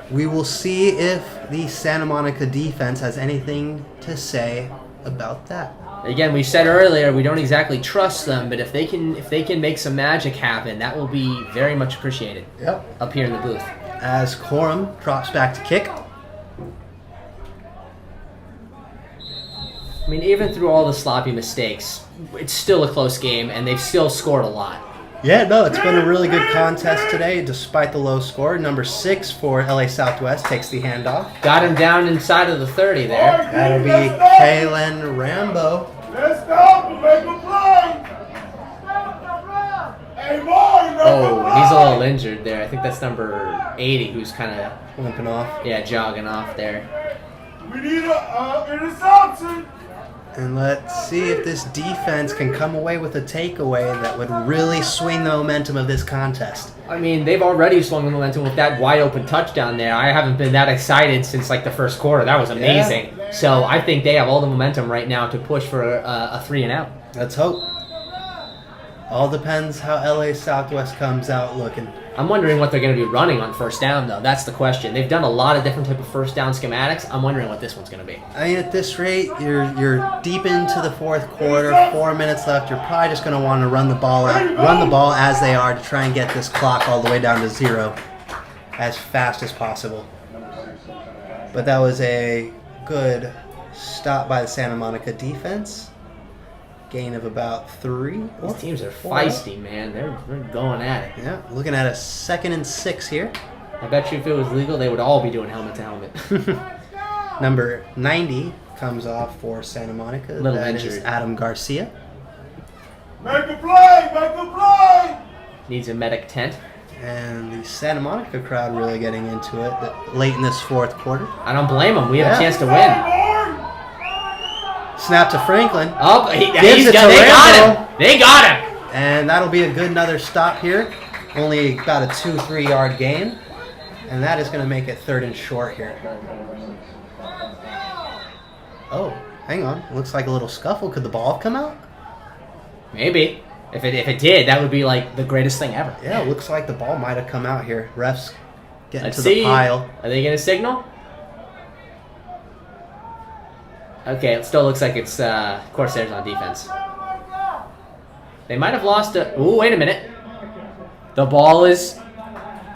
we will see if the Santa Monica defense has anything to say about that. Again, we said earlier we don't exactly trust them, but if they can make some magic happen, that will be very much appreciated. Yep. Up here in the booth. As Coram drops back to kick. I mean, even through all the sloppy mistakes, it's still a close game, and they've still scored a lot. Yeah, no, it's been a really good contest today, despite the low score. Number 6 for LA Southwest takes the handoff. Got him down inside of the 30 there. That'll be Kalen Rambo. Let's stop and make a play. Hey, boy, Oh, he's a little injured there. I think that's number 80 who's kind of, Limping off. jogging off there. We need a interception. And let's see if this defense can come away with a takeaway that would really swing the momentum of this contest. I mean, they've already swung the momentum with that wide open touchdown there. I haven't been that excited since like the first quarter. That was amazing. Yeah. So I think they have all the momentum right now to push for a 3-and-out. Let's hope. All depends how LA Southwest comes out looking. I'm wondering what they're going to be running on first down, though. That's the question. They've done a lot of different type of first down schematics. I'm wondering what this one's going to be. I mean, at this rate, you're deep into the 4th quarter, 4 minutes left. You're probably just going to want to run the ball as they are to try and get this clock all the way down to 0 as fast as possible. But that was a good stop by the Santa Monica defense. Gain of about 3. These teams are 4. feisty, man. They're going at it. Yeah, looking at a 2nd and 6 here. I bet you if it was legal, they would all be doing helmet to helmet. Number 90 comes off for Santa Monica. Little That is injured. Adam Garcia. Make a play! Make a play! Needs a medic tent. And the Santa Monica crowd really getting into it late in this 4th quarter. I don't blame them. We have Yeah. a chance to win. Snap to Franklin. Oh, Gives they it to got Rambo. him. They got him. And that'll be a good another stop here. Only about a 2-3 yard gain. And that is going to make it 3rd and short here. Oh, hang on. Looks like a little scuffle. Could the ball have come out? Maybe. If it did, that would be like the greatest thing ever. Yeah, it looks like the ball might have come out here. Refs getting Let's to see. the pile. Are they going to signal? Okay, it still looks like it's Corsairs on defense. They might have lost a... Ooh, wait a minute. The ball is...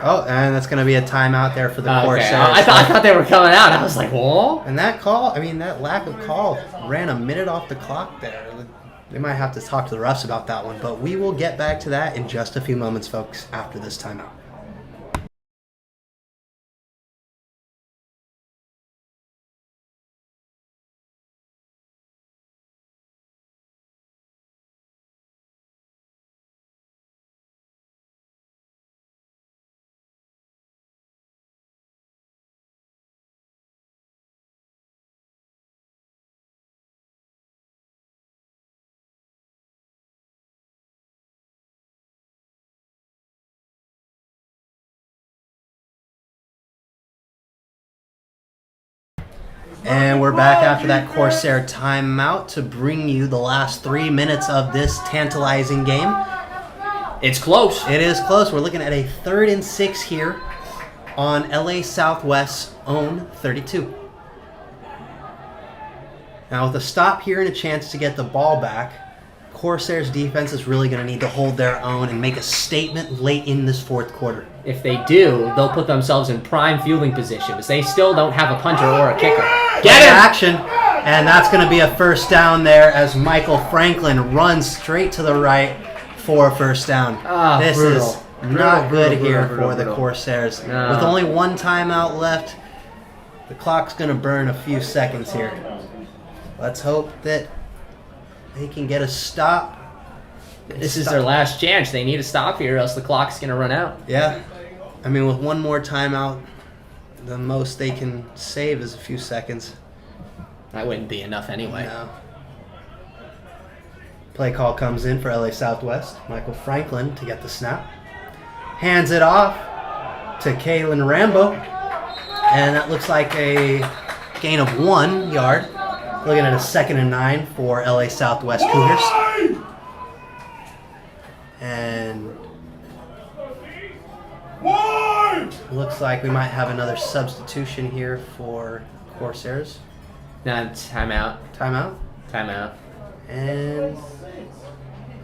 Oh, and that's going to be a timeout there for the Okay, Corsairs. I thought they were coming out. I was like, whoa. And that call, I mean, that lack of call ran a minute off the clock there. They might have to talk to the refs about that one, but we will get back to that in just a few moments, folks, after this timeout. And we're back after that Corsair timeout to bring you the last 3 minutes of this tantalizing game. It's close. It is close. We're looking at a 3rd and 6 here on LA Southwest's own 32. Now with a stop here and a chance to get the ball back, Corsairs defense is really going to need to hold their own and make a statement late in this 4th quarter. If they do, they'll put themselves in prime fielding position because they still don't have a punter or a kicker. Get him! Action, and that's going to be a 1st down there as Michael Franklin runs straight to the right for a 1st down. This brutal. is not good Brutal, here brutal, for the brutal. Corsairs. No. With only 1 timeout left, the clock's going to burn a few seconds here. Let's hope that they can get a stop. This is their last chance. They need to stop here or else the clock's going to run out. Yeah. I mean, with 1 more timeout, the most they can save is a few seconds. That wouldn't be enough anyway. No. Play call comes in for LA Southwest. Michael Franklin to get the snap. Hands it off to Kalen Rambo. And that looks like a gain of 1 yard. Looking at a 2nd and 9 for LA Southwest Cougars. And looks like we might have another substitution here for Corsairs. No, timeout. Timeout. Timeout. And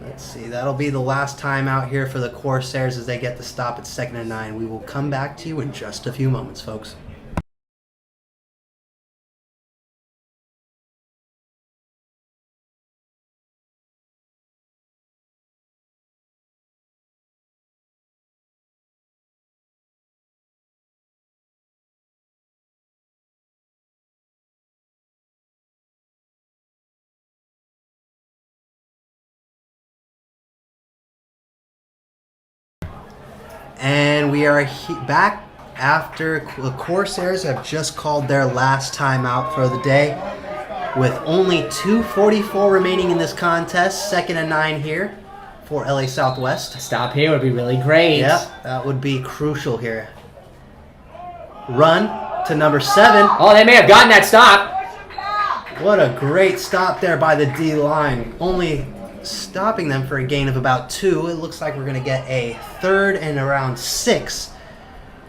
let's see, that'll be the last timeout here for the Corsairs as they get the stop at 2nd and 9. We will come back to you in just a few moments, folks. And we are back after the Corsairs have just called their last timeout for the day. With only 2:44 remaining in this contest, 2nd and 9 here for LA Southwest. A stop here would be really great. Yep, that would be crucial here. Run to number 7. Oh, they may have gotten that stop. What a great stop there by the D-line. Only stopping them for a gain of about 2. It looks like we're going to get a 3rd and around 6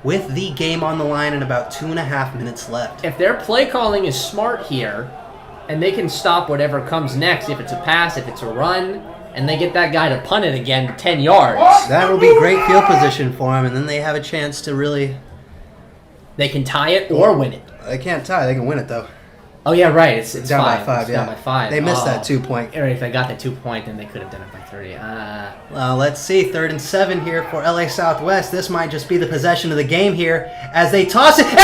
with the game on the line and about 2.5 minutes left. If their play calling is smart here, and they can stop whatever comes next, if it's a pass, if it's a run, and they get that guy to punt it again 10 yards. That will be great field position for them, and then they have a chance to really... They can tie it or win it. They can't tie. They can win it, though. Oh, yeah, right. It's Down by 5. 5, It's yeah. down by 5. They missed Oh. that 2-point. Or if they got that 2-point, then they could have done it by 30. Well, let's see. 3rd and 7 here for LA Southwest. This might just be the possession of the game here as they toss it. And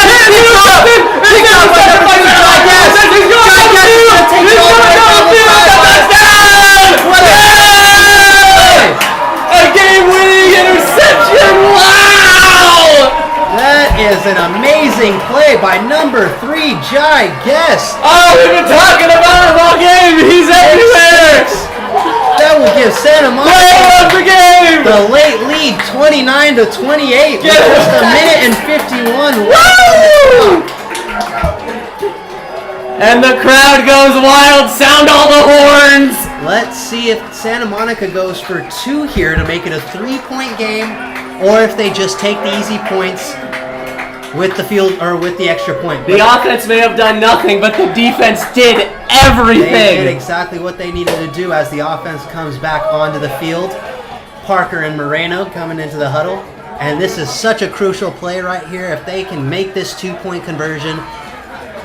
a game-winning interception! Wow! that is an amazing play by number 3, Jai Guess. Oh, we've been talking about him all game. He's everywhere. That will give Santa Play Monica of the game. the late lead, 29-28, with Get it. just a minute and 51 left on the Woo! clock. And the crowd goes wild. Sound all the horns. Let's see if Santa Monica goes for 2 here to make it a 3-point game, or if they just take the easy points with the field or with the extra point. The offense may have done nothing, but the defense did They everything. did exactly what they needed to do as the offense comes back onto the field. Parker and Moreno coming into the huddle. And this is such a crucial play right here. If they can make this 2-point conversion,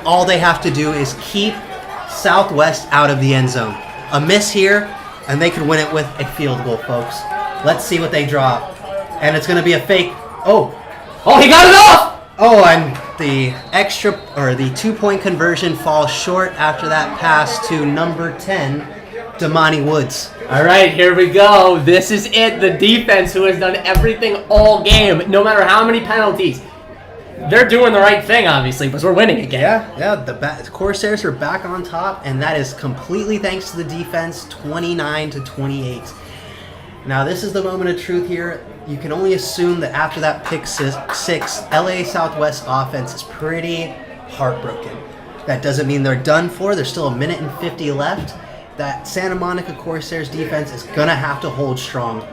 all they have to do is keep Southwest out of the end zone. A miss here, and they could win it with a field goal, folks. Let's see what they draw. And it's going to be a fake. Oh, Oh, he got it off. Oh, and the extra or the 2-point conversion falls short after that pass to number 10, Damani Woods. All right, here we go. This is it. The defense, who has done everything all game, no matter how many penalties. They're doing the right thing, obviously, because we're winning again. Yeah. The Corsairs are back on top, and that is completely thanks to the defense, 29-28. Now, this is the moment of truth here. You can only assume that after that pick six, LA Southwest offense is pretty heartbroken. That doesn't mean they're done for. There's still a minute and 50 left. That Santa Monica Corsairs defense is going to have to hold strong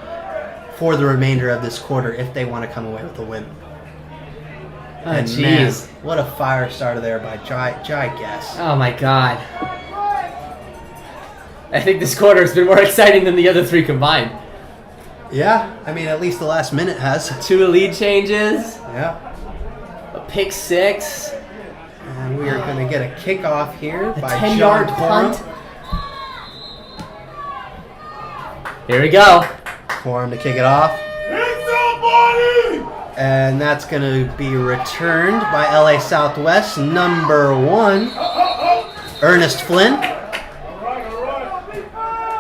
for the remainder of this quarter if they want to come away with a win. Oh, And jeez. man, what a fire starter there by Jai Guess. Oh, my God. I think this quarter has been more exciting than the other 3 combined. Yeah, I mean, at least the last minute has. 2 lead changes, Yeah. a pick 6, And we are going to get a kickoff here a by 10-yard John Corum. punt. Here we go. Corum to kick it off. Hit somebody! And that's going to be returned by LA Southwest, number 1, Ernest Flynn.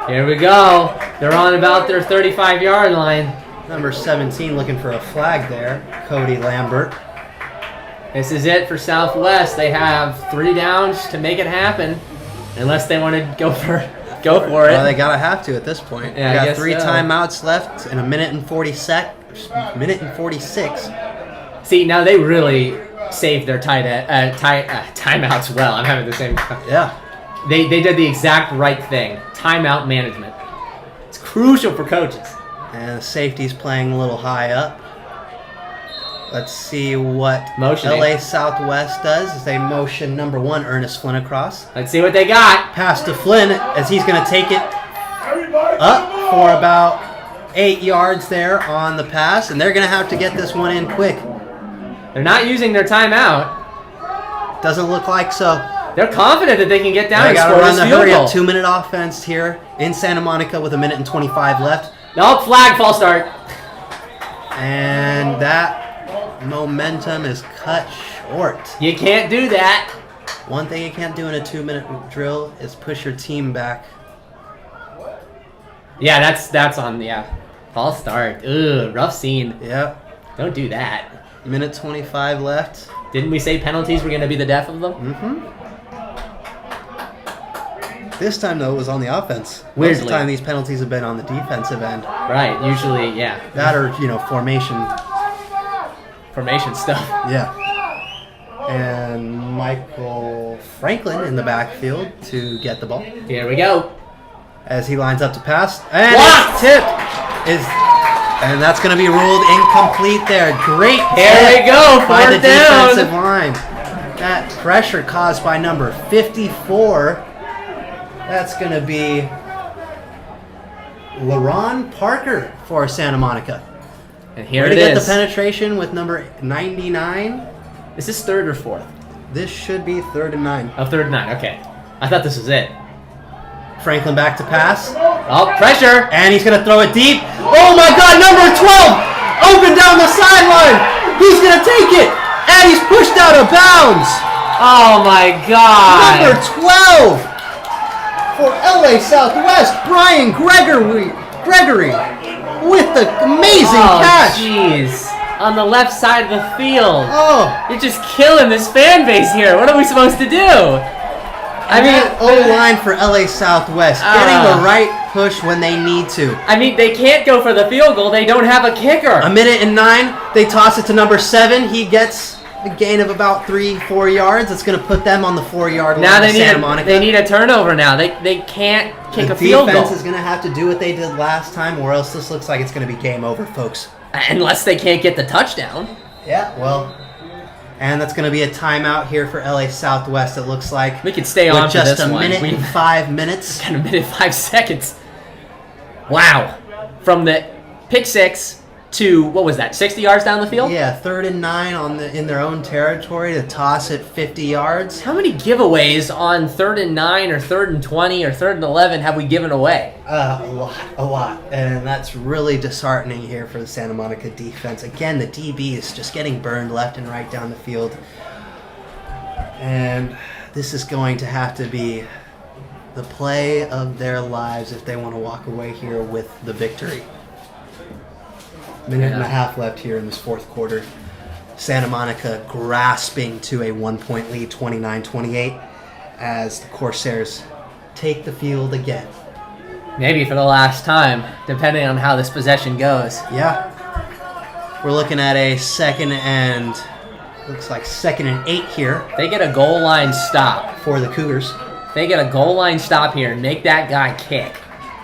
Here we go. They're on about their 35-yard line. Number 17 looking for a flag there, Cody Lambert. This is it for Southwest. They have 3 downs to make it happen, unless they want to go for it. Well, they gotta have to at this point. Yeah, I We got guess 3 so. timeouts left in a minute and 46. See, now they really saved their timeouts well. I'm having the same. Yeah. They did the exact right thing. Timeout management. It's crucial for coaches. And the safety's playing a little high up. Let's see what Motioning. LA Southwest does as they motion number 1, Ernest Flynn across. Let's see what they got. Pass to Flynn as he's going to take it Everybody up for about 8 yards there on the pass. And they're going to have to get this one in quick. They're not using their timeout. Doesn't look like so. They're confident that they can get down They and got to score run this the field hurry goal. up 2-minute offense here in Santa Monica with a minute and 25 left. No, flag, false start. And that momentum is cut short. You can't do that. One thing you can't do in a 2-minute drill is push your team back. Yeah, that's on, yeah. False start. Ugh, rough scene. Yep. Don't do that. Minute 25 left. Didn't we say penalties were going to be the death of them? Mm-hmm. This time, though, it was on the offense. Most of Weirdly. the time, these penalties have been on the defensive end. Right, usually, yeah. That or, formation. Formation stuff. Yeah. And Michael Franklin in the backfield to get the ball. Here we go. As he lines up to pass. And Blocked! it's tipped. And that's going to be ruled incomplete there. Great Here hit we go, by the fourth down. defensive line. That pressure caused by number 54. That's going to be LaRon Parker for Santa Monica. And here Way it to get is. the penetration with number 99. Is this 3rd or 4th? This should be 3rd and 9. Oh, 3rd and 9. Okay. I thought this was it. Franklin back to pass. Oh, pressure. And he's going to throw it deep. Oh my God, number 12! Open down the sideline! He's going to take it! And he's pushed out of bounds! Oh my Number God. 12 for LA Southwest, Brian Gregory with the amazing Oh, catch. jeez. On the left side of the field. Oh, You're just killing this fan base here. What are we supposed to do? I mean, O-line for LA Southwest, getting the right push when they need to. they can't go for the field goal. They don't have a kicker. 1:09, they toss it to number 7. He gets a gain of about 3-4 yards. It's going to put them on the 4-yard line. Now of Santa Monica. they need a turnover now. They can't kick The a field defense goal. is going to have to do what they did last time, or else this looks like it's going to be game over, folks. Unless they can't get the touchdown. Yeah, well, and that's going to be a timeout here for LA Southwest, it looks like. We could stay with on for just this a one. minute and 5 minutes. Got a minute 5 seconds. Wow. From the pick 6 to, what was that, 60 yards down the field? Yeah, 3rd and 9 in their own territory to toss it 50 yards. How many giveaways on 3rd and 9 or 3rd and 20 or 3rd and 11 have we given away? A lot. And that's really disheartening here for the Santa Monica defense. Again, the DB is just getting burned left and right down the field. And this is going to have to be the play of their lives if they want to walk away here with the victory. Minute and a half left here in this 4th quarter. Santa Monica grasping to a 1-point lead, 29-28, as the Corsairs take the field again. Maybe for the last time, depending on how this possession goes. Yeah. We're looking at a looks like 2nd and 8 here They get a goal line stop. for the Cougars. They get a goal line stop here and make that guy kick.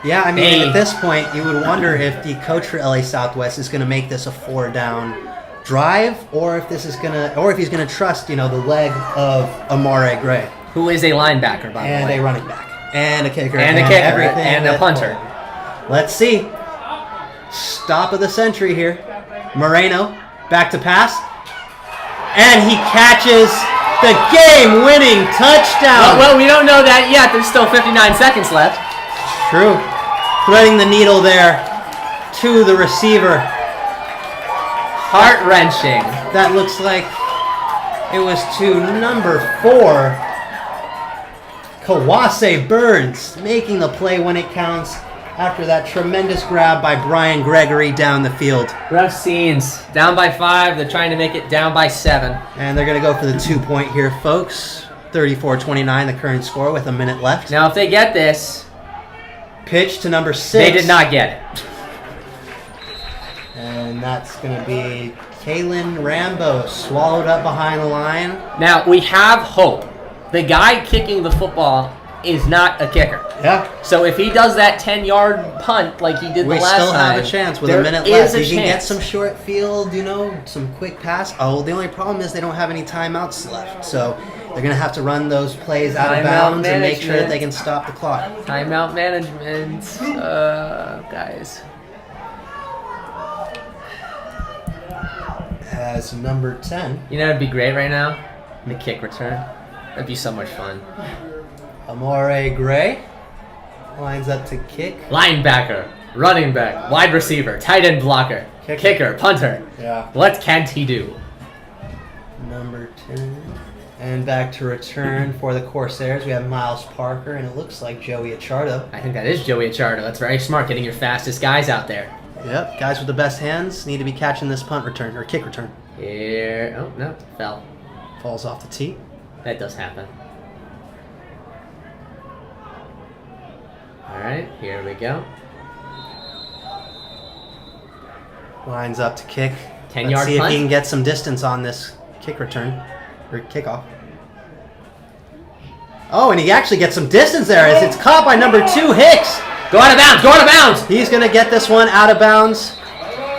Yeah, I mean, Hey. at this point, you would wonder if the coach for LA Southwest is going to make this a 4-down drive, or if he's going to trust, the leg of Amare Gray Who is a linebacker, by the and way. a running back and a kicker And a kicker, everything and a that- punter. Let's see. Stop of the century here. Moreno back to pass, and he catches the game-winning touchdown. Well, we don't know that yet. There's still 59 seconds left. True. Threading the needle there to the receiver. Heart-wrenching. That looks like it was to number 4, Kawase Burns, making the play when it counts after that tremendous grab by Brian Gregory down the field. Rough scenes. Down by 5. They're trying to make it down by 7. And they're going to go for the 2-point here, folks. 34-29, the current score with a minute left. Now, if they get this, Pitch to number 6. they did not get it. And that's going to be Kalen Rambo, swallowed up behind the line. Now, we have hope. The guy kicking the football is not a kicker. Yeah. So if he does that 10-yard punt like he did the We last still time, have a chance with there a minute is left. a You can get chance. some short field, some quick pass. Oh, the only problem is they don't have any timeouts left. So they're going to have to run those plays out of Timeout bounds and make sure that management. they can stop the clock. Timeout management, guys. As number 10, You know it'd be great right now? The kick return. That'd be so much fun. Amare Gray lines up to kick. Linebacker, running back, wide receiver, tight end blocker, kicker, punter. Yeah. What can't he do? Number 10. And back to return for the Corsairs. We have Miles Parker, and it looks like Joey Achardo. I think that is Joey Achardo. That's very smart, getting your fastest guys out there. Yep, guys with the best hands need to be catching this punt return, or kick return. Here, oh no, fell. Falls off the tee. That does happen. All right, here we go. Lines up to kick. 10-yard Let's see if punt? he can get some distance on this kick return, or kickoff. Oh, and he actually gets some distance there as it's caught by number 2, Hicks. Go out of bounds, go out of bounds! He's going to get this one out of bounds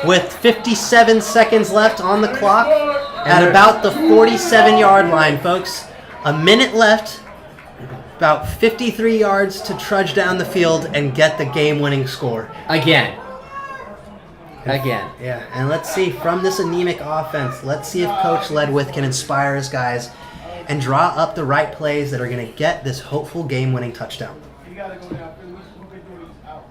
with 57 seconds left on the clock at about the 47-yard line, folks. A minute left, about 53 yards to trudge down the field and get the game-winning score. Again. Yeah, and let's see, from this anemic offense, let's see if Coach Ledwith can inspire his guys and draw up the right plays that are going to get this hopeful game-winning touchdown. You gotta go down. Who can do these out?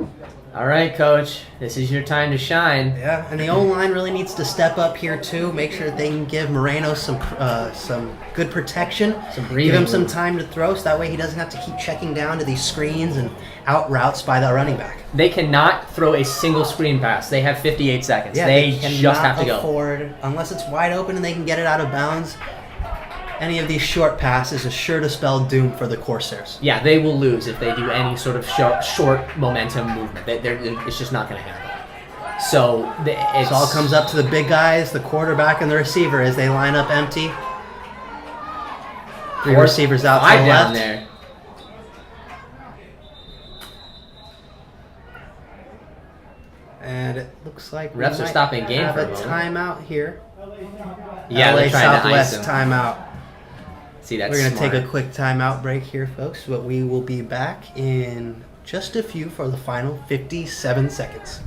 All right, Coach. This is your time to shine. Yeah, and the O-line really needs to step up here too. Make sure they can give Moreno some good protection. Some Give breathing him some room. time to throw, so that way he doesn't have to keep checking down to these screens and out routes by the running back. They cannot throw a single screen pass. They have 58 seconds. Yeah, they cannot just have to go. afford, unless it's wide open and they can get it out of bounds. Any of these short passes is sure to spell doom for the Corsairs. Yeah, they will lose if they do any sort of short momentum movement. It's just not going to happen. So It all comes up to the big guys, the quarterback and the receiver, as they line up empty. Three receivers out to the down left. there. And it looks like Refs are stopping game have for a a moment. timeout here. Yeah, LA they're trying Southwest to ice him. timeout. See, that's We're going to smart. take a quick timeout break here, folks, but we will be back in just a few for the final 57 seconds.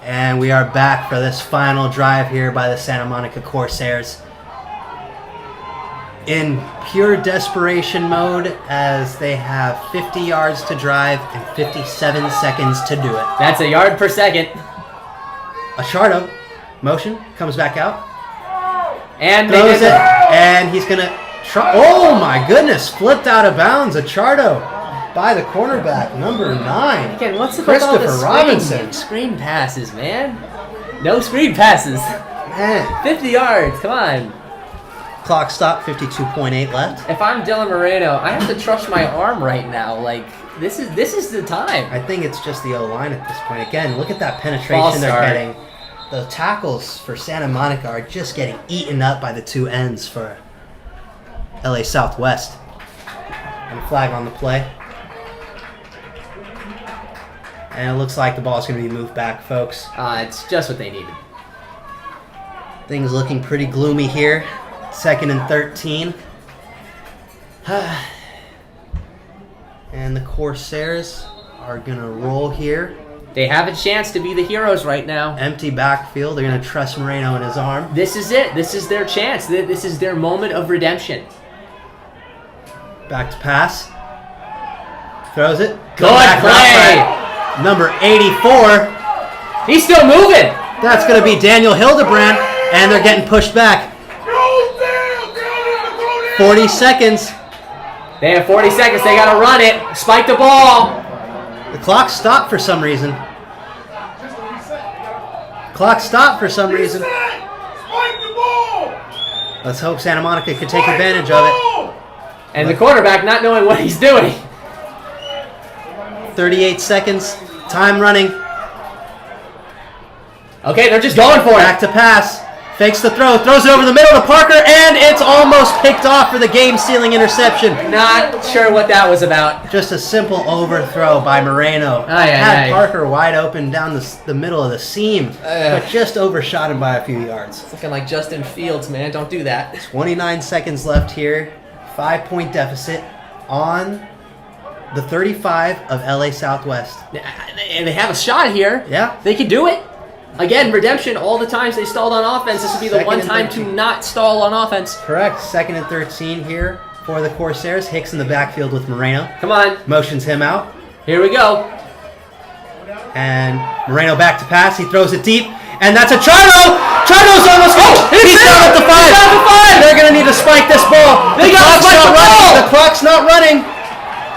And we are back for this final drive here by the Santa Monica Corsairs. In pure desperation mode, as they have 50 yards to drive and 57 seconds to do it. That's a yard per second. Achardo, motion, comes back out, And they throws did it, and he's going to try. Oh my goodness, flipped out of bounds. Achardo by the cornerback, number 9. Again, what's up with all this Christopher Robinson. screen passes, man? No screen passes. Man, 50 yards, come on. clock stop, 52.8 left. If I'm Dylan Moreno, I have to trust my arm right now. Like, this is the time. I think it's just the O-line at this point. Again, look at that penetration False they're start. getting. The tackles for Santa Monica are just getting eaten up by the two ends for LA Southwest. And a flag on the play. And it looks like the ball's going to be moved back, folks. It's just what they needed. Things looking pretty gloomy here. 2nd and 13. And the Corsairs are going to roll here. They have a chance to be the heroes right now. Empty backfield. They're going to trust Moreno in his arm. This is it. This is their chance. This is their moment of redemption. Back to pass. Throws it. Good Back play. route for number 84. He's still moving. That's going to be Daniel Hildebrand. And they're getting pushed back. 40 seconds. They have 40 seconds. They got to run it. Spike the ball. The clock stopped for some reason. Clock stopped for some reason. Let's hope Santa Monica can take advantage of it. And the quarterback not knowing what he's doing. 38 seconds. Time running. Okay, they're just going for Back it. to pass. Fakes the throw. Throws it over the middle to Parker. And it's almost picked off for the game-sealing interception. Not sure what that was about. Just a simple overthrow by Moreno. Aye, aye, Had aye. Parker wide open down the middle of the seam. But just overshot him by a few yards. It's looking like Justin Fields, man. Don't do that. 29 seconds left here. 5-point deficit on the 35 of LA Southwest. And they have a shot here. Yeah. They can do it. Again, redemption, all the times they stalled on offense. This would be the Second one and time 13. to not stall on offense. Correct. 2nd and 13 here for the Corsairs. Hicks in the backfield with Moreno. Come on. Motions him out. Here we go. And Moreno back to pass. He throws it deep. And that's a Chardo! Chardo's almost He's down at the 5. He's down at the 5. They're going to need to spike this ball. They gotta spike the ball. The clock's not running.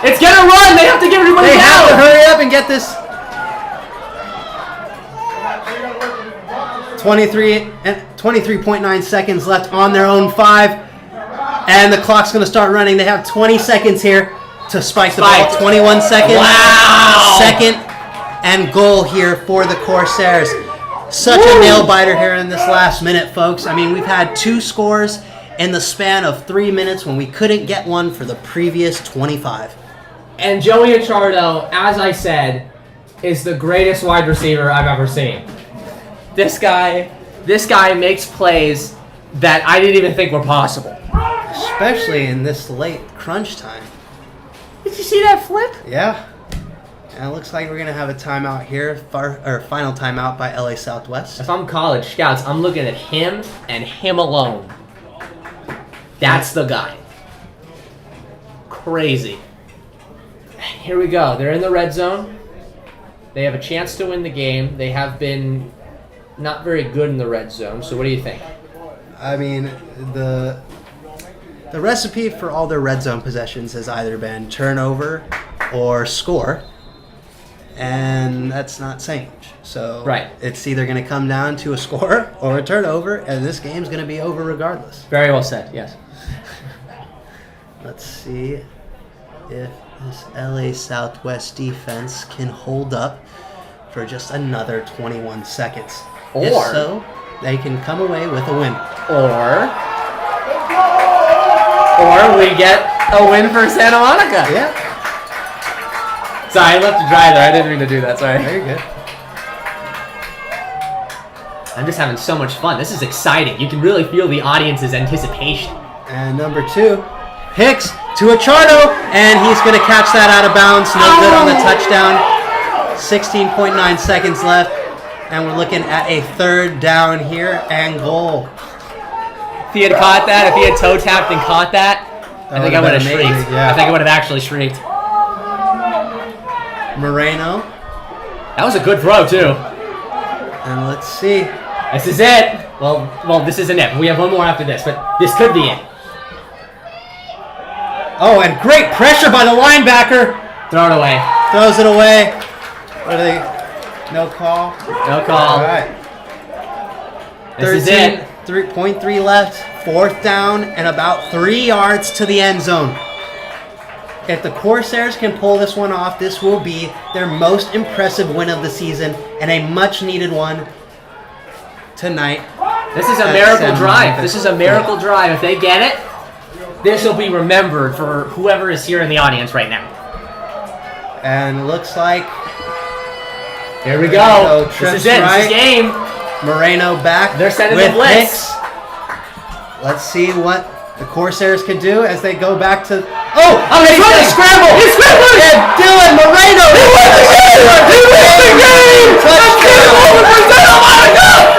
It's gonna run. They have to give everybody They have to down. hurry up and get this. 23 and 23.9 seconds left on their own 5. And the clock's going to start running. They have 20 seconds here to spike the ball. 21 seconds. Wow! Second and goal here for the Corsairs. Such a nail-biter here in this last minute, folks. I mean, we've had 2 scores in the span of 3 minutes when we couldn't get one for the previous 25. And Joey Acciardo, as I said, is the greatest wide receiver I've ever seen. This guy makes plays that I didn't even think were possible. Especially in this late crunch time. Did you see that flip? Yeah. And it looks like we're going to have a timeout here, final timeout by LA Southwest. If I'm college scouts, I'm looking at him and him alone. That's the guy. Crazy. Here we go. They're in the red zone. They have a chance to win the game. They have been not very good in the red zone. So what do you think? I mean, the recipe for all their red zone possessions has either been turnover or score. And that's not saying much. So right. It's either going to come down to a score or a turnover, and this game's going to be over regardless. Very well said, yes. Let's see if this LA Southwest defense can hold up for just another 21 seconds. If so, they can come away with a win. Or we get a win for Santa Monica. Yeah. Sorry, I left it dry there. I didn't mean to do that. Sorry. Very good. I'm just having so much fun. This is exciting. You can really feel the audience's anticipation. And number 2, Hicks to Acciardo, and he's going to catch that out of bounds. No good on the touchdown. 16.9 seconds left, and we're looking at a 3rd down here and goal. If he had caught that, if he had toe tapped and caught that, I think I would have shrieked. Yeah. I think I would have actually shrieked. Moreno. That was a good throw, too. And let's see. This is it. Well, this isn't it. We have one more after this, but this could be it. Oh, and great pressure by the linebacker. Throw it away. Throws it away. What are they? No call? No call. All right. This is it. 3.3 left. 4th down and about 3 yards to the end zone. If the Corsairs can pull this one off, this will be their most impressive win of the season and a much-needed one tonight. This is a miracle drive. This is a miracle drive. If they get it, this will be remembered for whoever is here in the audience right now. And it looks like... Here we go. This is it. This is game. Moreno back. They're sending the blitz. Hicks. Let's see what the Corsairs could do as they go back to... Oh, he's running! Scramble! He's scrambling! And Dylan Moreno! He won the game! He won the game! Touchdown!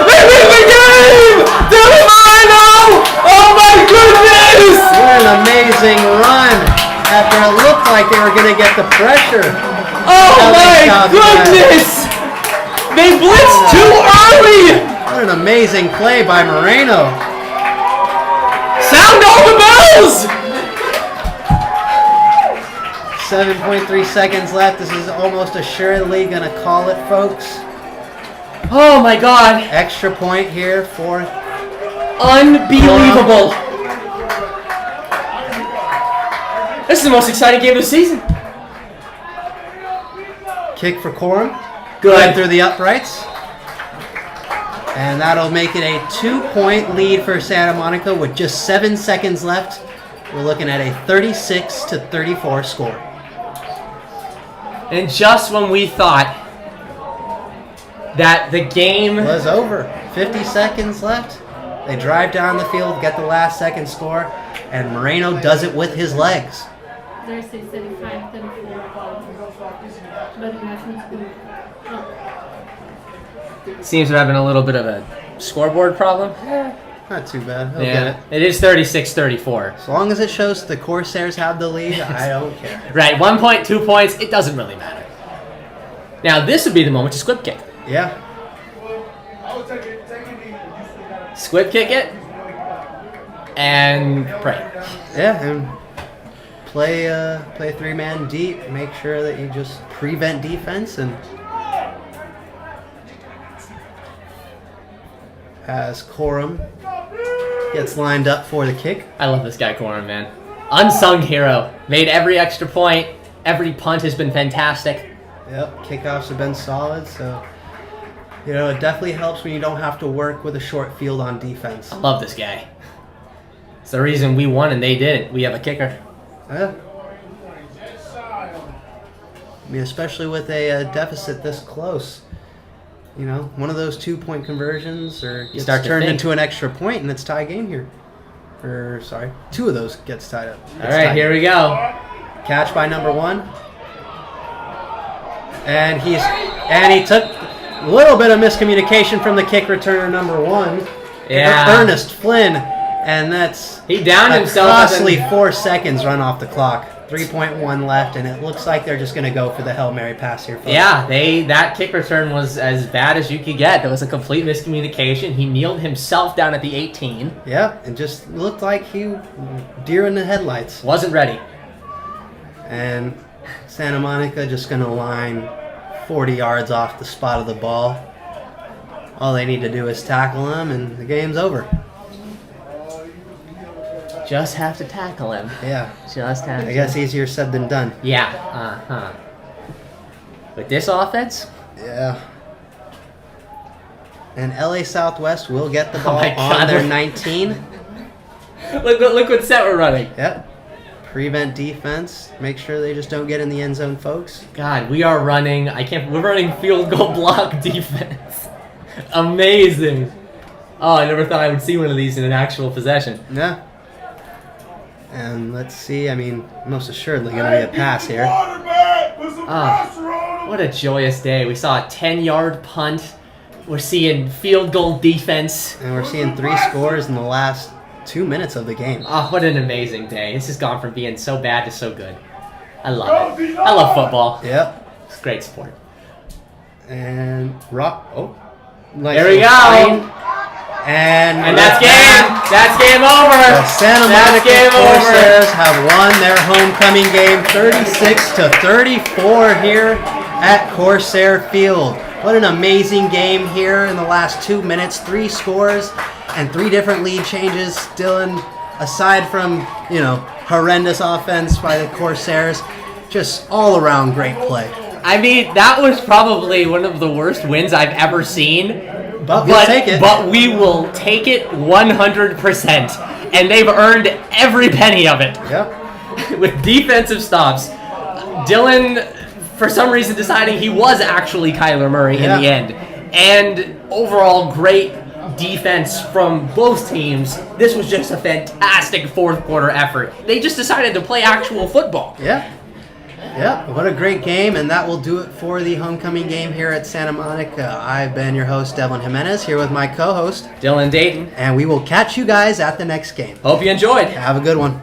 They win the game! Dylan Moreno! Oh my goodness! What an amazing run! After it looked like they were going to get the pressure. Oh my goodness! They blitzed too early! What an amazing play by Moreno. Sound all the bells! 7.3 seconds left. This is almost assuredly going to call it, folks. Oh my god. Extra point here for... Unbelievable. This is the most exciting game of the season. Kick for Corum. Good. Right through the uprights. And that'll make it a 2-point lead for Santa Monica with just 7 seconds left. We're looking at a 36-34 score. And just when we thought that the game was over, 50 seconds left. They drive down the field, get the last second score, and Moreno does it with his legs. 36, 35, 34. But nothing. seems they're having a little bit of a scoreboard problem. Not too bad. He'll get it. It is 36-34. As long as it shows the Corsairs have the lead, I don't care. Right, 1 point, 2 points, it doesn't really matter. Now this would be the moment to squib kick. Yeah. Squib kick it and pray. Yeah, and play 3-man deep. Make sure that you just prevent defense and as Corum gets lined up for the kick. I love this guy, Corin, man. Unsung hero. Made every extra point. Every punt has been fantastic. Yep, kickoffs have been solid, so you know it definitely helps when you don't have to work with a short field on defense. I love this guy. It's the reason we won and they didn't. We have a kicker. Yeah. I mean, especially with a deficit this close. You know, one of those 2-point conversions or gets start to turned think. into an extra point and it's tie game here. Or, sorry, 2 of those gets tied up. All right, here we go. Catch by number 1. And he took a little bit of miscommunication from the kick returner number 1. Yeah. Ernest Flynn. And that's He downed a himself. costly 4 seconds run off the clock. 3.1 left, and it looks like they're just going to go for the Hail Mary pass here. Folks. Yeah, that kick return was as bad as you could get. There was a complete miscommunication. He kneeled himself down at the 18. Yeah, it just looked like he deer in the headlights. Wasn't ready. And Santa Monica just going to line 40 yards off the spot of the ball. All they need to do is tackle him, and the game's over. Just have to tackle him. Yeah, Just have to. I guess easier said than done. Yeah, With this offense, Yeah. And LA Southwest will get the Oh ball my God. on their 19. look what set we're running. Yep. Prevent defense. Make sure they just don't get in the end zone, folks. God, we are running. We're running field goal block defense. Amazing. Oh, I never thought I would see one of these in an actual possession. Yeah. And let's see. I mean, most assuredly going to be a pass here. What a joyous day. We saw a 10-yard punt. We're seeing field goal defense. And we're seeing 3 scores in the last 2 minutes of the game. Oh, what an amazing day. This has gone from being so bad to so good. I love it. I love football. Yep. It's a great sport. And rock. Oh. Nice There we little go. screen. And That's game. That's game over. The Santa That's Monica game over. Corsairs have won their homecoming game 36-34 here at Corsair Field. What an amazing game here in the last 2 minutes. 3 scores and 3 different lead changes. Dylan, aside from, horrendous offense by the Corsairs, just all around great play. I mean, that was probably one of the worst wins I've ever seen. But we'll take it. But we will take it 100%. And they've earned every penny of it. Yep. With defensive stops. Dylan, for some reason, deciding he was actually Kyler Murray in the end. And overall, great defense from both teams. This was just a fantastic fourth quarter effort. They just decided to play actual football. Yeah. Yeah, what a great game, and that will do it for the homecoming game here at Santa Monica. I've been your host, Devlin Jimenez, here with my co-host, Dylan Dayton. and we will catch you guys at the next game. Hope you enjoyed. Have a good one.